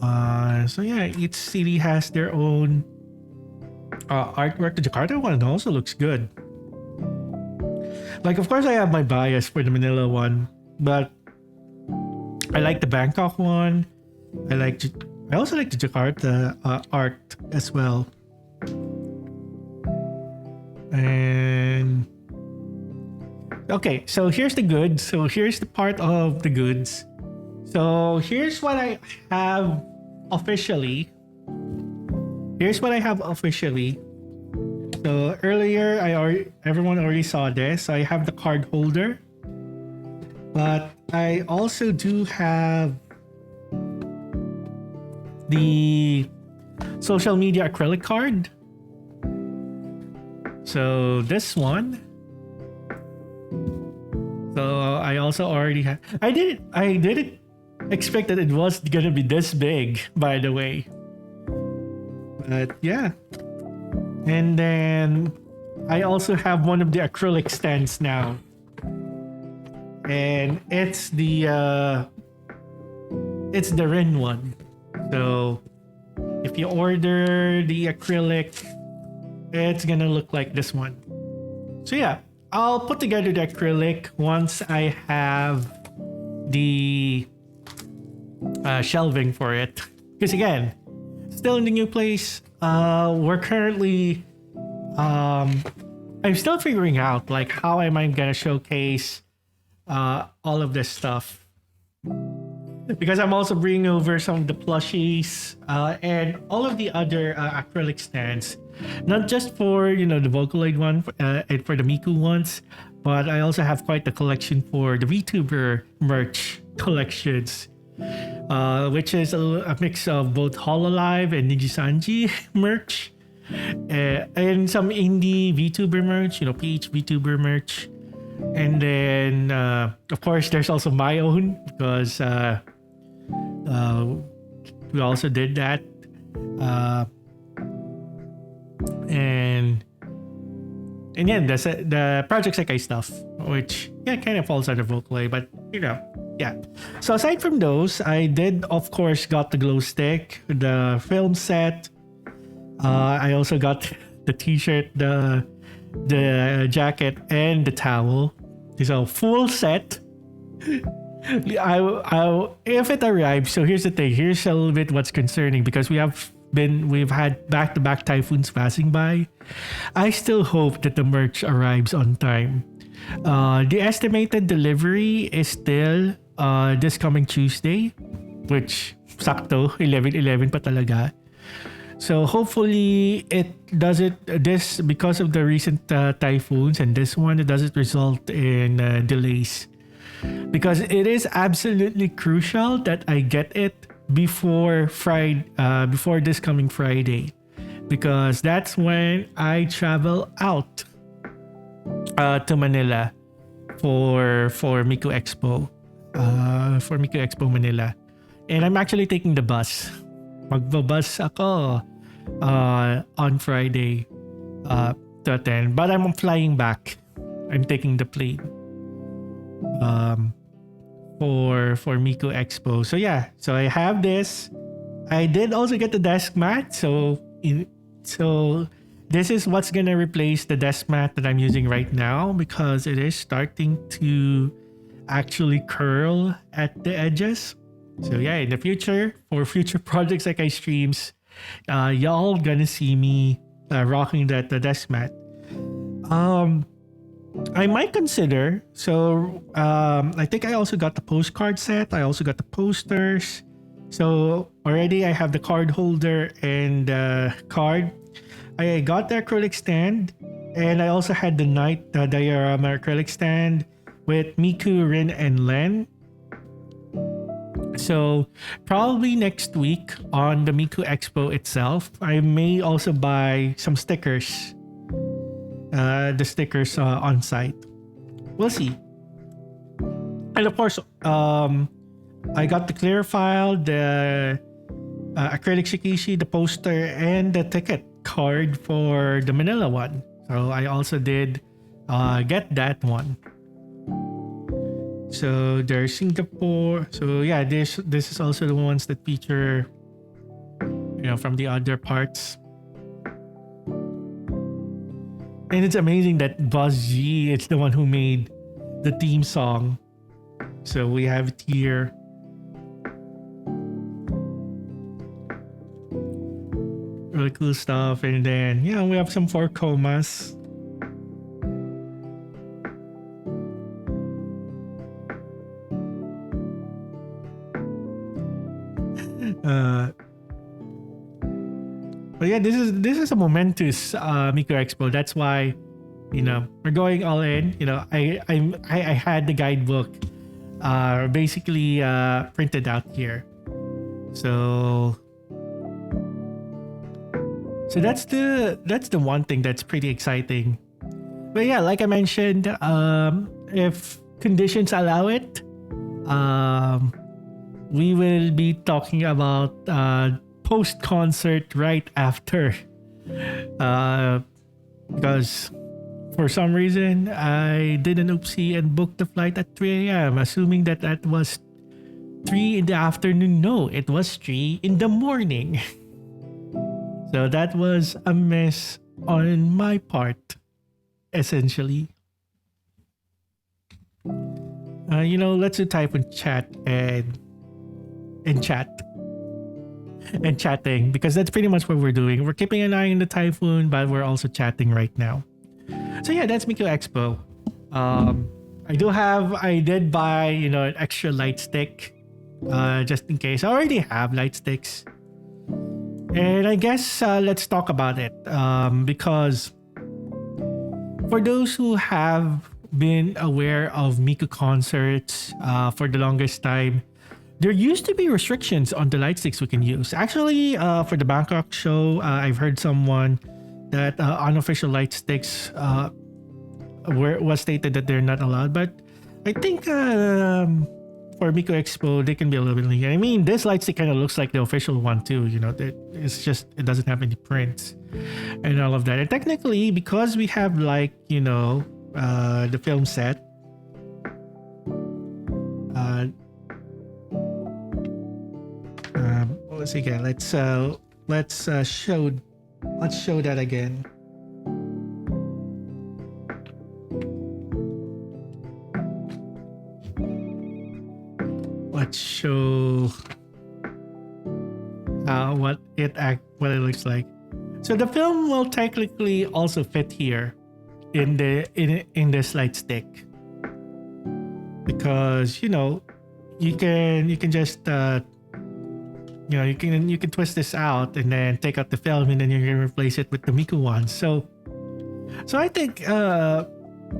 So yeah, each city has their own artwork. The Jakarta one also looks good. Like, of course, I have my bias for the Manila one, but I like the Bangkok one. I also like the Jakarta art as well. And okay, so here's the goods. So here's the part of the goods. So here's what I have officially. So earlier, everyone already saw this. I have the card holder, but I also do have the social media acrylic card. So this one. So I also already have. I didn't expect that it was gonna be this big, by the way. But yeah. And then I also have one of the acrylic stands now. And it's the Ren one. So if you order the acrylic, it's gonna look like this one. So yeah, I'll put together the acrylic once I have the shelving for it. Because again, still in the new place. We're currently I'm still figuring out like how am I gonna showcase all of this stuff, because I'm also bringing over some of the plushies and all of the other acrylic stands, not just for, you know, the Vocaloid one and for the Miku ones, but I also have quite the collection for the VTuber merch collections. Which is a mix of both Hololive and Nijisanji merch, and some indie VTuber merch, you know, PH VTuber merch. And then, of course, there's also my own because we also did that. And yeah, the Project Sekai stuff, which kind of falls under Vocaloid, but yeah. So aside from those, I did of course got the glow stick, the film set. I also got the T-shirt, the jacket, and the towel. So full set. I if it arrives. So here's the thing. Here's a little bit what's concerning because we've had back-to-back typhoons passing by. I still hope that the merch arrives on time. The estimated delivery is still this coming Tuesday, which sakto 11/11 pa talaga. So hopefully it doesn't because of the recent typhoons and this one, it doesn't result in delays, because it is absolutely crucial that I get it before this coming Friday, because that's when I travel out to Manila for Miku Expo Manila, and I'm actually taking the bus. Magbabus ako on Friday to attend, but I'm flying back. I'm taking the plane for Miku Expo. So yeah, so I have this. I did also get the desk mat. So this is what's gonna replace the desk mat that I'm using right now, because it is starting to actually curl at the edges. So yeah, in the future, for future projects like I streams, y'all gonna see me rocking the desk mat. I might consider. So I think I also got the postcard set. I also got the posters. So already I have the card holder and card. I got the acrylic stand, and I also had the night diorama acrylic stand with Miku, Rin, and Len. So probably next week on the Miku Expo itself, I may also buy some stickers. The stickers on site. We'll see. And of course, I got the clear file, the acrylic shikishi, the poster, and the ticket card for the Manila one. So I also did get that one. So there's Singapore. So yeah, this is also the ones that feature, from the other parts. And it's amazing that Buzz G is the one who made the theme song. So we have it here. Really cool stuff. And then, we have some 4 comas. But yeah, this is a momentous Miku Expo. That's why, we're going all in. I had the guidebook basically printed out here. So that's the one thing that's pretty exciting. But yeah, like I mentioned, if conditions allow it, we will be talking about post-concert right after, because for some reason I did an oopsie and booked the flight at 3 a.m. assuming that was 3 in the afternoon. No, it was 3 in the morning. So that was a mess on my part, essentially. Let's do type in chat and chatting, because that's pretty much what we're doing. We're keeping an eye on the typhoon, but we're also chatting right now. So yeah, that's Miku Expo. I did buy, an extra light stick, just in case. I already have light sticks. And I guess let's talk about it, because for those who have been aware of Miku concerts for the longest time, there used to be restrictions on the light sticks we can use. Actually, for the Bangkok show, I've heard someone that unofficial light sticks was stated that they're not allowed. But I think for Miko Expo they can be a little bit lenient. I mean, this light stick kind of looks like the official one too. You know, that it's just it doesn't have any prints and all of that. And technically, because we have like the film set. Let's see again. Let's show that again. Let's show what it looks like. So the film will technically also fit here in this light stick, because you can just you can twist this out and then take out the film, and then you can replace it with the Miku one. So I think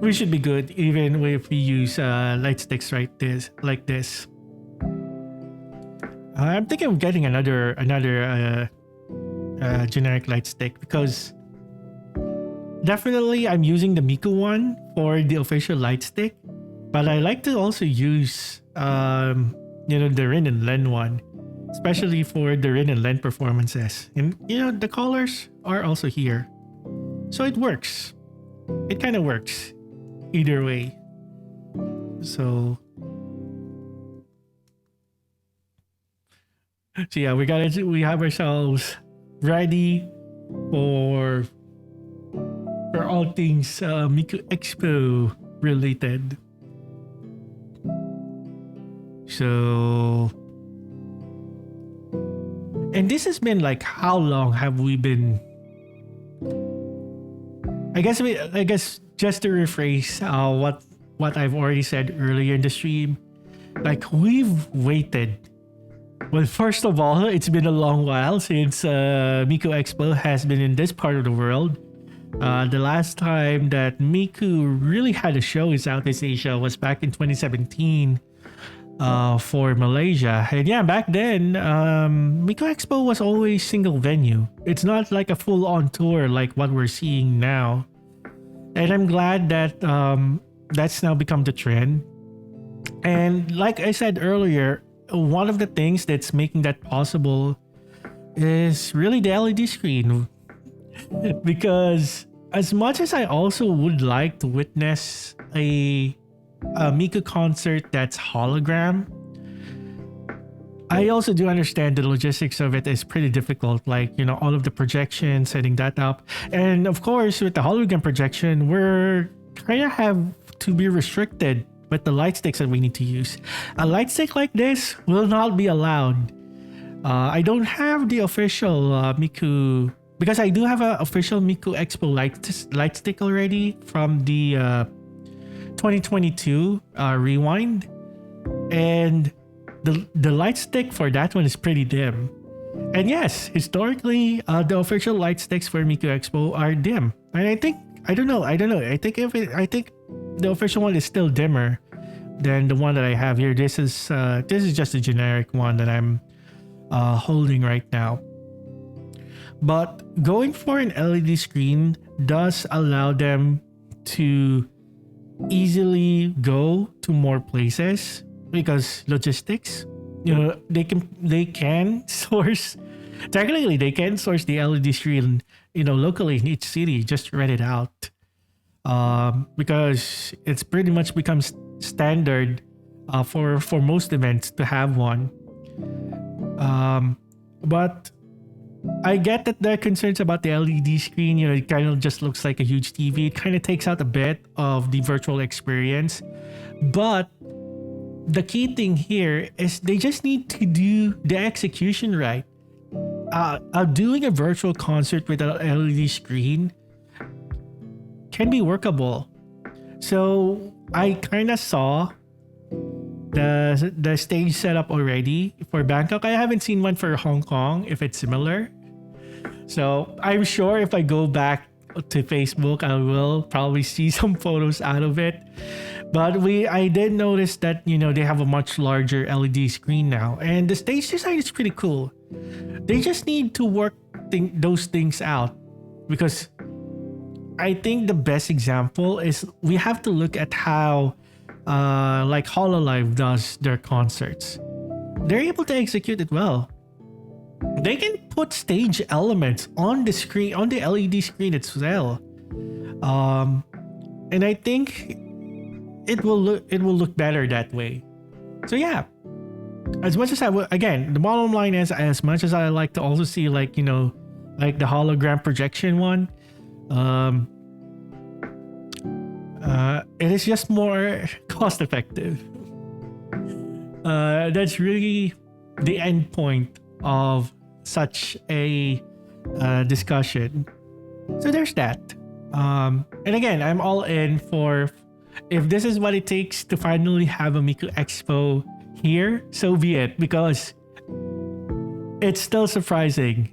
we should be good even if we use light sticks like this. I'm thinking of getting another generic light stick, because definitely I'm using the Miku one for the official light stick, but I like to also use the Rin and Len one, especially for the Rin and Len performances. And the colors are also here, so it works. It kind of works either way. So yeah, we have ourselves ready for all things Miku Expo related. So, and this has been like, how long have we been? I guess just to rephrase what I've already said earlier in the stream, like we've waited. Well, first of all, it's been a long while since Miku Expo has been in this part of the world. The last time that Miku really had a show in Southeast Asia was back in 2017 for Malaysia. And yeah, back then, Miku Expo was always single venue. It's not like a full-on tour like what we're seeing now. And I'm glad that that's now become the trend. And like I said earlier, one of the things that's making that possible is really the LED screen. Because as much as I also would like to witness a Miku concert that's hologram, I also do understand the logistics of it is pretty difficult. Like, all of the projections, setting that up. And of course, with the hologram projection, we're kind of have to be restricted with the light sticks that we need to use. A light stick like this will not be allowed. I don't have the official Miku, because I do have an official Miku Expo light stick already from the 2022 rewind, and the light stick for that one is pretty dim. And yes, historically, the official light sticks for Miku Expo are dim. And I think I don't know. I think the official one is still dimmer than the one that I have here. This is just a generic one that I'm holding right now. But going for an LED screen does allow them to easily go to more places, because logistics. They can source. Technically, they can source the LED screen, locally in each city. Just rent it out, because it's pretty much becomes standard for most events to have one. But I get that there are concerns about the LED screen. It kind of just looks like a huge TV. It kind of takes out a bit of the virtual experience. But the key thing here is they just need to do the execution right. Doing a virtual concert with an LED screen can be workable. So I kind of saw the stage setup already for Bangkok. I haven't seen one for Hong Kong if it's similar. So I'm sure if I go back to Facebook, I will probably see some photos out of it. But I did notice that they have a much larger LED screen now, and the stage design is pretty cool. They just need to work those things out, because I think the best example is we have to look at how like Hololive does their concerts. They're able to execute it well. They can put stage elements on the screen, on the LED screen as well. And I think it will look better that way. So yeah, as much as again, the bottom line is, as much as I like to also see like, you know, like the hologram projection one, it is just more cost effective. That's really the end point of such a discussion. So there's that. And again, I'm all in for, if this is what it takes to finally have a Miku Expo here, so be it, because it's still surprising.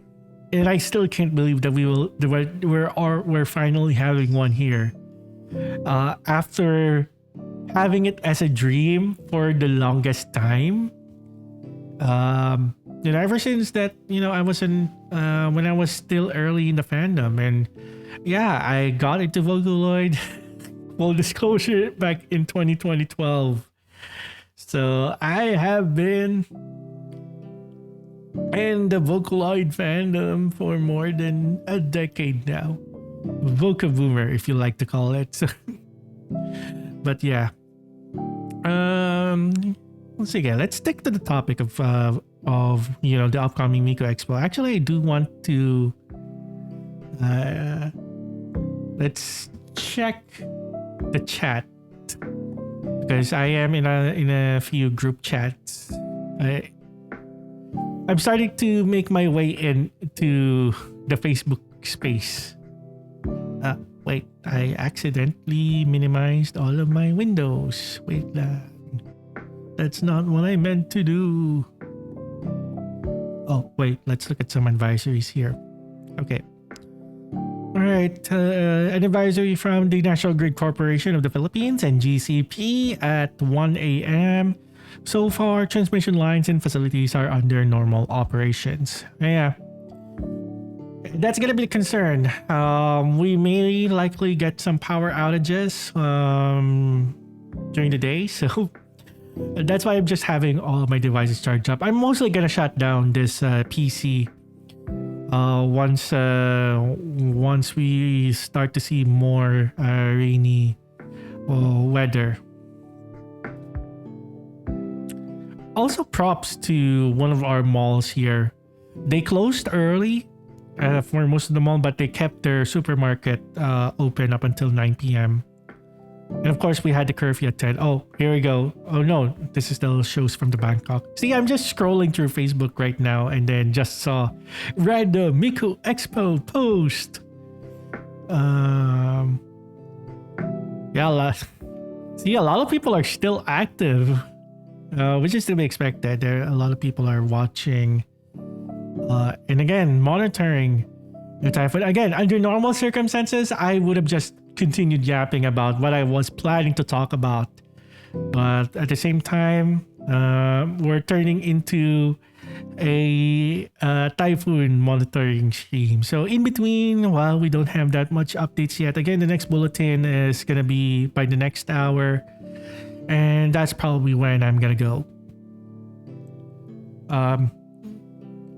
And I still can't believe that we're finally having one here. After having it as a dream for the longest time. You know, ever since that, you know, I was in when I was still early in the fandom, and yeah, I got into Vocaloid full disclosure back in 2012. So I have been in the Vocaloid fandom for more than a decade now. Vocaboomer, if you like to call it. So, but yeah. Let's see again. Let's stick to the topic of you know, the upcoming Miku Expo. Actually, I do want to let's check the chat, because I am in a few group chats. I'm starting to make my way into the Facebook space. Wait, I accidentally minimized all of my windows. Wait lang. That's not what I meant to do. Oh, wait, let's look at some advisories here. Okay. All right, an advisory from the National Grid Corporation of the Philippines and GCP at 1 a.m. So far, transmission lines and facilities are under normal operations. Yeah. That's gonna be a concern. We may likely get some power outages during the day, so that's why I'm just having all of my devices charged up. I'm mostly gonna shut down this PC once we start to see more rainy weather. Also, props to one of our malls here. They closed early for most of the mall, but they kept their supermarket open up until 9 p.m. And of course, we had the curfew at 10. Oh, here we go. Oh no, this is the shows from the Bangkok. See, I'm just scrolling through Facebook right now and then just saw random Miku Expo post. Yeah, see, a lot of people are still active, which is to be expected. There, a lot of people are watching, and again, monitoring the typhoon. Again, under normal circumstances, I would have just continued yapping about what I was planning to talk about, but at the same time, we're turning into a typhoon monitoring stream. So in between, while we don't have that much updates yet, again, the next bulletin is gonna be by the next hour, and that's probably when I'm gonna go.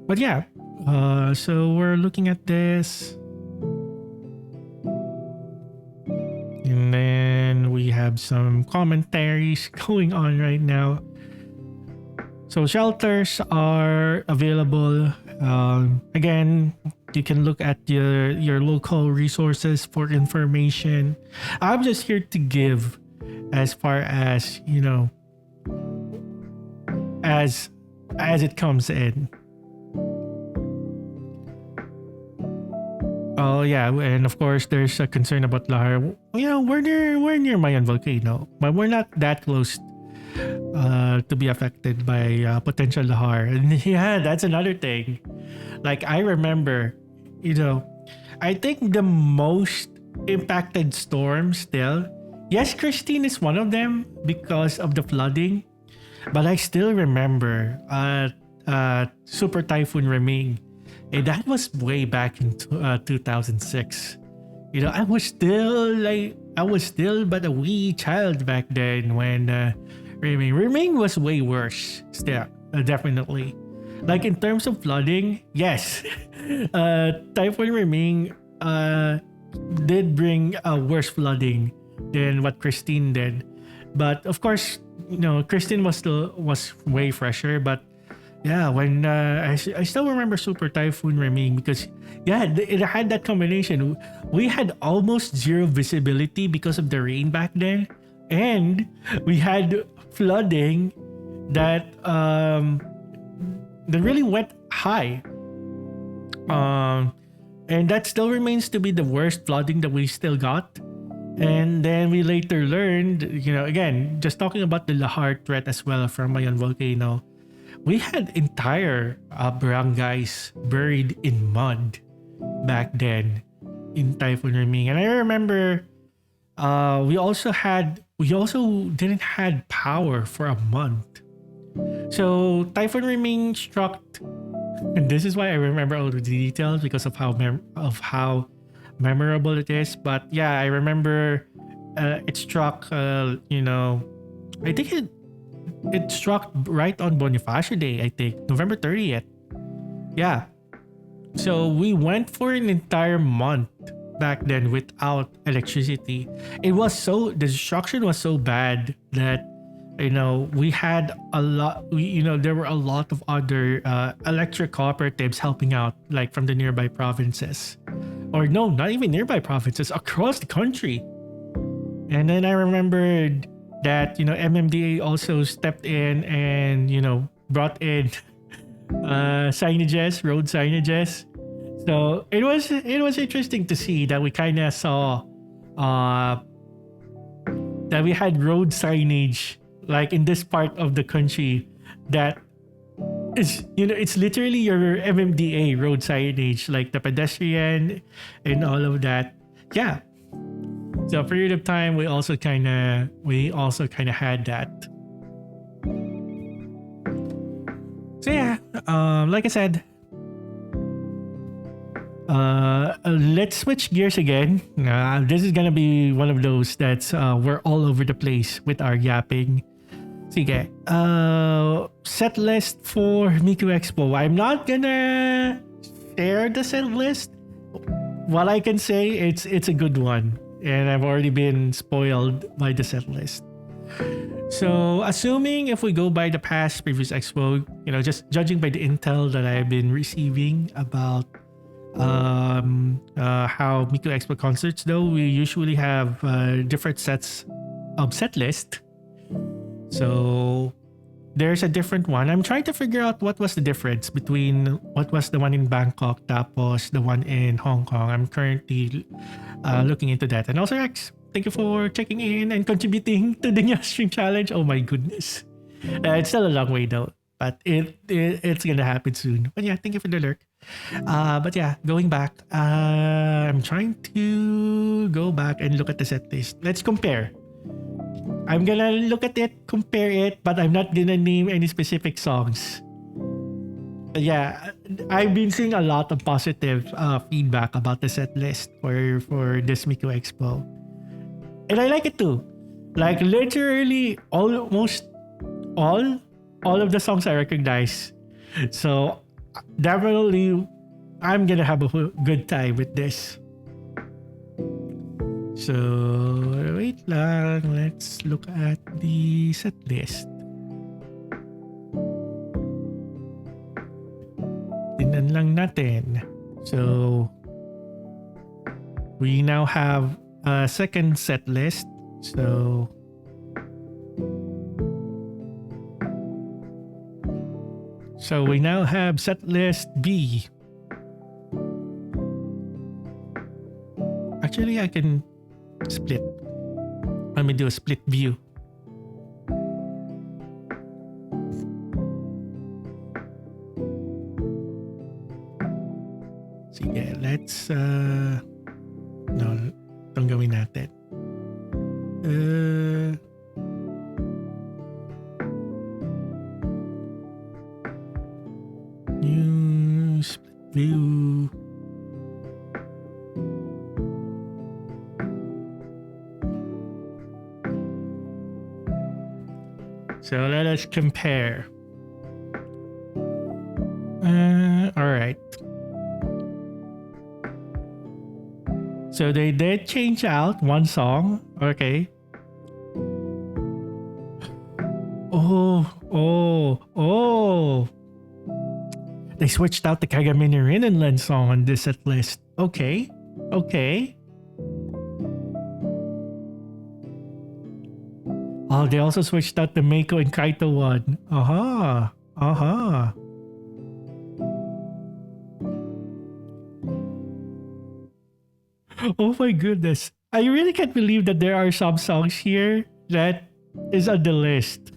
But yeah, so we're looking at this. And then we have some commentaries going on right now. So shelters are available. Again, you can look at your local resources for information. I'm just here to give as far as, you know, as it comes in. Oh yeah, and of course there's a concern about Lahar. You know, we're near Mayan volcano, but we're not that close to be affected by potential Lahar. And yeah, that's another thing. Like, I remember, you know, I think the most impacted storm still, yes, Christine is one of them because of the flooding, but I still remember Super Typhoon Reming. And that was way back in 2006. I was still but a wee child back then when Riming was way worse. Still, definitely. Like in terms of flooding, yes, Typhoon Riming did bring worse flooding than what Christine did. But of course, Christine was way fresher. But yeah, when I still remember Super Typhoon Riming because it had that combination. We had almost zero visibility because of the rain back then, and we had flooding that really went high. And that still remains to be the worst flooding that we still got. And then we later learned, again, just talking about the Lahar threat as well from Mayon volcano, we had entire barangays buried in mud back then in Typhoon Riming. And I remember we also didn't had power for a month. So Typhoon Riming struck, and this is why I remember all the details because of how memorable it is. But yeah, I remember it struck. I think it struck right on Bonifacio Day. I think November 30th. Yeah. So we went for an entire month back then without electricity. The destruction was so bad that we had a lot. There were a lot of other electric cooperatives helping out, like from the nearby provinces, or no, not even nearby provinces, across the country. And then I remembered that MMDA also stepped in and brought in signages, road signages. So it was interesting to see that we kind of saw that we had road signage like in this part of the country that is it's literally your MMDA road signage, like the pedestrian and all of that. Yeah. So a period of time we also kind of had that. So yeah, like I said, let's switch gears again. This is gonna be one of those that's we're all over the place with our yapping. Sige. Set list for Miku Expo. I'm not gonna share the set list. What I can say, it's a good one, and I've already been spoiled by the set list. So assuming if we go by the past previous expo, just judging by the intel that I've been receiving about how Miku Expo concerts, though, we usually have different sets of set list. So there's a different one. I'm trying to figure out what was the difference between what was the one in Bangkok tapos the one in Hong Kong. I'm currently looking into that. And also, Rex, thank you for checking in and contributing to the new stream challenge. Oh my goodness. It's still a long way though, but it's gonna happen soon. But yeah, thank you for the lurk. But yeah, going back, I'm trying to go back and look at the set list. Let's compare. I'm gonna look at it, compare it, but I'm not gonna name any specific songs. But yeah, I've been seeing a lot of positive feedback about the set list for this Miku Expo. And I like it too. Like literally almost all of the songs I recognize. So definitely I'm gonna have a good time with this. So wait lang, let's look at the set list. Tingnan lang natin. So we now have a second set list. So we now have set list B. Actually, I can split. Let me do a split view. Sige, let's no, itong gawin natin. New split view. So let us compare. All right. So they did change out one song. Okay. Oh. They switched out the Kagami no Rinenland song on this set list. Okay. Oh, they also switched out the Meiko and Kaito one. Oh my goodness. I really can't believe that there are some songs here that is on the list.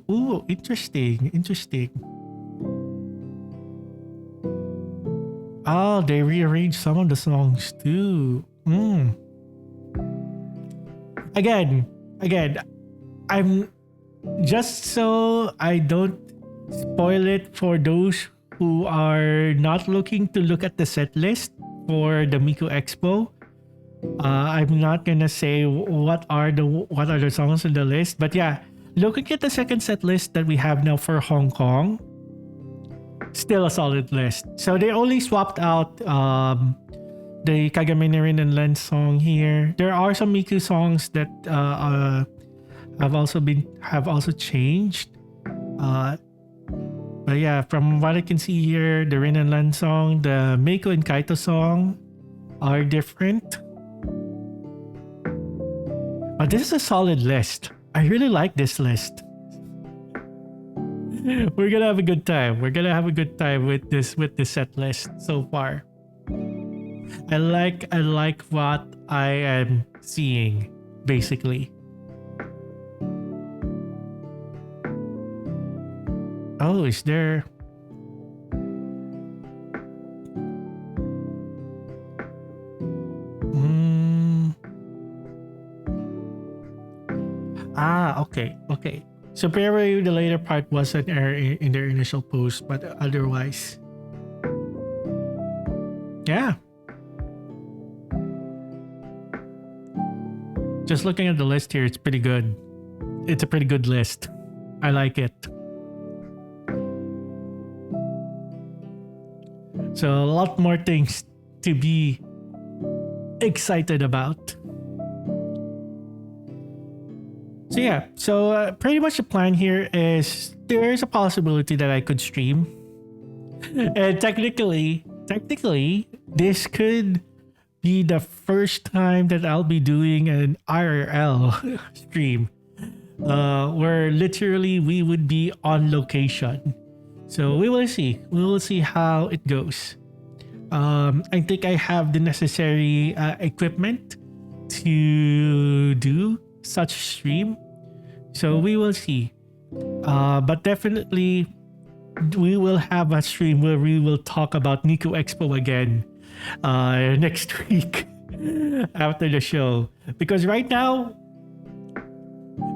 Ooh, interesting. Oh, they rearranged some of the songs too. Again, I'm just so I don't spoil it for those who are not looking to look at the set list for the Miku Expo. I'm not gonna say what are the songs on the list, but yeah, looking at the second set list that we have now for Hong Kong, still a solid list. So they only swapped out the Kagami no Rinenland song here. There are some Miku songs that have also changed. But yeah, from what I can see here, the Rinenland song, the Meiko and Kaito song are different. But this is a solid list. I really like this list. We're gonna have a good time. We're gonna have a good time with this set list so far. I like what I am seeing, basically. Oh, is there? Okay. So apparently the later part was an error in their initial post, but otherwise, yeah. Just looking at the list here, it's pretty good. It's a pretty good list. I like it. So a lot more things to be excited about. So yeah, pretty much the plan here is there is a possibility that I could stream. And technically, this could be the first time that I'll be doing an IRL stream. Where literally we would be on location. So we will see. We will see how it goes. I think I have the necessary equipment to do such stream. So we will see. But definitely we will have a stream where we will talk about Miku Expo again next week after the show. Because right now,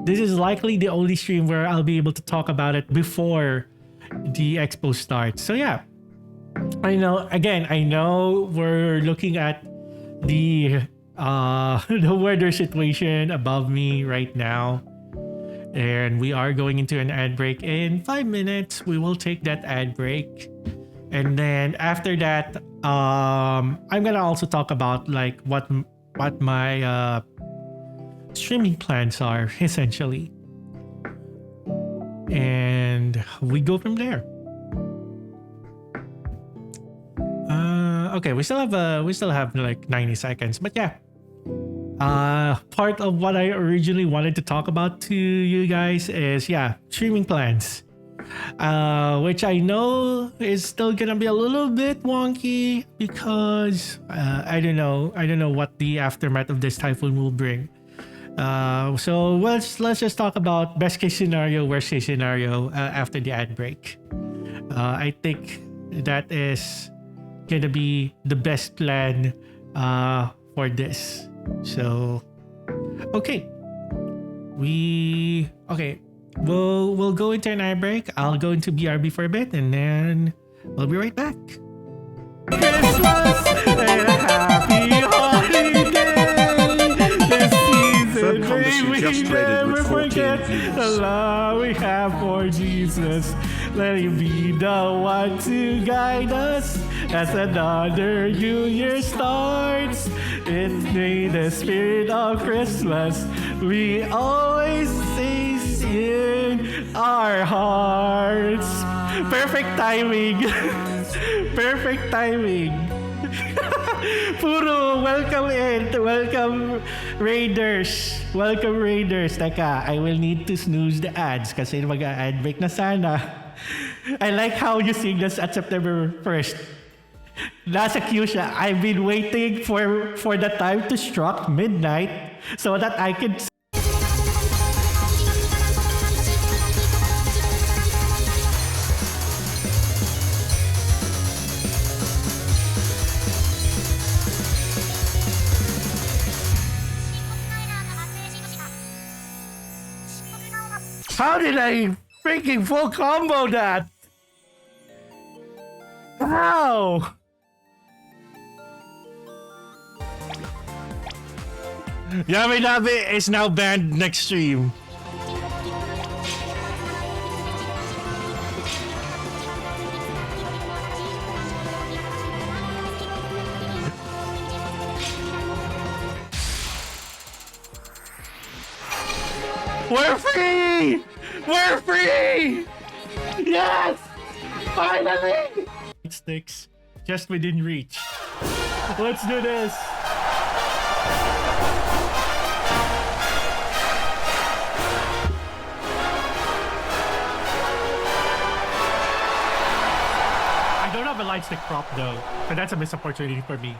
this is likely the only stream where I'll be able to talk about it before the expo starts. So yeah, I know we're looking at the the weather situation above me right now, and we are going into an ad break in 5 minutes. We will take that ad break, and then after that, I'm gonna also talk about like what my streaming plans are essentially, and we go from there. Okay, we still have like 90 seconds, but yeah. Part of what I originally wanted to talk about to you guys is streaming plans, which I know is still gonna be a little bit wonky because I don't know what the aftermath of this typhoon will bring. So let's just talk about best case scenario, worst case scenario after the ad break. I think that is gonna be the best plan for this. So okay, we'll go into an ad break. I'll go into BRB for a bit, and then we'll be right back. Christmas and happy holidays. just traded with 14 forget views. the love we have for Jesus. Let him be the one to guide us as another new year starts. It's in the spirit of Christmas. We always sing in our hearts. Perfect timing. Perfect timing. Puro, welcome in. Welcome Raiders. Welcome Raiders. Teka, I will need to snooze the ads kasi mag-ad break na sana. I like how you sing this at September 1st. Nasa cue siya. I've been waiting for the time to struck midnight so that I can How did I freaking full combo that? How? Yami Nabe is now banned next stream. We're free! We're free! Yes! Finally! Sticks just within reach. Let's do this. I don't have a light stick prop though, but that's a missed opportunity for me.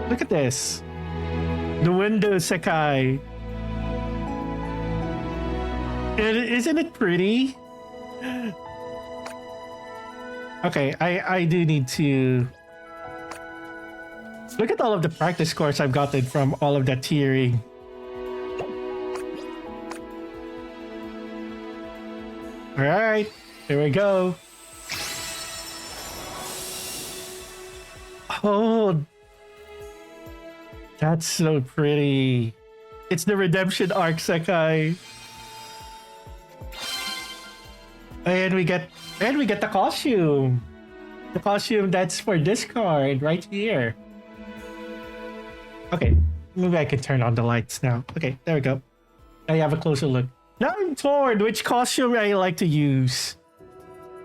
Look at this. The window sekai. Isn't it pretty? Okay, I do need to look at all of the practice scores I've gotten from all of that tiering. All right, here we go. Oh, that's so pretty. It's the redemption arc sekai. And we get the costume. The costume that's for discard right here. Okay, maybe I can turn on the lights now. Okay, there we go. I have a closer look. Now I'm torn which costume I like to use.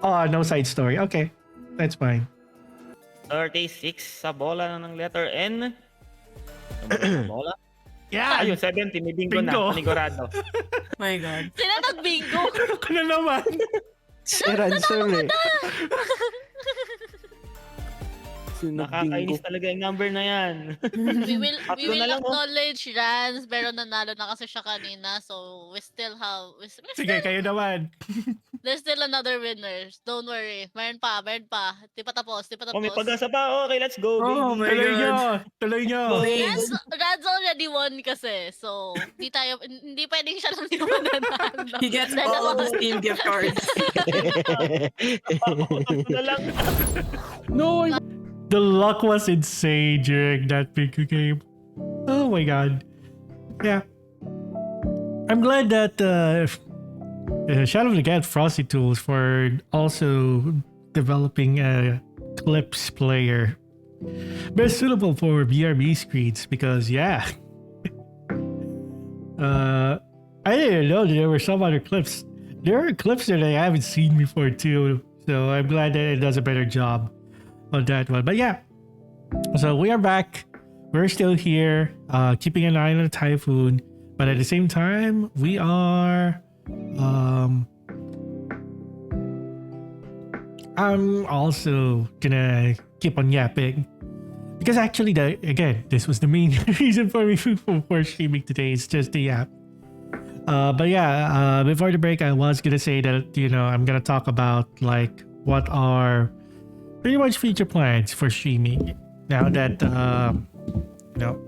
Oh, no side story. Okay, that's fine. 36 sa bola ng letter N. Bola. Yeah! Ayun, 70. May bingo na. Bingo. Panigurado. My God. Sila nag-bingo. Ako na naman! Si Ransol eh. Nakakainis talaga yung number na yan. We will Tatlo na lang, oh. acknowledge Rans, pero nanalo na kasi siya kanina, so we still have Sige, kayo naman. there's still another winners. Don't worry. Meron pa. Di pa tapos. Oh, may pag-asa pa. Okay, let's go, baby. Oh my Tuloy nyo! God. Tuloy nyo! Rans already won kasi, so hindi pwedeng siya lang di mananalo. He gets all of the Steam gift cards. Tatlo na lang. No! The luck was insane during that bingo game. Oh my god. Yeah. I'm glad that Shadow of the Cat Frosty Tools for also developing a Clips player. Best suitable for BRB screens because yeah. I didn't know there were some other clips. There are clips that I haven't seen before too. So I'm glad that it does a better job on that one. But yeah. So we are back. We're still here, keeping an eye on the typhoon. But at the same time, we are I'm also gonna keep on yapping. Because actually again, this was the main reason for me for streaming today. It's just the yap. But yeah, before the break I was gonna say that, you know, I'm gonna talk about like what are pretty much future plans for streaming. Now that you know,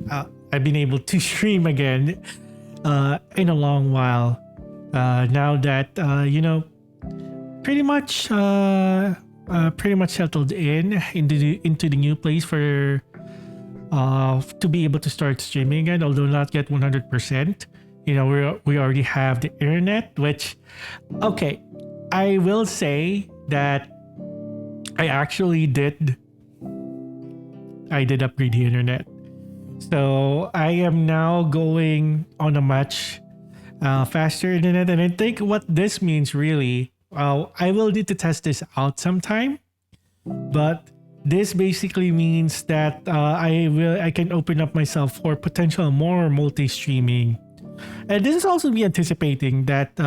I've been able to stream again in a long while. Now that you know, pretty much settled into the new place for to be able to start streaming again, although not yet 100%. You know, we already have the internet, which okay, I will say that I actually did upgrade the internet. So I am now going on a much faster internet, and I think what this means really, I will need to test this out sometime, but this basically means that I can open up myself for potential more multi-streaming. And this is also me anticipating that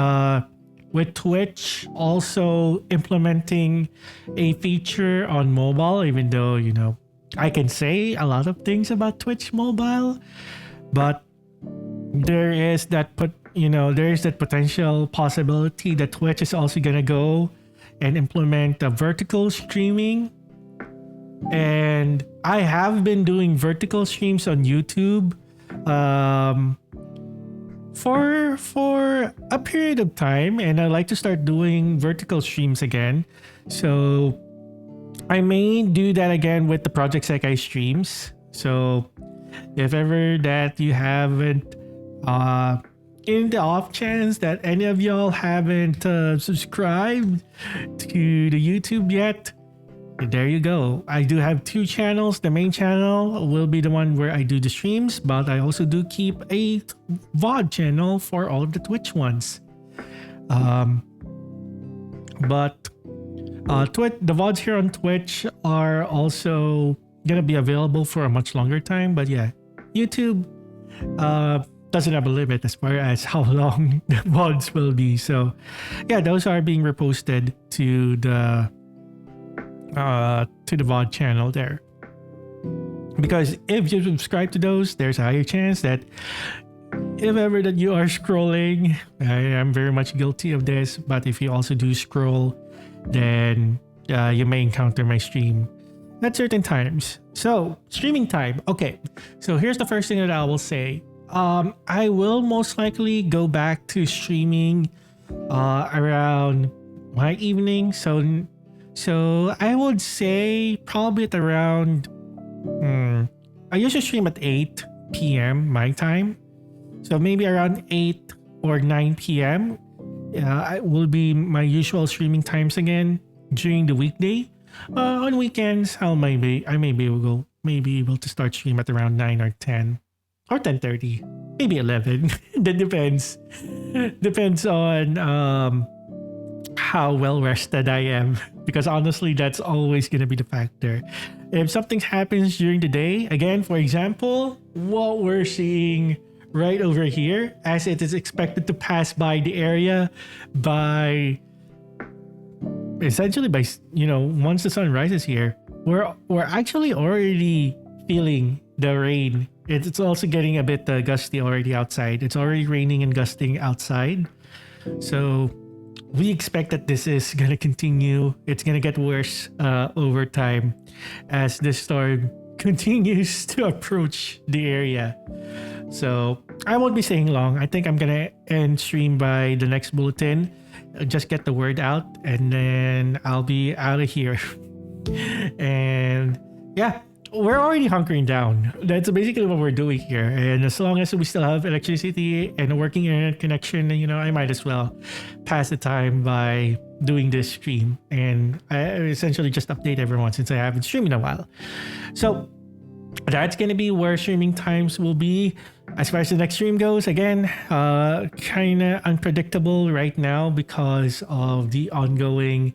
with Twitch also implementing a feature on mobile, even though, you know, I can say a lot of things about Twitch mobile, but there is that potential possibility that Twitch is also gonna go and implement a vertical streaming. And I have been doing vertical streams on YouTube for a period of time, and I'd like to start doing vertical streams again. So I may do that again with the Project Sekai streams. So if ever that you haven't, in the off chance that any of y'all haven't subscribed to the YouTube yet, there you go. I do have two channels. The main channel will be the one where I do the streams, but I also do keep a VOD channel for all of the Twitch ones. But the VODs here on Twitch are also gonna be available for a much longer time. But yeah, YouTube doesn't have a limit as far as how long the VODs will be. So yeah, those are being reposted to the VOD channel there. Because if you subscribe to those, there's a higher chance that if ever that you are scrolling, I am very much guilty of this, but if you also do scroll, then you may encounter my stream at certain times. So streaming time. Okay, so here's the first thing that I will say. I will most likely go back to streaming around my evening. So I would say probably at around I usually stream at 8 p.m. my time. So maybe around 8 or 9 p.m. Will be my usual streaming times again during the weekday. On weekends, I may be able to start stream at around 9 or 10 or 10:30, maybe 11. That depends. Depends on how well rested I am, because honestly, that's always gonna be the factor. If something happens during the day, again, for example, what we're seeing right over here, as it is expected to pass by the area by essentially by once the sun rises here. We're actually already feeling the rain. It's also getting a bit gusty already outside. It's already raining and gusting outside. So we expect that this is gonna continue. It's gonna get worse over time as this storm continues to approach the area. So I won't be staying long. I think I'm gonna end stream by the next bulletin. Just get the word out, and then I'll be out of here. And yeah, we're already hunkering down. That's basically what we're doing here. And as long as we still have electricity and a working internet connection, I might as well pass the time by doing this stream. And I essentially just update everyone since I haven't streamed in a while. So that's going to be where streaming times will be. As far as the next stream goes, again, kind of unpredictable right now because of the ongoing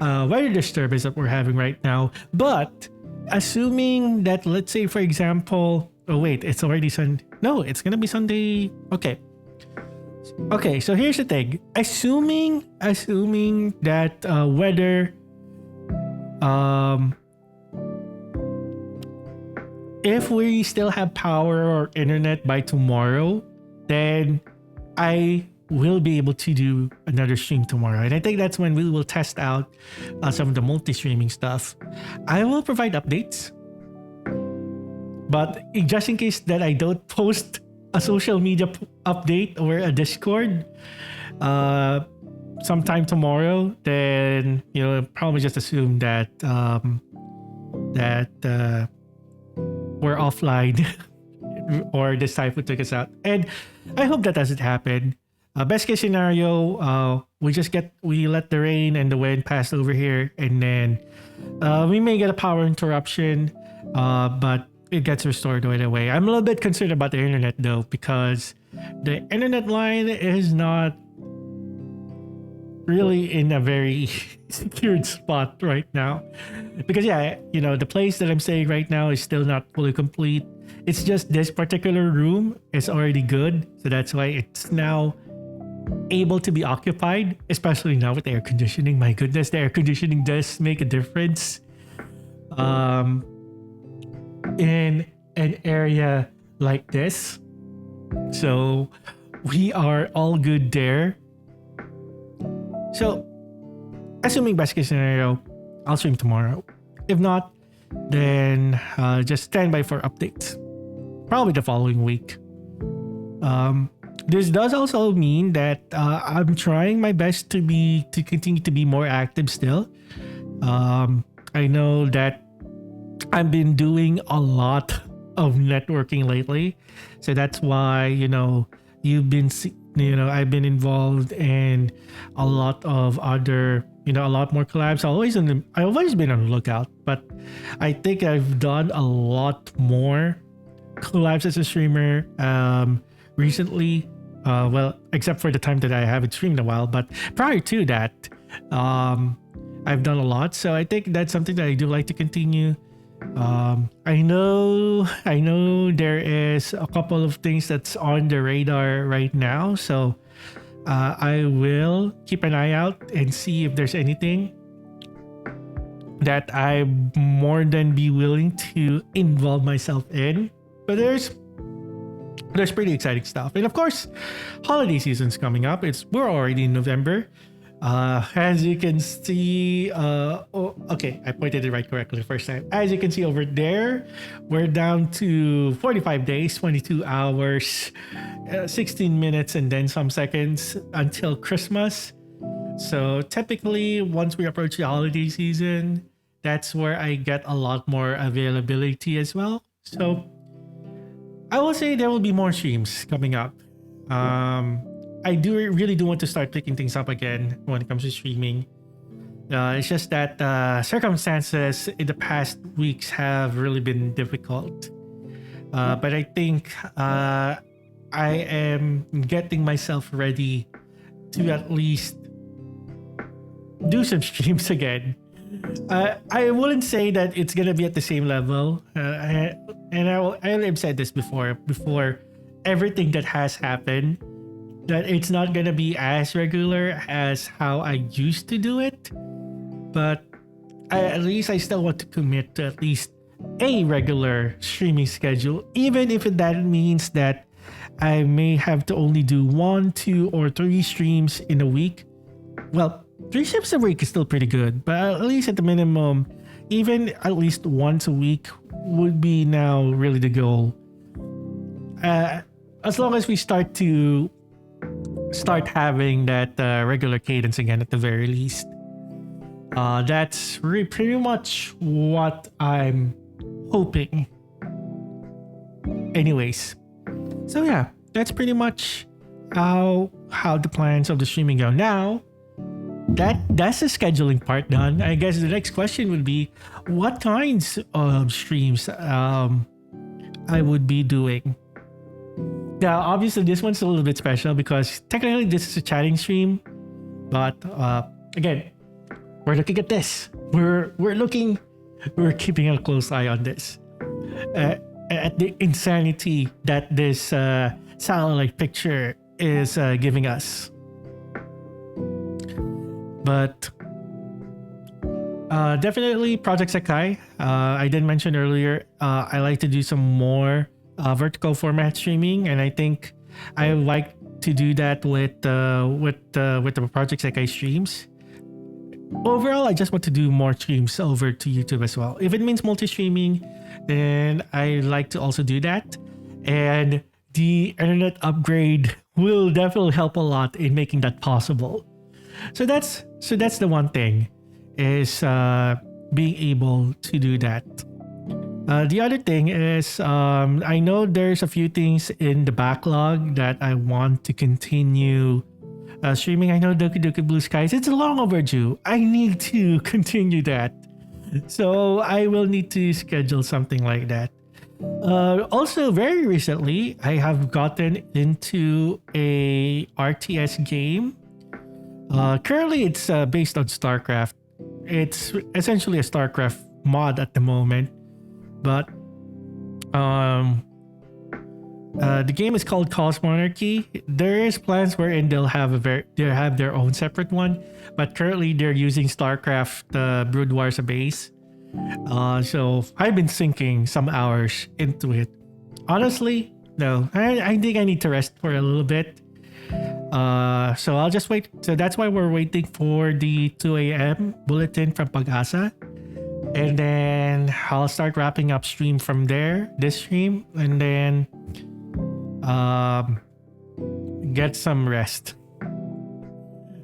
weather disturbance that we're having right now. But assuming that, let's say, for example, oh wait, it's already Sunday. No, it's going to be Sunday. Okay. So here's the thing. Assuming that weather, if we still have power or internet by tomorrow, then I will be able to do another stream tomorrow. And I think that's when we will test out some of the multi-streaming stuff. I will provide updates. But just in case that I don't post a social media update or a Discord sometime tomorrow, then, probably just assume that we're offline or this typhoon took us out. And I hope that doesn't happen. Best case scenario, we let the rain and the wind pass over here, and then we may get a power interruption, but it gets restored right away. I'm a little bit concerned about the internet though, because the internet line is not really in a very secured spot right now. Because the place that I'm staying right now is still not fully complete. It's just this particular room is already good, so that's why it's now able to be occupied, especially now with air conditioning. My goodness, the air conditioning does make a difference in an area like this. So we are all good there. So assuming best case scenario, I'll stream tomorrow. If not, then just stand by for updates. Probably the following week. This does also mean that I'm trying my best to continue to be more active still. I know that I've been doing a lot of networking lately, so that's why you've been I've been involved in a lot of other a lot more collabs. I've always been on the lookout, but I think I've done a lot more collabs as a streamer recently. Well, except for the time that I haven't streamed in a while, but prior to that, I've done a lot. So I think that's something that I do like to continue. I know there is a couple of things that's on the radar right now, so I will keep an eye out and see if there's anything that I more than be willing to involve myself in. But there's pretty exciting stuff, and of course, holiday season's coming up. We're already in November. As you can see, okay, I pointed it right correctly the first time. As you can see over there, we're down to 45 days, 22 hours, 16 minutes, and then some seconds until Christmas. So typically, once we approach the holiday season, that's where I get a lot more availability as well. So I will say there will be more streams coming up. I really do want to start picking things up again when it comes to streaming. It's just that circumstances in the past weeks have really been difficult. But I think I am getting myself ready to at least do some streams again. I wouldn't say that it's gonna be at the same level, and I've said this before everything that has happened, that it's not gonna be as regular as how I used to do it. But at least I still want to commit to at least a regular streaming schedule, even if that means that I may have to only do 1, 2, or 3 streams in a week. Well, 3 streams a week is still pretty good, but at least at the minimum, even at least once a week would be now really the goal. As long as we start having that regular cadence again at the very least. That's pretty much what I'm hoping. Anyways, so yeah, that's pretty much how the plans of the streaming go. Now, that's the scheduling part done. I guess the next question would be, what kinds of streams I would be doing. Now, obviously, this one's a little bit special because technically this is a chatting stream, but again, we're looking at this. We're keeping a close eye on this. At the insanity that this satellite picture is giving us. But definitely Project Sekai. I did mention earlier, I like to do some more vertical format streaming, and I think I like to do that with the Project Sekai streams. Overall, I just want to do more streams over to YouTube as well. If it means multi-streaming, then I like to also do that. And the internet upgrade will definitely help a lot in making that possible. So that's the one thing, is being able to do that. The other thing is, I know there's a few things in the backlog that I want to continue streaming. I know Doki Doki Blue Skies, it's long overdue. I need to continue that. So I will need to schedule something like that. Also, very recently, I have gotten into a RTS game. Currently, it's based on StarCraft. It's essentially a StarCraft mod at the moment. But the game is called Cos Monarchy. There is plans wherein they'll have their own separate one, but currently they're using StarCraft Brood War as a base. So I've been sinking some hours into it. Honestly, no, I think I need to rest for a little bit. So I'll just wait. So that's why we're waiting for the 2 a.m. bulletin from Pag-asa. And then I'll start wrapping up stream from there, this stream, and then get some rest.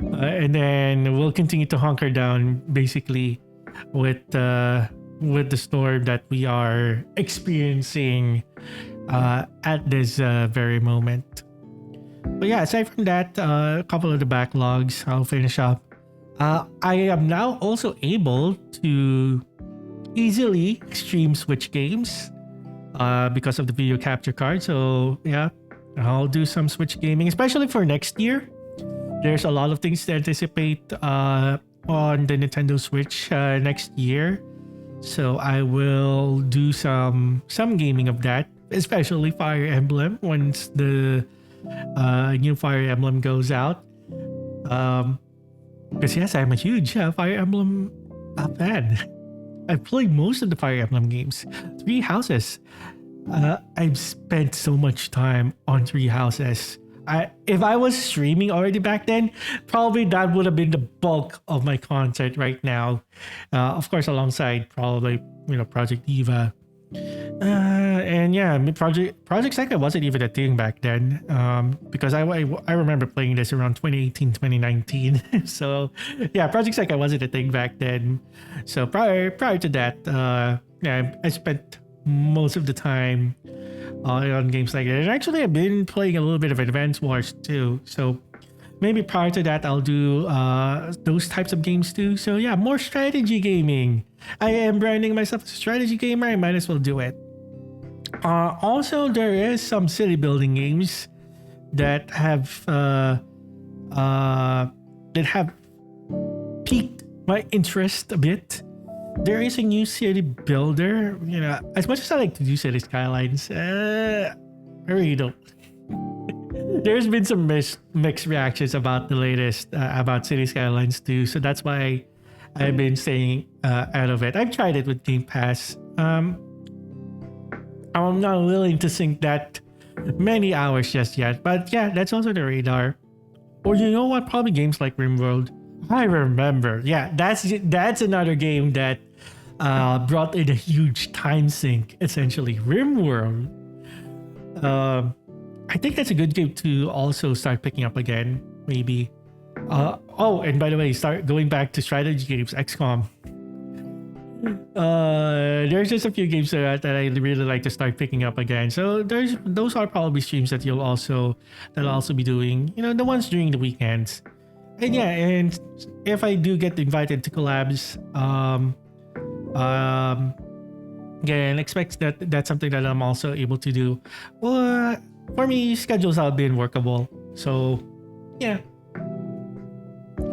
And then we'll continue to hunker down basically with the storm that we are experiencing at this very moment. But yeah, aside from that, a couple of the backlogs I'll finish up. I am now also able to easily stream Switch games because of the video capture card. So yeah, I'll do some Switch gaming, especially for next year. There's a lot of things to anticipate on the Nintendo Switch next year. So I will do some gaming of that, especially Fire Emblem once the new Fire Emblem goes out. Because yes, I'm a huge Fire Emblem fan. I've played most of the Fire Emblem games. Three Houses. I've spent so much time on Three Houses. If I was streaming already back then, probably that would have been the bulk of my content right now. Of course, alongside probably Project Eva. And yeah, Project Sekai wasn't even a thing back then, because I remember playing this around 2018, 2019. So yeah, Project Sekai wasn't a thing back then. So prior to that, yeah, I spent most of the time on games like that. And actually, I've been playing a little bit of Advance Wars too. So maybe prior to that, I'll do those types of games too. So yeah, more strategy gaming. I am branding myself as a strategy gamer. I might as well do it. Also, there is some city building games that have piqued my interest a bit. There is a new city builder. As much as I like to do City Skylines, I really don't. there's been some mixed reactions about the latest about City Skylines 2, so that's why I've been staying out of it. I've tried it with Game Pass. I'm not willing to sink that many hours just yet, but yeah, that's also the radar. Or you know what? Probably games like RimWorld. I remember. Yeah, that's another game that brought in a huge time sink. Essentially, RimWorld. I think that's a good game to also start picking up again. Maybe. Oh, and by the way, start going back to strategy games. XCOM. There's just a few games that I really like to start picking up again. So those are probably streams that I'll also be doing. You know, the ones during the weekends. And yeah, and if I do get invited to collabs, again, expect that that's something that I'm also able to do. Well, for me, schedules have been workable. So yeah,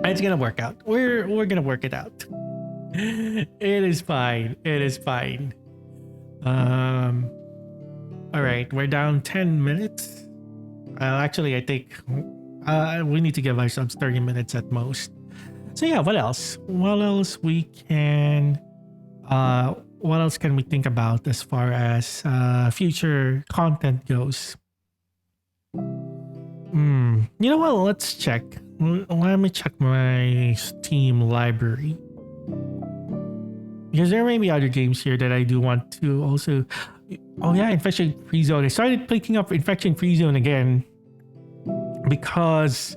it's gonna work out. We're gonna work it out. It is fine. It is fine. All right, we're down 10 minutes. Actually, I think we need to give ourselves 30 minutes at most. So yeah, what else? What else we can? What else can we think about as far as future content goes? You know what? Let's check. Let me check my Steam library. Because there may be other games here that I do want to also. Oh yeah, Infection Free Zone. I started picking up Infection Free Zone again because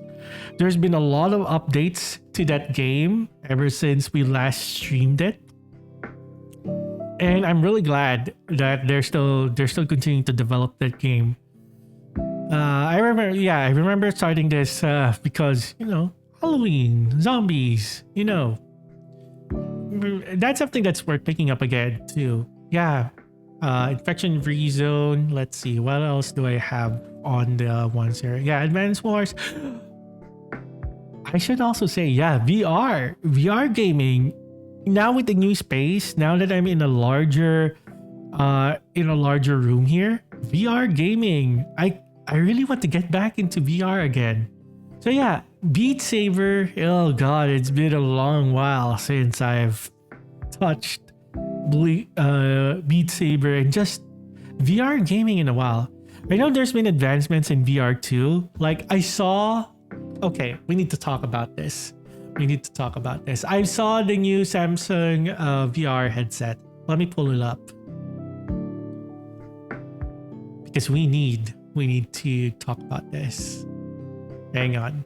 there's been a lot of updates to that game ever since we last streamed it, and I'm really glad that they're still continuing to develop that game. I remember starting this because Halloween, zombies, that's something that's worth picking up again too. Yeah. Infection Free Zone. Let's see. What else do I have on the ones here? Yeah, Advance Wars. I should also say, yeah, VR gaming. Now with the new space, now that I'm in a larger room here, VR gaming. I really want to get back into VR again. So yeah, Beat Saber. Oh god, it's been a long while since I've touched Beat Saber and just VR gaming in a while. I know there's been advancements in VR too. Like I saw. Okay, we need to talk about this. I saw the new Samsung VR headset. Let me pull it up because we need to talk about this. Hang on.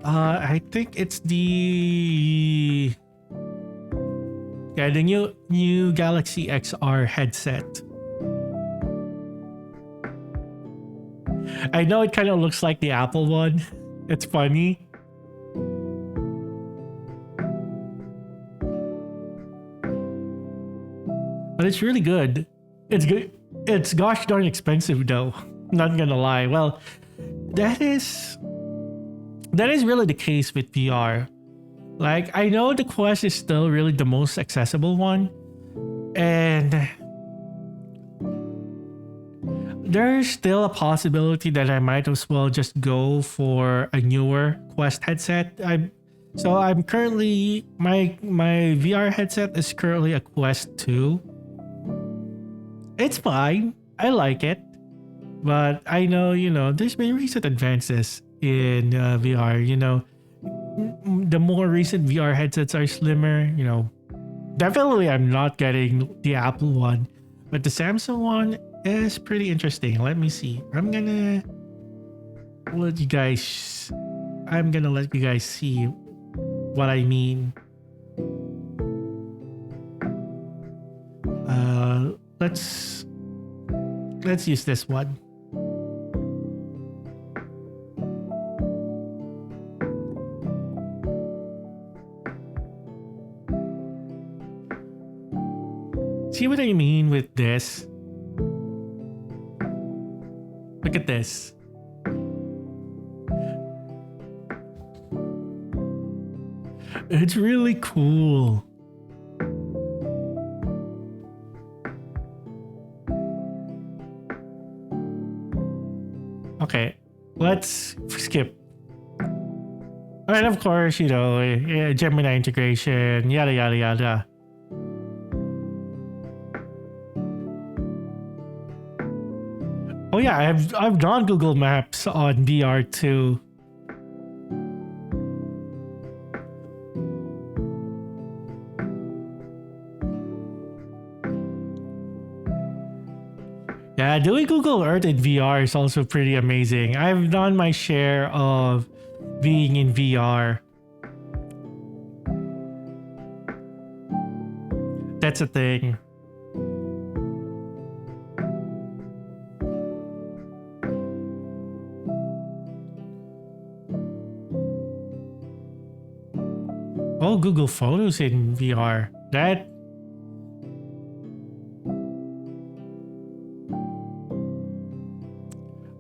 I think it's the new Galaxy XR headset. I know it kind of looks like the Apple one. It's funny. But it's really good. It's good. It's gosh darn expensive though. Not gonna lie. Well, that is really the case with VR. Like I know the Quest is still really the most accessible one, and there's still a possibility that I might as well just go for a newer Quest headset. I'm currently my VR headset is currently a Quest 2. It's fine. I like it. But I know, there's been recent advances in VR, the more recent VR headsets are slimmer, Definitely I'm not getting the Apple one, but the Samsung one is pretty interesting. Let me see. I'm gonna let you guys see what I mean. Let's use this one. See what I mean with this? Look at this. It's really cool. Okay, let's skip. And of course, you know, Gemini integration, yada yada yada. Oh yeah, I've done Google Maps on VR too. Yeah, doing Google Earth in VR is also pretty amazing. I've done my share of being in VR. That's a thing. Oh, Google Photos in VR. That.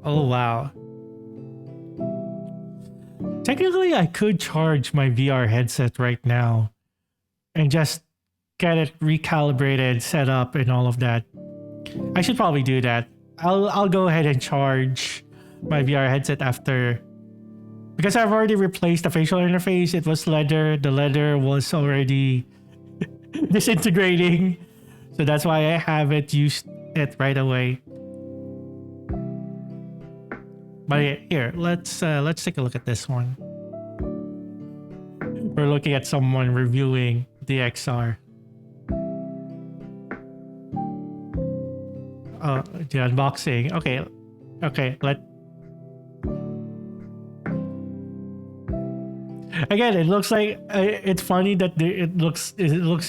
Oh, wow. Technically, I could charge my VR headset right now and just get it recalibrated, set up, and all of that. I should probably do that. I'll go ahead and charge my VR headset after, because I've already replaced the facial interface. It was leather. The leather was already disintegrating, so that's why I haven't used it right away. But yeah, here, let's take a look at this one. We're looking at someone reviewing the XR. Oh, the unboxing. Okay, Again, it looks like it's funny that it looks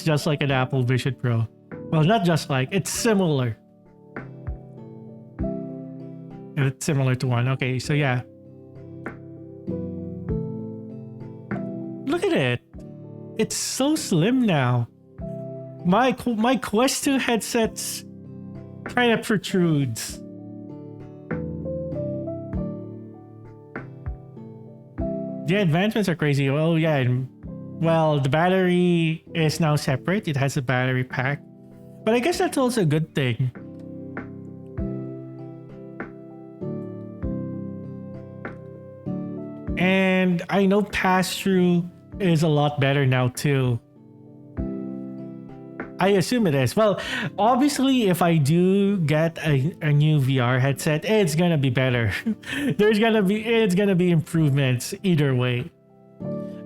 just like an Apple Vision Pro. Well, not just like, it's similar. It's similar to one. Okay, so yeah. Look at it. It's so slim now. My Quest 2 headsets kind of protrudes. The advancements are crazy. Oh yeah, and well, the battery is now separate. It has a battery pack. But I guess that's also a good thing. And I know pass-through is a lot better now too. I assume it is. Well, obviously, if I do get a new VR headset, it's gonna be better. It's gonna be improvements either way.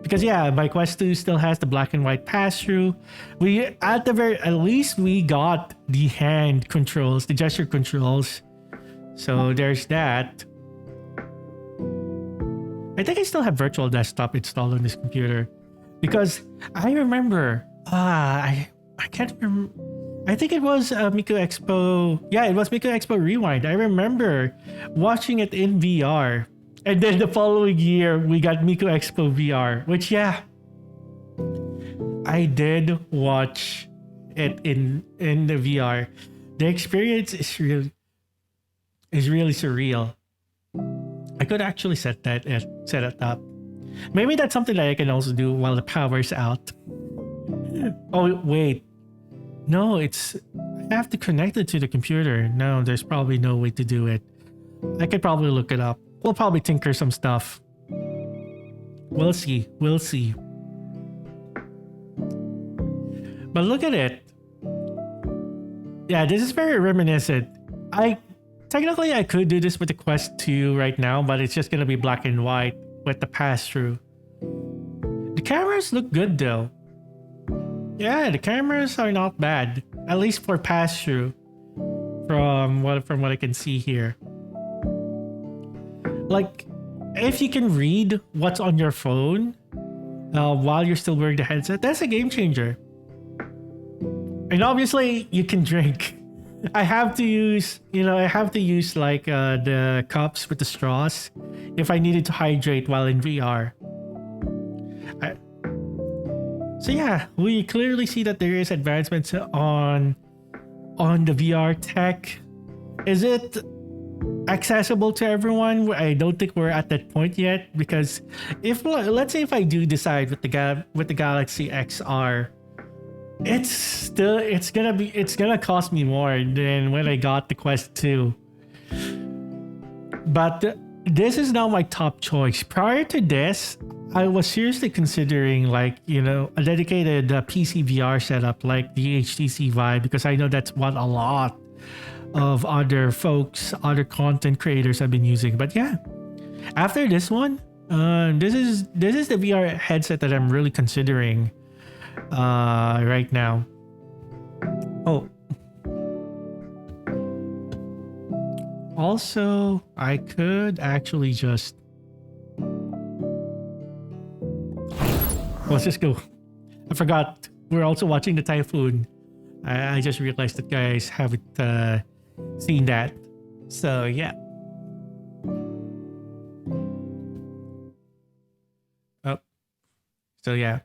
Because yeah, my Quest 2 still has the black and white pass-through. At least we got the hand controls, the gesture controls. So there's that. I think I still have Virtual Desktop installed on this computer, because I remember, I can't remember. I think it was Miku Expo. Yeah, it was Miku Expo Rewind. I remember watching it in VR, and then the following year we got Miku Expo VR, which yeah, I did watch it in the VR. The experience is really surreal. I could actually set it up. Maybe that's something that I can also do while the power's out. Oh wait, no, I have to connect it to the computer. No, there's probably no way to do it. I could probably look it up. We'll probably tinker some stuff. We'll see. But look at it. Yeah, this is very reminiscent. Technically, I could do this with the Quest 2 right now, but it's just gonna be black and white with the pass-through. The cameras look good though. Yeah, the cameras are not bad, at least for pass-through. From what I can see here. Like, if you can read what's on your phone while you're still wearing the headset, that's a game changer. And obviously, you can drink. I have to use like the cups with the straws if I needed to hydrate while in VR. So yeah, we clearly see that there is advancements on the VR tech. Is it accessible to everyone? I don't think we're at that point yet, because let's say if I do decide with the Galaxy XR, it's gonna cost me more than when I got the Quest 2. But this is now my top choice. Prior to this, I was seriously considering like, a dedicated PC VR setup like the HTC Vive, because I know that's what a lot of other folks, other content creators have been using. But yeah, after this one, this is the VR headset that I'm really considering right now. Oh, also I could actually just let's just go. I forgot we're also watching the typhoon. I just realized that guys haven't seen that. So yeah. Oh. So yeah.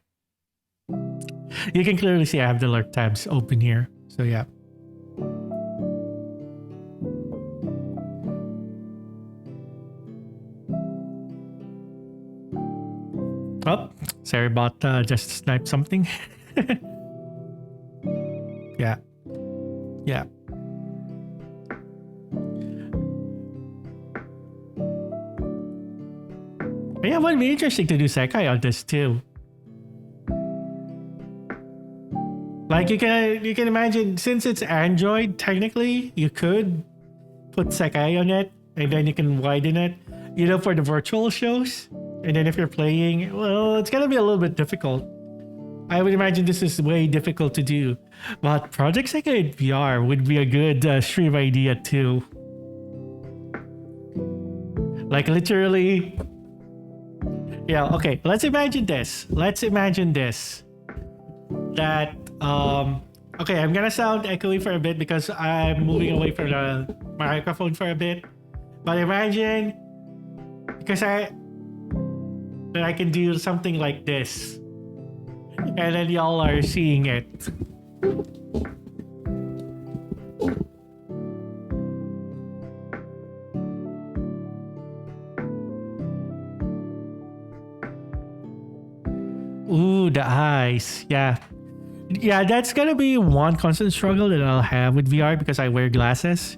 You can clearly see I have the alert tabs open here. So yeah. Oh, sorry about just sniped something. Yeah. Yeah. But yeah, it would be interesting to do sekai on this too. Like you can imagine, since it's Android, technically you could put sekai on it and then you can widen it, for the virtual shows. And then if you're playing, well, it's gonna be a little bit difficult. I would imagine this is way difficult to do. But Project Sekai in VR would be a good stream idea too. Like literally. Yeah, okay, let's imagine this. That, okay, I'm gonna sound echoey for a bit because I'm moving away from the microphone for a bit. But imagine, because I can do something like this. And then y'all are seeing it. Ooh, the eyes. Yeah. Yeah, that's gonna be one constant struggle that I'll have with VR because I wear glasses.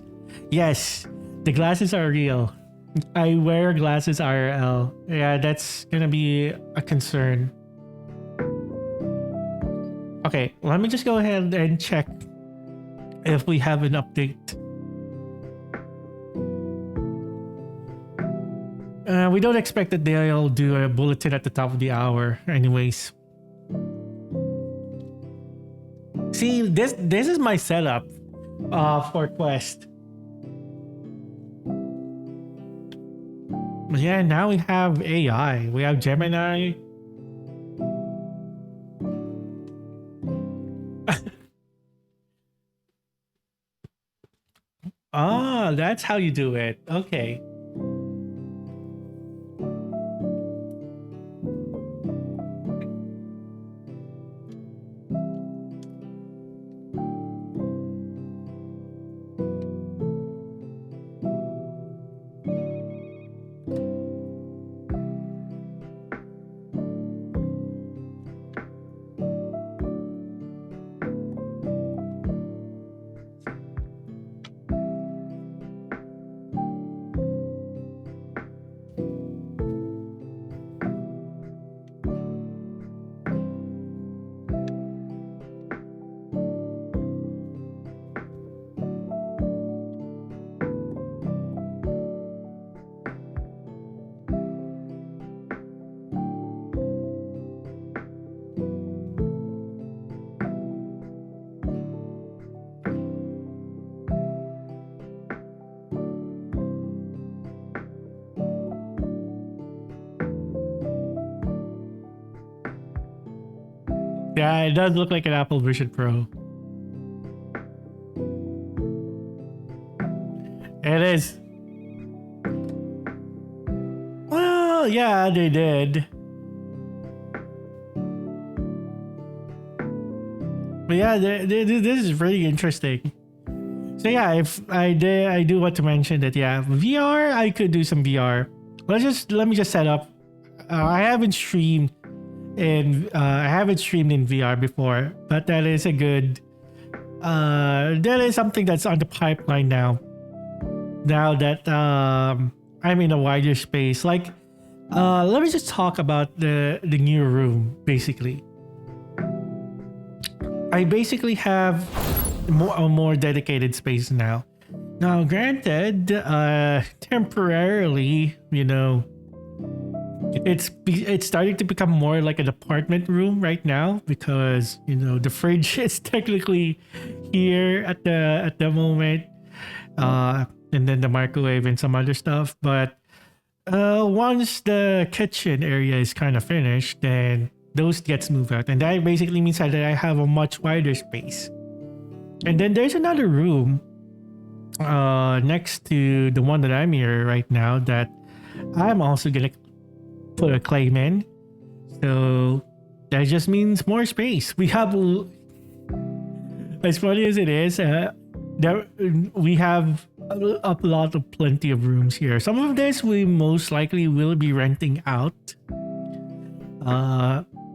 Yes, the glasses are real. I wear glasses IRL. Yeah, that's gonna be a concern. Okay, let me just go ahead and check if we have an update. We don't expect that they'll do a bulletin at the top of the hour anyways. See, this is my setup for Quest. But yeah, now we have AI. We have Gemini. Ah, that's how you do it. Okay. Yeah, it does look like an Apple Vision Pro. It is. Well, yeah, they did. But yeah, this is really interesting. So yeah, if I do want to mention that yeah, VR, I could do some VR. Let me just set up. I haven't streamed in VR before, but that is a good. That is something that's on the pipeline now. Now that I'm in a wider space. Like, let me just talk about the new room. Basically, I basically have a more dedicated space now. Now, granted, temporarily, you know, it's starting to become more like an apartment room right now because you know the fridge is technically here at the moment, and then the microwave and some other stuff. But once the kitchen area is kind of finished, then those gets moved out, and that basically means that I have a much wider space. And then there's another room next to the one that I'm here right now that I'm also gonna put a claim in. So that just means more space. We have, as funny as it is, we have a lot of plenty of rooms here. Some of this we most likely will be renting out.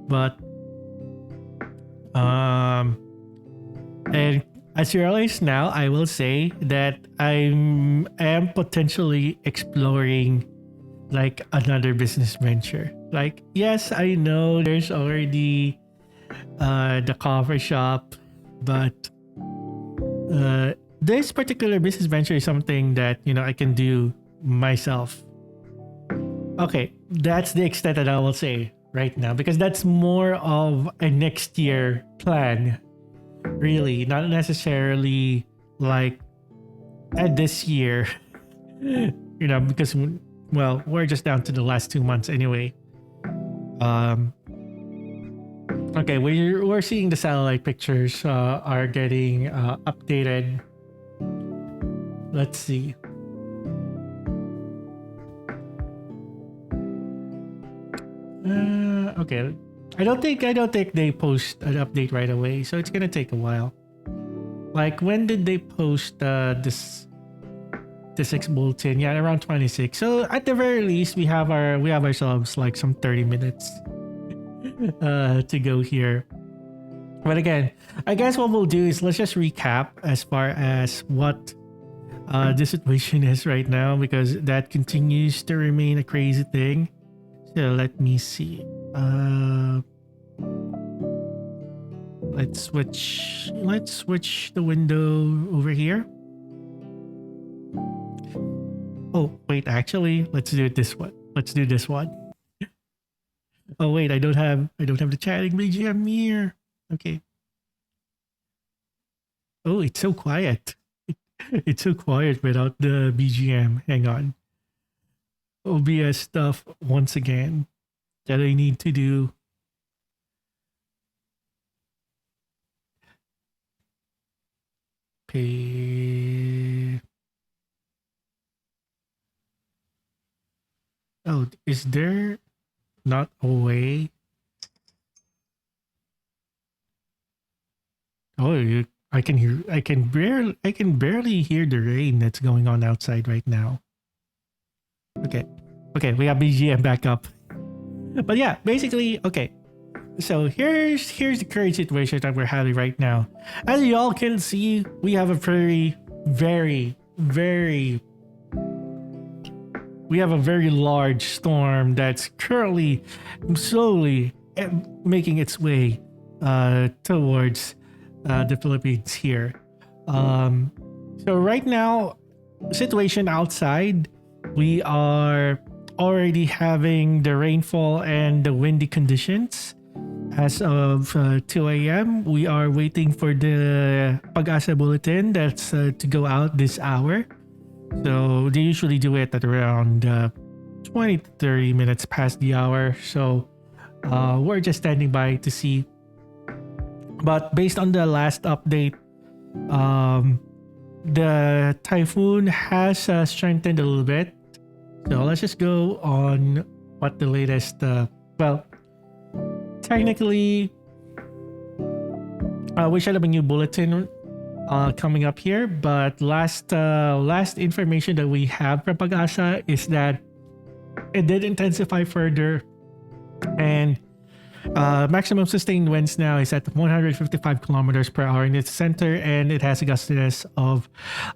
But and as you realize now, I will say that I am potentially exploring like another business venture. Like, yes, I know there's already the coffee shop, but this particular business venture is something that, you know, I can do myself. Okay, that's the extent that I will say right now, because that's more of a next year plan, really, not necessarily like at this year. You know, because, well, we're just down to the last 2 months anyway. Okay, we're seeing the satellite pictures are getting updated. Let's see. Okay, I don't think they post an update right away, so it's gonna take a while. Like, when did they post this 6 bulletin? Yeah, around 26. So at the very least, we have ourselves like some 30 minutes to go here. But again, I guess what we'll do is let's just recap as far as what the situation is right now, because that continues to remain a crazy thing. So let me see. Let's switch the window over here. Oh, wait, actually, let's do it this one. Let's do this one. Oh wait, I don't have the chatting BGM here. Okay. Oh, it's so quiet. It's so quiet without the BGM. Hang on. OBS stuff once again that I need to do. Okay. Oh, is there not a way? Oh, I can barely hear the rain that's going on outside right now. Okay, we got BGM back up. But yeah, basically, okay. So here's the current situation that we're having right now. As you all can see, we have a very large storm that's currently slowly making its way towards the Philippines here. So right now, situation outside, we are already having the rainfall and the windy conditions. As of 2 a.m., we are waiting for the Pag-asa bulletin that's to go out this hour. So they usually do it at around 20 to 30 minutes past the hour. So we're just standing by to see. But based on the last update, the typhoon has strengthened a little bit. So let's just go on what the latest, well, technically, we should have a new bulletin coming up here, but last information that we have from Pag-asa is that it did intensify further, and Maximum sustained winds now is at 155 kilometers per hour in its center, and it has a gustiness of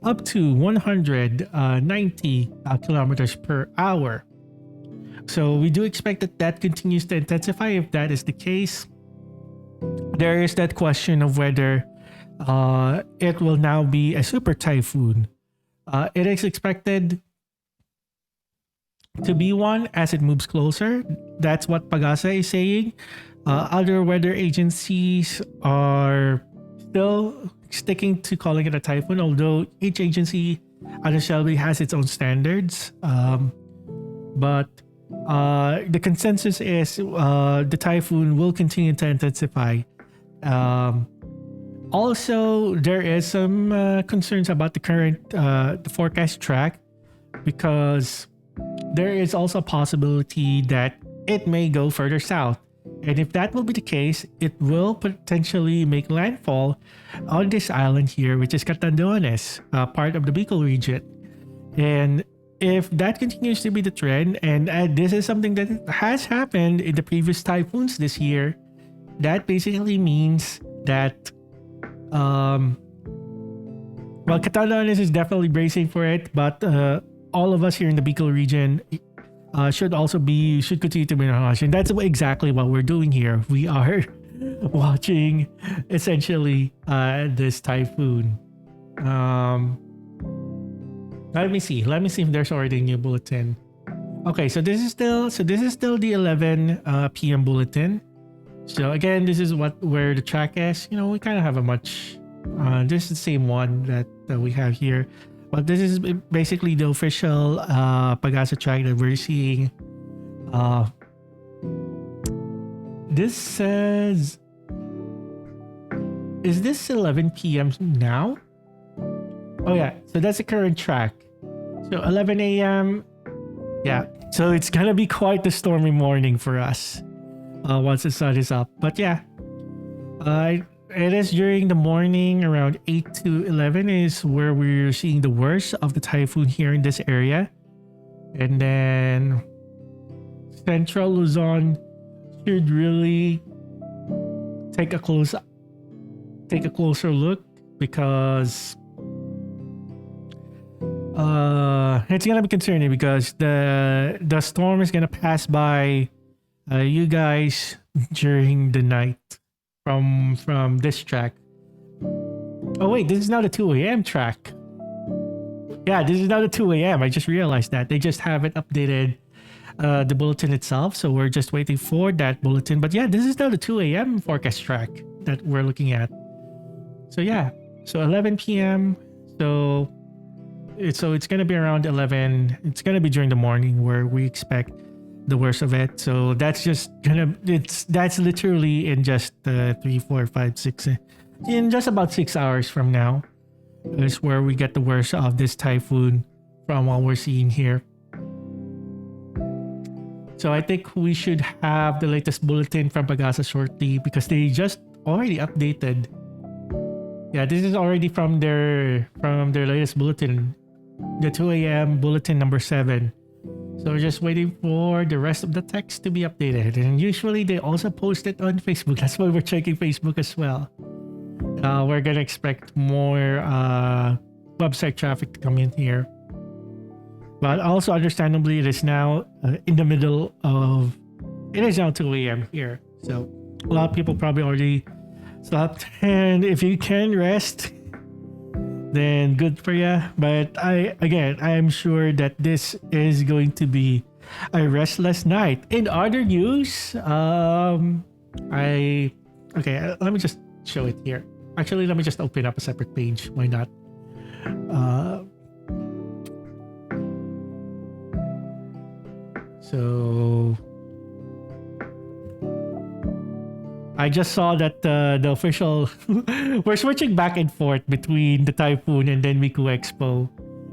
up to 190 kilometers per hour. So we do expect that that continues to intensify. If that is the case, there is that question of whether it will now be a super typhoon. It is expected to be one as it moves closer. That's what Pagasa is saying. Other weather agencies are still sticking to calling it a typhoon, although each agency under Shelby has its own standards. But the consensus is the typhoon will continue to intensify. Also, there is some concerns about the current the forecast track, because there is also a possibility that it may go further south. And if that will be the case, it will potentially make landfall on this island here, which is Catanduanes, part of the Bicol region. And if that continues to be the trend, and this is something that has happened in the previous typhoons this year, that basically means that well, Catanduanes is definitely bracing for it, but all of us here in the Bicol region should continue to be in a rush. And that's exactly what we're doing here. We are watching essentially this typhoon. Let me see if there's already a new bulletin. Okay, so this is still the 11 p.m. bulletin. So again, this is where the track is. You know, we kind of have a much this is the same one that we have here. But this is basically the official Pagasa track that we're seeing. This says, is this 11 p.m. now? Oh yeah, so that's the current track. So 11 a.m. Yeah, so it's gonna be quite the stormy morning for us once the sun is up. But yeah, it is during the morning around 8 to 11 is where we're seeing the worst of the typhoon here in this area. And then Central Luzon should really take a closer look, because it's gonna be concerning, because the storm is gonna pass by you guys during the night from this track. Oh wait, this is now the 2 a.m. track. Yeah, this is now the 2 a.m. I just realized that. They just haven't updated the bulletin itself, so we're just waiting for that bulletin. But yeah, this is now the 2 a.m. forecast track that we're looking at. So yeah, so 11 p.m. So it's gonna be around 11. It's gonna be during the morning where we expect the worst of it. So that's literally in just 3, 4, 5, 6, in just about 6 hours from now is where we get the worst of this typhoon from what we're seeing here. So I think we should have the latest bulletin from Pagasa shortly, because they just already updated. Yeah, this is already from their latest bulletin, the 2 a.m. bulletin number 7. So we're just waiting for the rest of the text to be updated. And usually they also post it on Facebook. That's why we're checking Facebook as well. We're gonna expect more website traffic to come in here. But also understandably, it is now in the middle of... It is now 2 a.m. here. So a lot of people probably already slept. And if you can rest, then good for you. But I am sure that this is going to be a restless night. In other news, let me just show it here. Actually, let me just open up a separate page. Why not? So I just saw that the official we're switching back and forth between the typhoon and then Miku Expo.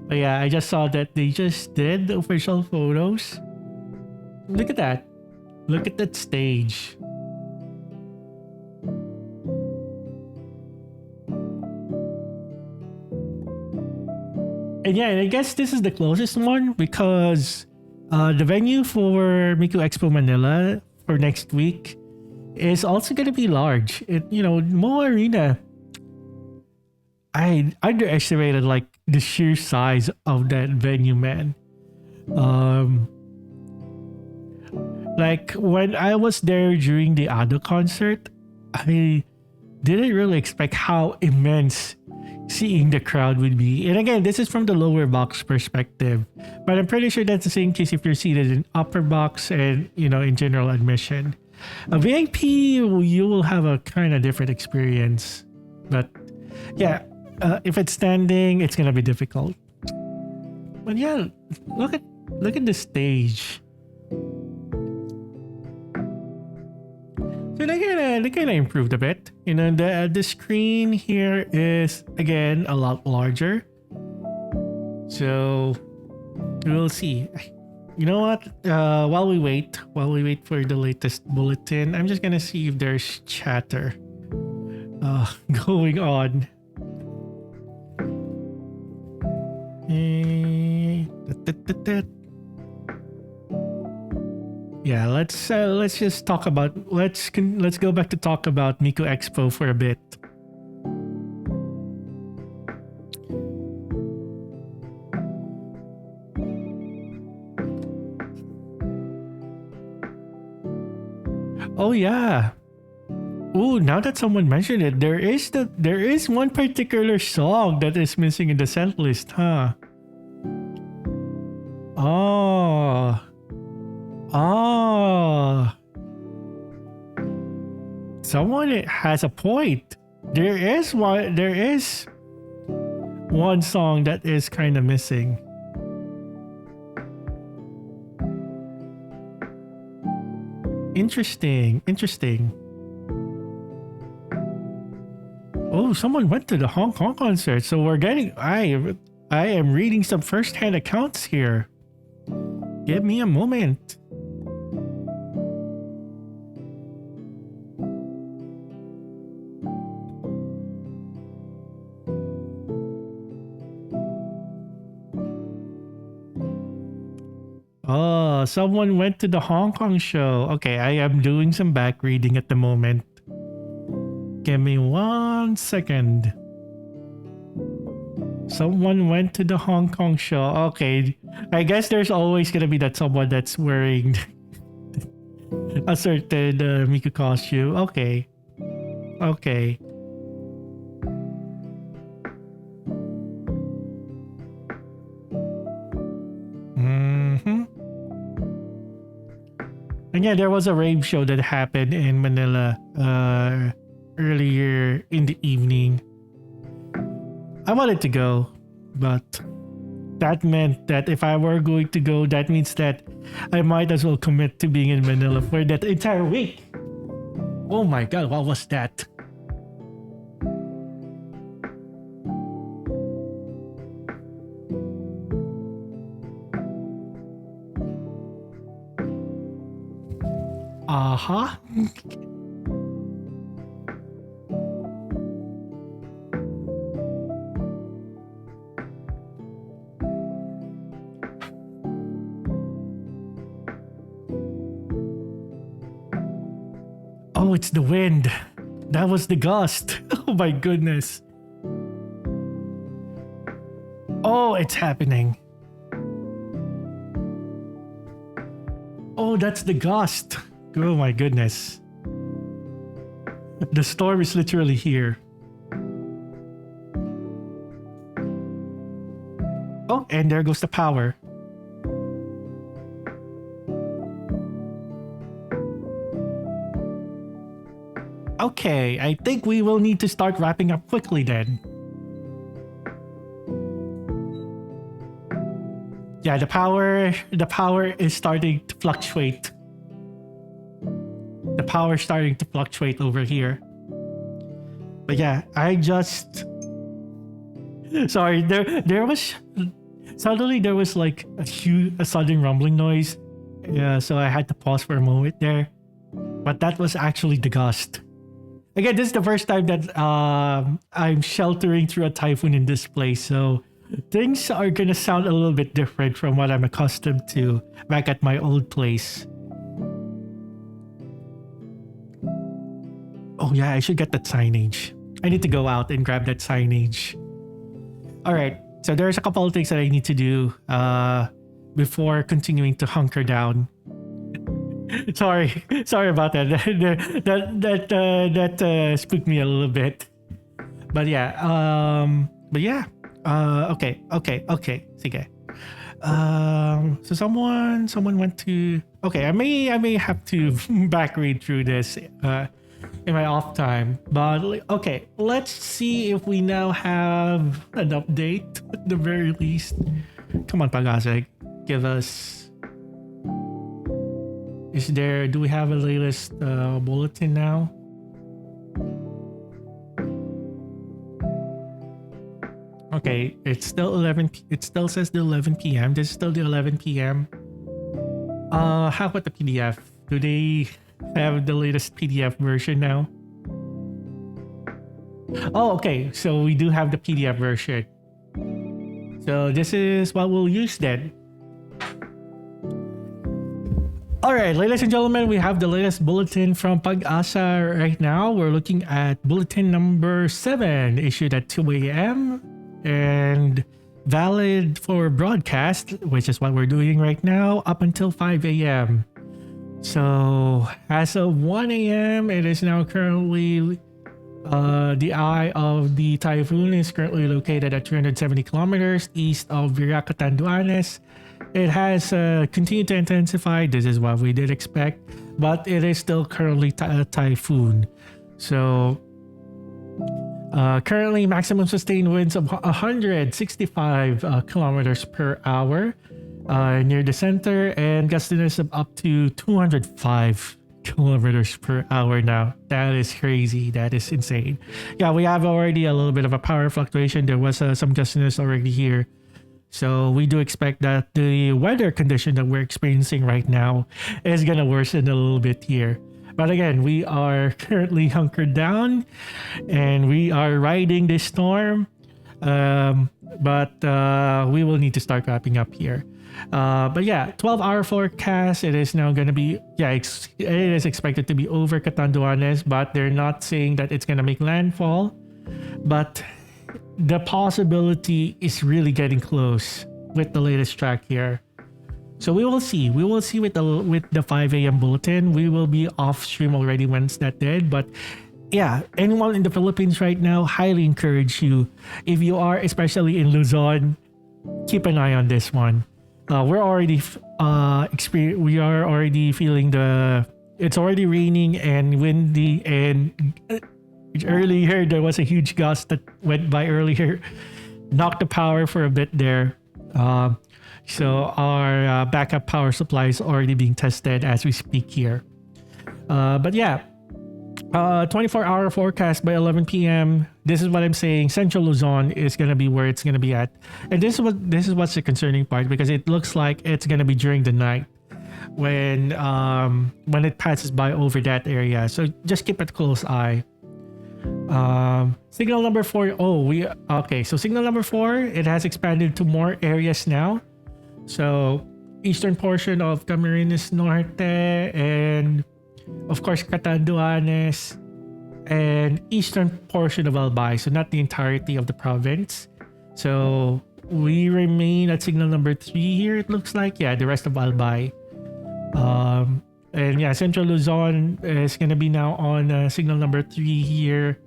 But yeah, I just saw that they just did the official photos. Look at that. Look at that stage. And yeah, I guess this is the closest one, because the venue for Miku Expo Manila for next week is also gonna be large. Mo Arena. I underestimated like the sheer size of that venue, man. Like when I was there during the Ado concert, I didn't really expect how immense seeing the crowd would be. And again, this is from the lower box perspective, but I'm pretty sure that's the same case if you're seated in upper box and in general admission. A VIP, you will have a kind of different experience, but yeah, if it's standing, it's gonna be difficult. But yeah, look at the stage. So they kind of improved a bit. The screen here is again a lot larger. So we'll see. You know what? While we wait for the latest bulletin, I'm just gonna see if there's chatter going on. Yeah, let's just talk about let's go back to talk about Miku Expo for a bit. Oh yeah. Ooh, now that someone mentioned it, there is one particular song that is missing in the set list, huh? Oh. Someone has a point. There is one song that is kind of missing. Interesting. Oh, someone went to the Hong Kong concert. So I am reading some first-hand accounts here. Give me a moment. Oh, someone went to the Hong Kong show. Okay, I am doing some back reading at the moment. Give me 1 second. Someone went to the Hong Kong show. Okay, I guess there's always gonna be that someone that's wearing a certain Miku costume. Okay. And yeah, there was a rave show that happened in Manila earlier in the evening. I wanted to go, but that meant that if I were going to go, that means that I might as well commit to being in Manila for that entire week. Oh my god, what was that? Uh-huh. Oh, it's the wind. That was the gust. Oh my goodness. Oh, it's happening. Oh, that's the gust. Oh my goodness. The storm is literally here. Oh, and there goes the power. Okay, I think we will need to start wrapping up quickly then. Yeah, the power is starting to fluctuate. The power starting to fluctuate over here. But yeah, I just sorry, there was suddenly there was like a sudden rumbling noise. Yeah, so I had to pause for a moment there. But that was actually the gust. Again, this is the first time that I'm sheltering through a typhoon in this place, so things are gonna sound a little bit different from what I'm accustomed to back at my old place. Oh yeah, I should get that signage. I need to go out and grab that signage. All right. So there's a couple of things that I need to do before continuing to hunker down. Sorry about that. That spooked me a little bit. But yeah. Okay. Sige. So someone went to. Okay, I may have to back read through this in my off time. But okay, let's see if we now have an update at the very least. Come on, Pagaseg, give us. Do we have a latest bulletin now? Okay, it's still 11. It still says the 11 p.m. This is still the 11 p.m. How about the PDF? Do they have the latest PDF version now? Oh, okay. So we do have the PDF version. So this is what we'll use then. All right, ladies and gentlemen, we have the latest bulletin from Pag-asa right now. We're looking at bulletin number 7, issued at 2 a.m. and valid for broadcast, which is what we're doing right now, up until 5 a.m. So as of 1 a.m., it is now currently the eye of the typhoon is currently located at 370 kilometers east of Virac Catanduanes. It has continued to intensify. This is what we did expect, but it is still currently a typhoon. So currently maximum sustained winds of 165 kilometers per hour near the center, and gustiness of up to 205 kilometers per hour now. That is crazy. That is insane. Yeah, we have already a little bit of a power fluctuation. There was some gustiness already here. So we do expect that the weather condition that we're experiencing right now is going to worsen a little bit here. But again, we are currently hunkered down and we are riding this storm. But we will need to start wrapping up here. But yeah, 12-hour forecast. It is now going to be, it is expected to be over Catanduanes, but they're not saying that it's going to make landfall. But the possibility is really getting close with the latest track here. So we will see. We will see with the 5 a.m. bulletin. We will be off stream already once that did. But yeah, anyone in the Philippines right now, highly encourage you. If you are, especially in Luzon, keep an eye on this one. We're already we are already feeling it's already raining and windy, and earlier there was a huge gust that went by earlier, knocked the power for a bit there. So our backup power supply is already being tested as we speak here. But yeah, 24-hour forecast by 11 p.m. This is what I'm saying. Central Luzon is gonna be where it's gonna be at, and this is what's the concerning part, because it looks like it's gonna be during the night when it passes by over that area. So just keep a close eye. Signal number 4. So signal number 4, it has expanded to more areas now. So eastern portion of Camarines Norte, and of course Catanduanes, and eastern portion of Albay. So not the entirety of the province. So we remain at signal number 3 here, it looks like. Yeah, the rest of Albay. And yeah, Central Luzon is going to be now on signal number 3 here.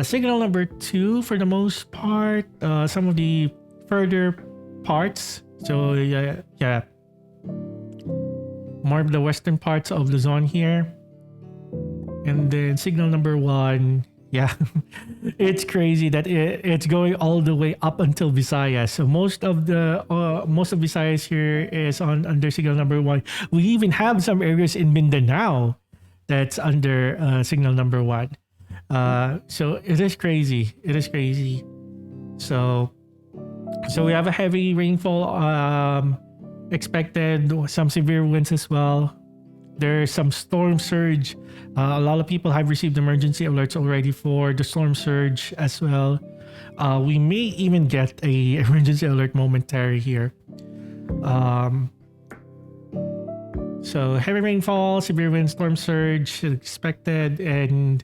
Signal number 2 for the most part. Some of the further parts. So yeah. More of the western parts of Luzon here. And then signal number 1. Yeah, it's crazy that it's going all the way up until Visayas. So most of Visayas here is under signal number 1. We even have some areas in Mindanao that's under signal number 1. So it is crazy. It is crazy. So we have a heavy rainfall expected, some severe winds as well. There's some storm surge. A lot of people have received emergency alerts already for the storm surge as well. We may even get a emergency alert momentary here. So heavy rainfall, severe windstorm surge is expected, and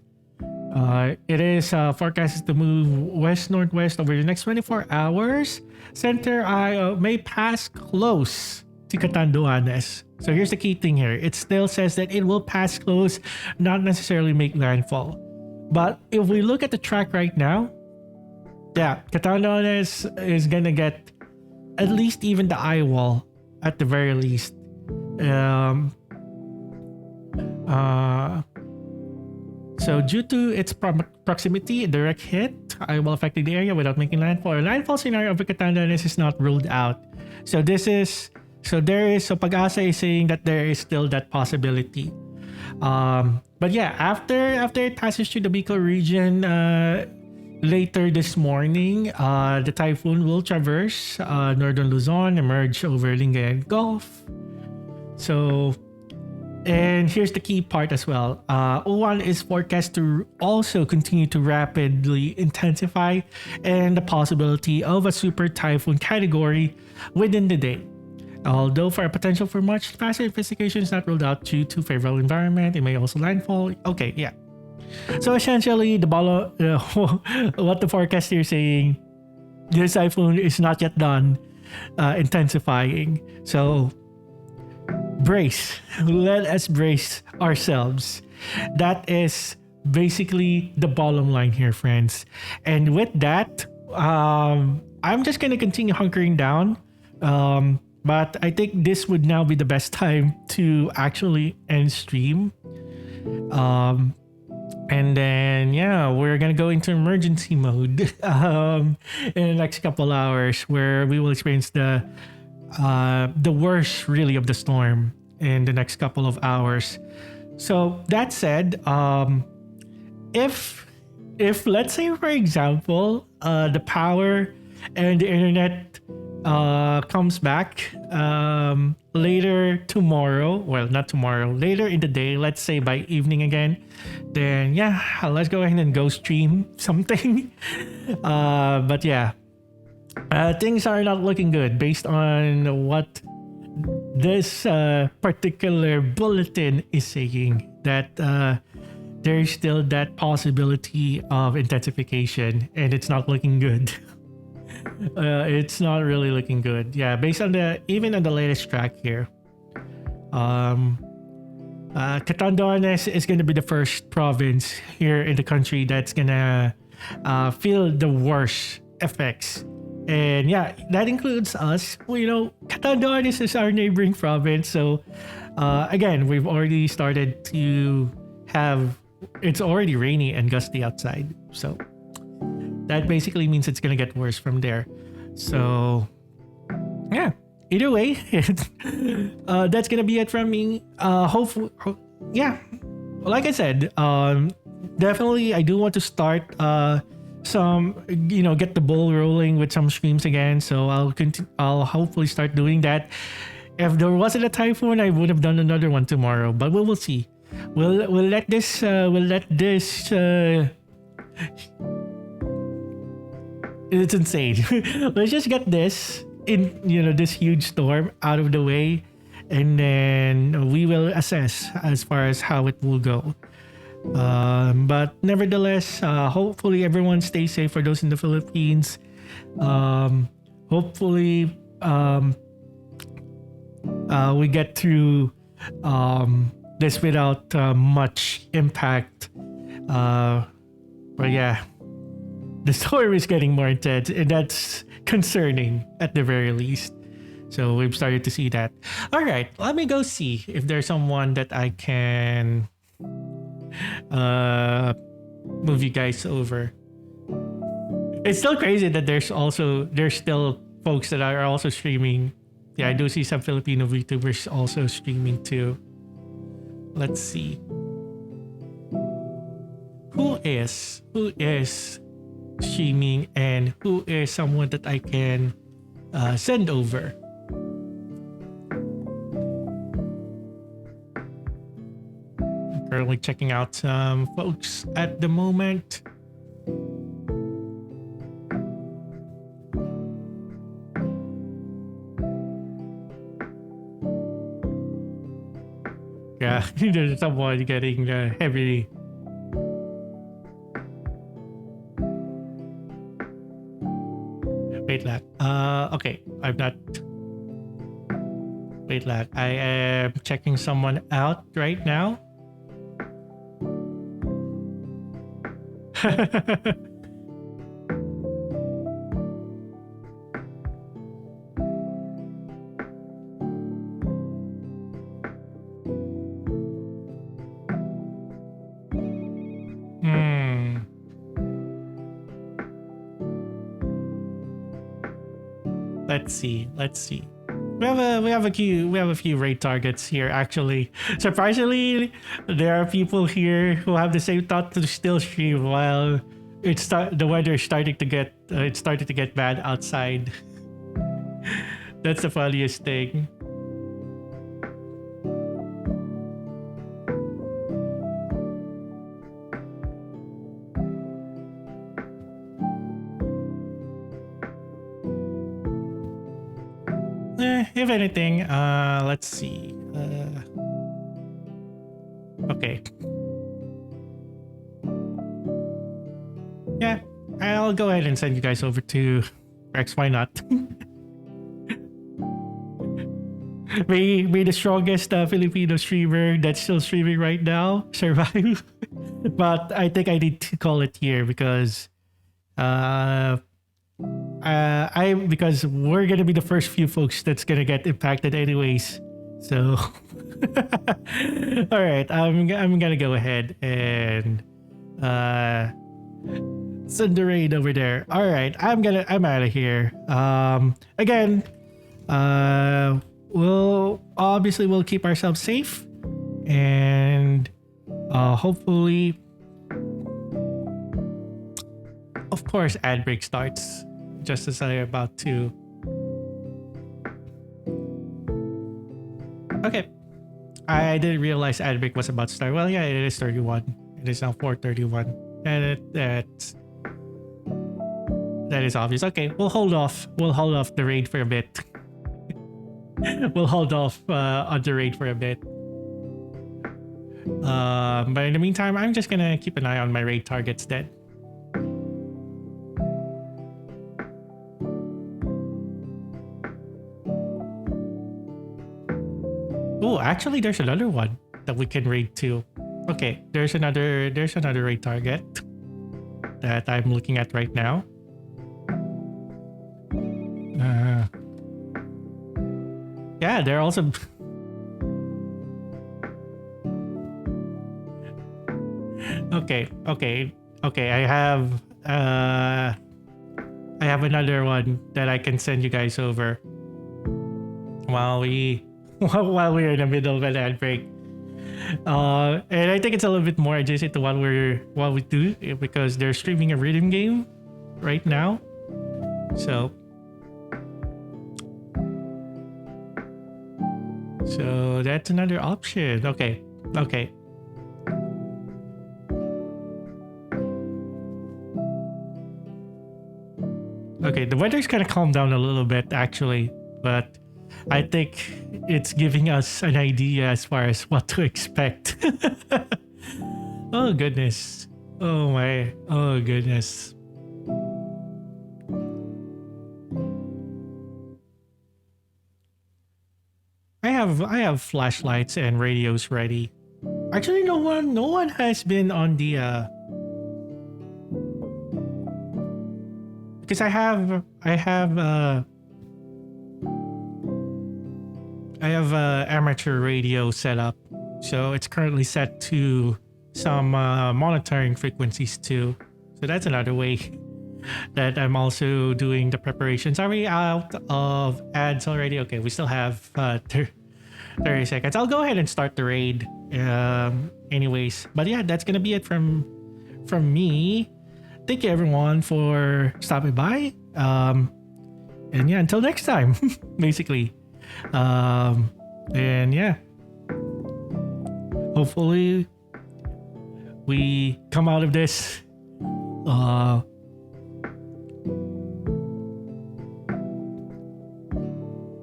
it is forecasted to move west-northwest over the next 24 hours. Center may pass close to Catanduanes. So here's the key thing here. It still says that it will pass close, not necessarily make landfall. But if we look at the track right now, yeah, Catanduanes is gonna get at least even the eye wall at the very least. So due to its proximity, a direct hit, I will affect the area without making landfall. A landfall scenario of Catanduanes is not ruled out. So Pag-asa is saying that there is still that possibility. But yeah, after it passes through the Bicol region later this morning, the typhoon will traverse northern Luzon, emerge over Lingayen Gulf. So, and here's the key part as well. O1 is forecast to also continue to rapidly intensify, and the possibility of a super typhoon category within the day. Although for a potential for much faster investigation is not ruled out due to favorable environment, it may also landfall. Okay, yeah. So essentially, what the forecast here is saying, this typhoon is not yet done intensifying. So brace. Let us brace ourselves. That is basically the bottom line here, friends. And with that, I'm just gonna continue hunkering down. But I think this would now be the best time to actually end stream. And then, yeah, we're gonna go into emergency mode in the next couple hours, where we will experience the worst, really, of the storm in the next couple of hours. So that said, if let's say, for example, the power and the internet comes back later tomorrow, well, not tomorrow, later in the day, let's say by evening again, then yeah, let's go ahead and go stream something. But yeah, things are not looking good based on what this particular bulletin is saying, that there's still that possibility of intensification, and it's not looking good. It's not really looking good. Yeah, based on even on the latest track here, Catanduanes is going to be the first province here in the country that's gonna feel the worst effects. And yeah, that includes us. Well, Catanduanes is our neighboring province. So again, we've already started to have, it's already rainy and gusty outside. So that basically means it's gonna get worse from there. So yeah, either way, that's gonna be it from me. Hopefully, yeah, like I said, definitely I do want to start get the ball rolling with some streams again. So I'll hopefully start doing that. If there wasn't a typhoon, I would have done another one tomorrow, but we will see. We'll let this it's insane. Let's just get this this huge storm out of the way, and then we will assess as far as how it will go. But nevertheless, hopefully everyone stays safe for those in the Philippines. Hopefully we get through this without much impact. But yeah, the storm is getting more intense, and that's concerning at the very least. So we've started to see that. All right, let me go see if there's someone that I can move you guys over. It's still crazy that there's still folks that are also streaming. Yeah, I do see some Filipino VTubers also streaming too. Let's see. Who is streaming, and who is someone that I can send over? I'm currently checking out some folks at the moment. Yeah, there's someone getting heavily. Wait, lag. Okay, I'm not. Wait, lag. I am checking someone out right now. Hmm. Let's see. Let's see. We have a few raid targets here actually. Surprisingly, there are people here who have the same thought to still stream while the weather is starting to get it's starting to get bad outside. That's the funniest thing. If anything, let's see. Okay. Yeah, I'll go ahead and send you guys over to Rex. Why not? May the strongest Filipino streamer that's still streaming right now survive. But I think I need to call it here because because we're gonna be the first few folks that's gonna get impacted anyways. So all right, I'm gonna go ahead and send the raid over there. All right, I'm out of here. Again, we'll keep ourselves safe and hopefully, of course, ad break starts just as I'm about to. Okay. I didn't realize ad break was about to start. Well, yeah, it is 31. It is now 4:31. And that is obvious. Okay, we'll hold off. We'll hold off the raid for a bit. We'll hold off on the raid for a bit. But in the meantime, I'm just gonna keep an eye on my raid targets then. Oh, actually, there's another one that we can raid too. Okay, there's another raid target that I'm looking at right now. Yeah, they're also. Okay. I have another one that I can send you guys over while we're in the middle of an ad break. And I think it's a little bit more adjacent to what we do because they're streaming a rhythm game right now. So that's another option. Okay. Okay, the weather's kind of calmed down a little bit actually, but I think it's giving us an idea as far as what to expect. Oh goodness. Oh goodness. I have flashlights and radios ready. Actually, no one has been on the because I have amateur radio set up, so it's currently set to some monitoring frequencies too. So that's another way that I'm also doing the preparations. Are we out of ads already? Okay, we still have 30 seconds. I'll go ahead and start the raid anyways. But yeah, that's gonna be it from me. Thank you everyone for stopping by. And yeah, until next time, basically. And yeah, hopefully we come out of this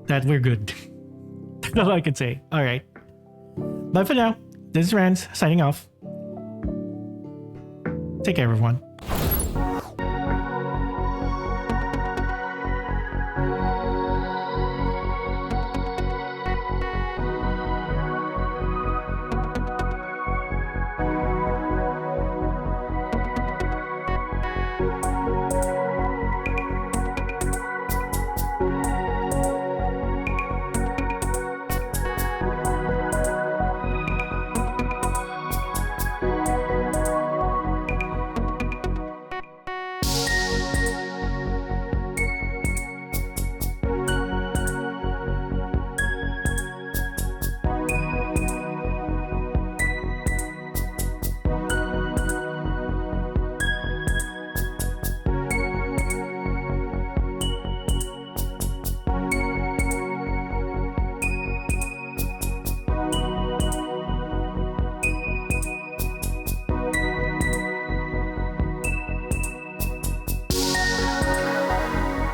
that we're good. That's all I can say. All right. But for now, this is Rans signing off. Take care, everyone.